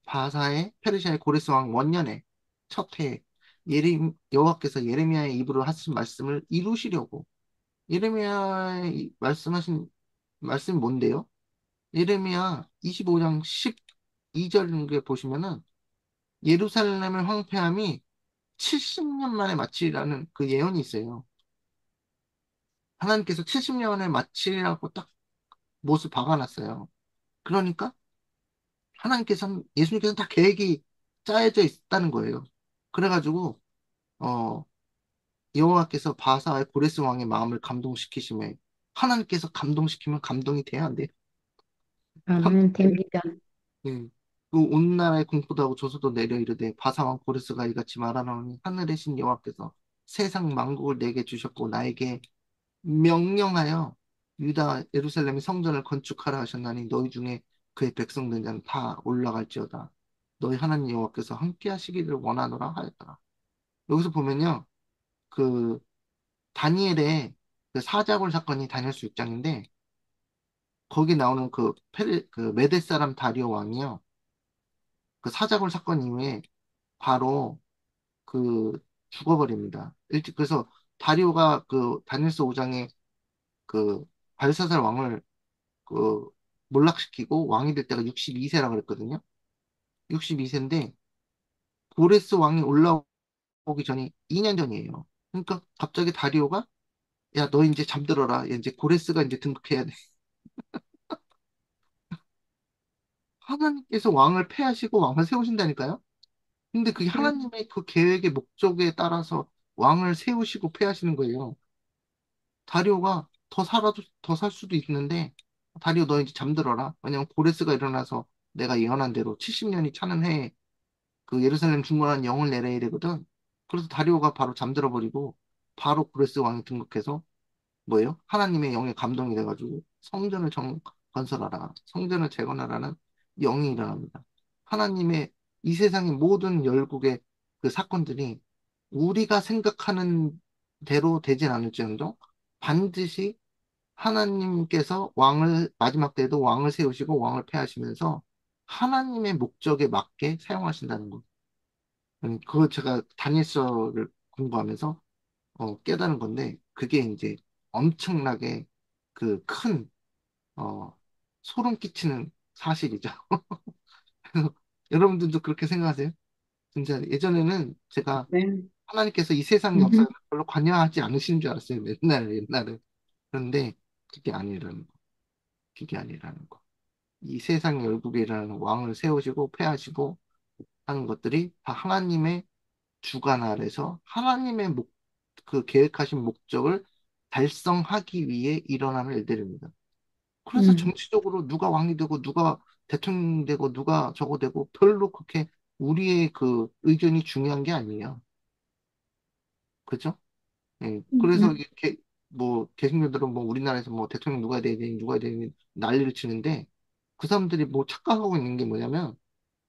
바사의 페르시아의 고레스 왕 원년에 첫 해에 여호와께서 예레미야의 입으로 하신 말씀을 이루시려고 예레미야의 말씀하신 말씀이 뭔데요? 예레미야 25장 12절 보시면은 예루살렘의 황폐함이 70년 만에 마치리라는 그 예언이 있어요. 하나님께서 70년에 마치리라고 딱 못을 박아놨어요. 그러니까 예수님께서는 다 계획이 짜여져 있다는 거예요. 그래가지고, 어, 여호와께서 바사의 고레스 왕의 마음을 감동시키심에 하나님께서 감동시키면 감동이 돼야 안 돼요. 아멘, 됩니다. 예. 그온 나라에 공포도 하고 조소도 내려 이르되 바사왕 고레스가 이같이 말하노니 하늘의 신 여호와께서 세상 만국을 내게 주셨고 나에게 명령하여 유다 예루살렘의 성전을 건축하라 하셨나니 너희 중에 그의 백성된 자는 다 올라갈지어다. 너희 하나님 여호와께서 함께 하시기를 원하노라 하였더라. 여기서 보면요. 그 다니엘의 그 사자굴 사건이 다니엘 수 6장인데 거기 나오는 그 메대 사람 다리오 왕이요. 그 사자굴 사건 이후에 바로 그 죽어버립니다. 일찍 그래서 다리오가 그 다니엘서 5장에 그 발사살 왕을 그 몰락시키고 왕이 될 때가 62세라 그랬거든요. 62세인데 고레스 왕이 올라오기 전이 2년 전이에요. 그러니까 갑자기 다리오가 야, 너 이제 잠들어라. 이제 고레스가 이제 등극해야 돼. 하나님께서 왕을 패하시고 왕을 세우신다니까요. 근데 그게 하나님의 그 계획의 목적에 따라서 왕을 세우시고 패하시는 거예요. 다리오가 더 살아도 더 살 수도 있는데 다리오 너 이제 잠들어라. 왜냐면 고레스가 일어나서 내가 예언한 대로 70년이 차는 해에 그 예루살렘 중건한 영을 내려야 되거든. 그래서 다리오가 바로 잠들어 버리고 바로 고레스 왕이 등극해서 뭐예요? 하나님의 영에 감동이 돼가지고 건설하라. 성전을 재건하라는 영이 일어납니다. 하나님의 이 세상의 모든 열국의 그 사건들이 우리가 생각하는 대로 되진 않을지언정 반드시 하나님께서 마지막 때에도 왕을 세우시고 왕을 폐하시면서 하나님의 목적에 맞게 사용하신다는 거. 그거 제가 다니엘서를 공부하면서 깨달은 건데, 그게 이제 엄청나게 그 큰, 어, 소름 끼치는 사실이죠. 그래서 여러분들도 그렇게 생각하세요? 진짜 예전에는 제가 아멘. 하나님께서 이 세상 역사를 음, 별로 관여하지 않으시는 줄 알았어요. 옛날에. 그런데 그게 아니라는 거. 그게 아니라는 거. 이 세상 열국에 일어나는 왕을 세우시고 폐하시고 하는 것들이 다 하나님의 주관 아래서 하나님의 그 계획하신 목적을 달성하기 위해 일어나는 일들입니다. 그래서 음, 정치적으로 누가 왕이 되고 누가 대통령이 되고 누가 저거 되고 별로 그렇게 우리의 그 의견이 중요한 게 아니에요. 그죠? 예. 그래서 음, 이렇게 뭐 개신교들은 뭐 우리나라에서 뭐 대통령 누가 돼야 되니 누가 돼야 되니 난리를 치는데 그 사람들이 뭐 착각하고 있는 게 뭐냐면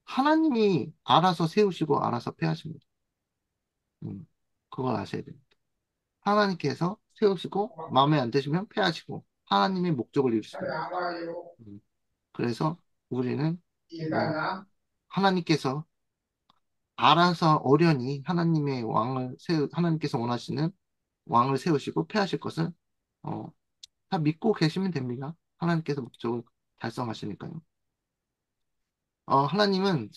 하나님이 알아서 세우시고 알아서 폐하십니다. 그걸 아셔야 돼요. 하나님께서 세우시고 마음에 안 드시면 폐하시고 하나님의 목적을 이루십니다. 음, 그래서 우리는 뭐 하나님께서 알아서 어련히 하나님의 왕을 하나님께서 원하시는 왕을 세우시고 폐하실 것을 어, 다 믿고 계시면 됩니다. 하나님께서 목적을 달성하시니까요. 하나님은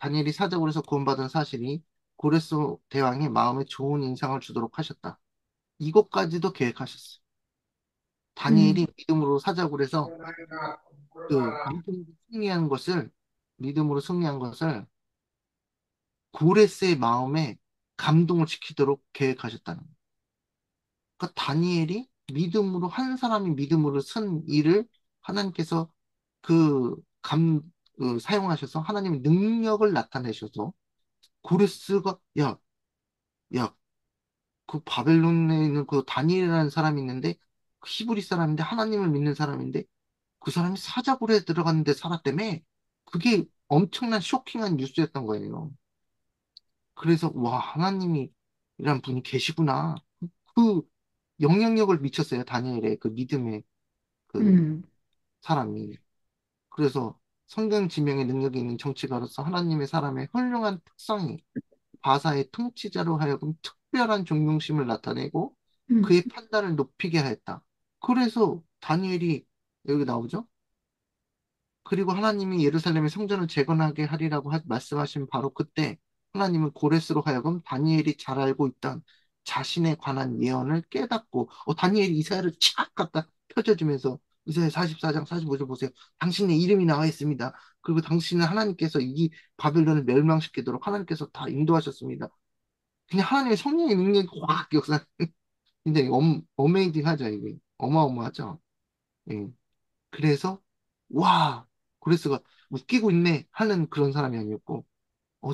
다니엘이 사자굴에서 구원받은 사실이 고레스 대왕의 마음에 좋은 인상을 주도록 하셨다. 이것까지도 계획하셨어요. 다니엘이 음, 믿음으로 사자굴에서 그 믿음으로 승리한 것을 고레스의 마음에 감동을 시키도록 계획하셨다는 거예요. 그러니까 다니엘이 믿음으로 한 사람이 믿음으로 쓴 일을 하나님께서 그 사용하셔서 하나님의 능력을 나타내셔서 고레스가 야, 그 바벨론에 있는 그 다니엘이라는 사람이 있는데 그 히브리 사람인데 하나님을 믿는 사람인데 그 사람이 사자굴에 들어갔는데 살았다며 그게 엄청난 쇼킹한 뉴스였던 거예요. 그래서 와 하나님이 이란 분이 계시구나. 그 영향력을 미쳤어요. 다니엘의 그 믿음의 그 음, 사람이. 그래서 성경 지명의 능력이 있는 정치가로서 하나님의 사람의 훌륭한 특성이 바사의 통치자로 하여금 특별한 존경심을 나타내고 음, 그의 판단을 높이게 하였다. 그래서 다니엘이 여기 나오죠? 그리고 하나님이 예루살렘의 성전을 재건하게 하리라고 말씀하신 바로 그때 하나님은 고레스로 하여금 다니엘이 잘 알고 있던 자신에 관한 예언을 깨닫고 다니엘이 이사야를 착 갖다 펼쳐주면서 이사야 44장 45절 보세요. 당신의 이름이 나와 있습니다. 그리고 당신은 하나님께서 이 바벨론을 멸망시키도록 하나님께서 다 인도하셨습니다. 그냥 하나님의 성령의 능력이 확 역사 굉장히 어메이징하죠 이게 어마어마하죠. 예. 그래서 와 고레스가 웃기고 있네 하는 그런 사람이 아니었고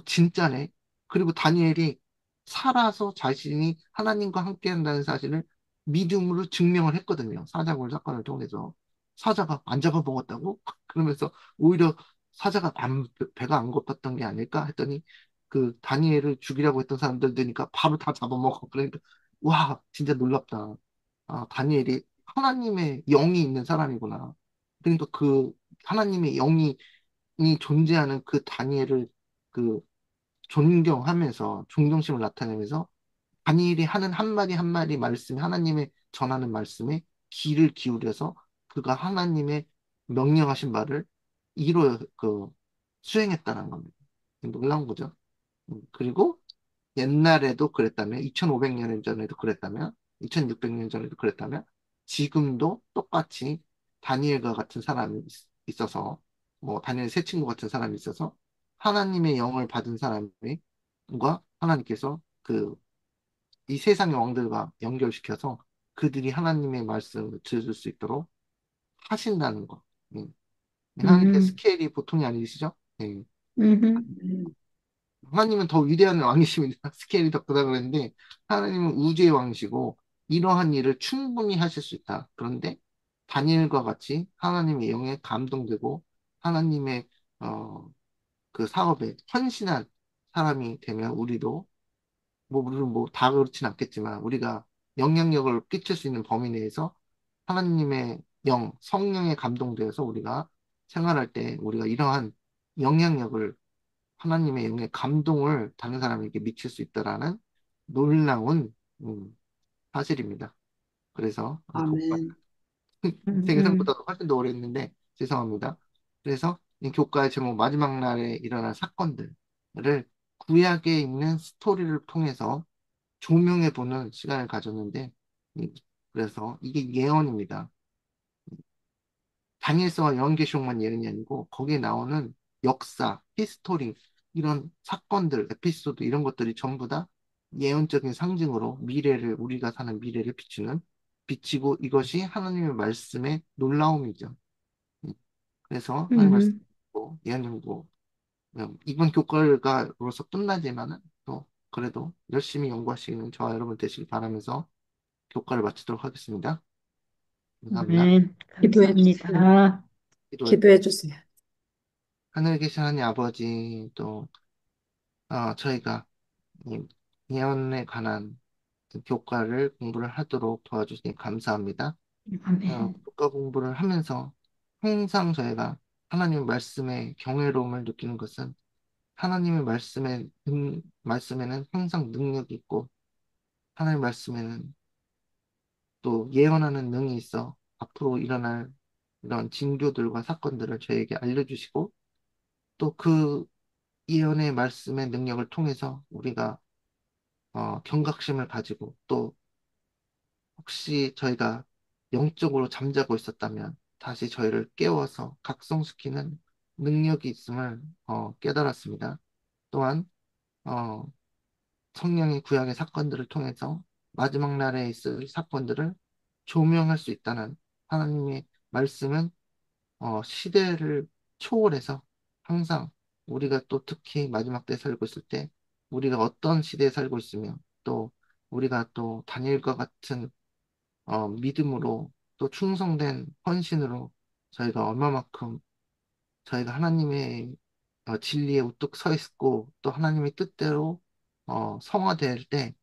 진짜네. 그리고 다니엘이 살아서 자신이 하나님과 함께 한다는 사실을 믿음으로 증명을 했거든요. 사자굴 사건을 통해서. 사자가 안 잡아먹었다고? 그러면서 오히려 사자가 배가 안 고팠던 게 아닐까 했더니 그 다니엘을 죽이려고 했던 사람들 드니까 바로 다 잡아먹어. 그러니까 와, 진짜 놀랍다. 다니엘이 하나님의 영이 있는 사람이구나. 그러니까 그 하나님의 영이 존재하는 그 다니엘을 그 존경하면서 존경심을 나타내면서 다니엘이 하는 한마디 한마디 말씀이 하나님의 전하는 말씀에 귀를 기울여서 그가 하나님의 명령하신 바를 수행했다는 겁니다. 놀라운 거죠. 그리고 옛날에도 그랬다면, 2500년 전에도 그랬다면, 2600년 전에도 그랬다면, 지금도 똑같이 다니엘과 같은 사람이 있어서, 뭐, 다니엘 새 친구 같은 사람이 있어서, 하나님의 영을 받은 사람과 하나님께서 이 세상의 왕들과 연결시켜서 그들이 하나님의 말씀을 들을 수 있도록 하신다는 거. 음. 하나님의 음, 스케일이 보통이 아니시죠? 예. 음, 음, 하나님은 더 위대한 왕이십니다. 스케일이 더 크다 그랬는데 하나님은 우주의 왕이시고 이러한 일을 충분히 하실 수 있다. 그런데 다니엘과 같이 하나님의 영에 감동되고 하나님의 어, 그 사업에 헌신한 사람이 되면 우리도 뭐 물론 뭐 다 그렇진 않겠지만 우리가 영향력을 끼칠 수 있는 범위 내에서 하나님의 성령에 감동되어서 우리가 생활할 때 우리가 이러한 영향력을 하나님의 영의 감동을 다른 사람에게 미칠 수 있다라는 놀라운 사실입니다. 그래서 이 교과 아멘. 음, 세계 생보다도 훨씬 더 오래 했는데 죄송합니다. 그래서 이 교과의 제목 마지막 날에 일어날 사건들을 구약에 있는 스토리를 통해서 조명해 보는 시간을 가졌는데 이- 그래서 이게 예언입니다. 다니엘서와 요한계시록만 예언이 아니고 거기에 나오는 역사, 히스토리 이런 사건들, 에피소드 이런 것들이 전부 다 예언적인 상징으로 미래를 우리가 사는 미래를 비추는 비치고 이것이 하나님의 말씀의 놀라움이죠. 그래서 하나님 음, 말씀고 예언이고 이번 교과로서 끝나지만은 또 그래도 열심히 연구하시는 저와 여러분 되시길 바라면서 교과를 마치도록 하겠습니다. 감사합니다. 아멘. 기도해 주세요. 감사합니다. 기도할게요. 기도해 주세요. 하늘에 계신 하나님 아버지 또 저희가 이 예언에 관한 교과를 공부를 하도록 도와주시니 감사합니다. 아멘. 교과 공부를 하면서 항상 저희가 하나님 말씀의 경외로움을 느끼는 것은 하나님의 말씀에는 항상 능력이 있고 하나님 말씀에는 또 예언하는 능이 있어 앞으로 일어날 이런 징조들과 사건들을 저에게 알려주시고 또 그 예언의 말씀의 능력을 통해서 우리가 경각심을 가지고 또 혹시 저희가 영적으로 잠자고 있었다면 다시 저희를 깨워서 각성시키는 능력이 있음을 깨달았습니다. 또한 어, 성령의 구약의 사건들을 통해서 마지막 날에 있을 사건들을 조명할 수 있다는 하나님의 말씀은 시대를 초월해서 항상 우리가 또 특히 마지막 때 살고 있을 때 우리가 어떤 시대에 살고 있으며 또 우리가 또 다니엘과 같은 믿음으로 또 충성된 헌신으로 저희가 얼마만큼 저희가 하나님의 진리에 우뚝 서 있고 또 하나님의 뜻대로 성화될 때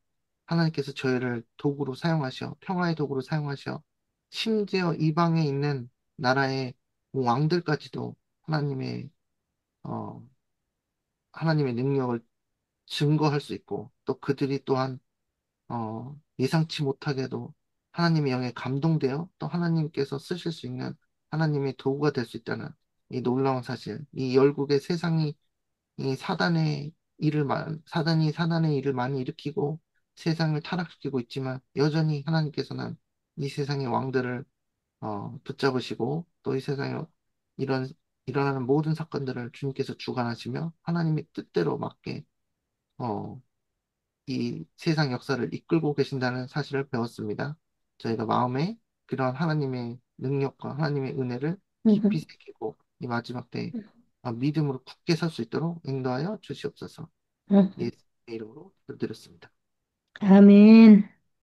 하나님께서 저희를 도구로 사용하셔 평화의 도구로 사용하셔 심지어 이방에 있는 나라의 왕들까지도 하나님의 어, 하나님의 능력을 증거할 수 있고 또 그들이 또한 예상치 못하게도 하나님의 영에 감동되어 또 하나님께서 쓰실 수 있는 하나님의 도구가 될 수 있다는 이 놀라운 사실, 이 열국의 세상이 이 사단의 일을 많이 일으키고 세상을 타락시키고 있지만 여전히 하나님께서는 이 세상의 왕들을 붙잡으시고 또 이 세상에 이런 일어나는 모든 사건들을 주님께서 주관하시며 하나님의 뜻대로 맞게 어, 이 세상 역사를 이끌고 계신다는 사실을 배웠습니다. 저희가 마음에 그러한 하나님의 능력과 하나님의 은혜를 깊이 음, 새기고 이 마지막 때 믿음으로 굳게 설 수 있도록 인도하여 주시옵소서. 음. 예수의 이름으로 기도드렸습니다. 아멘.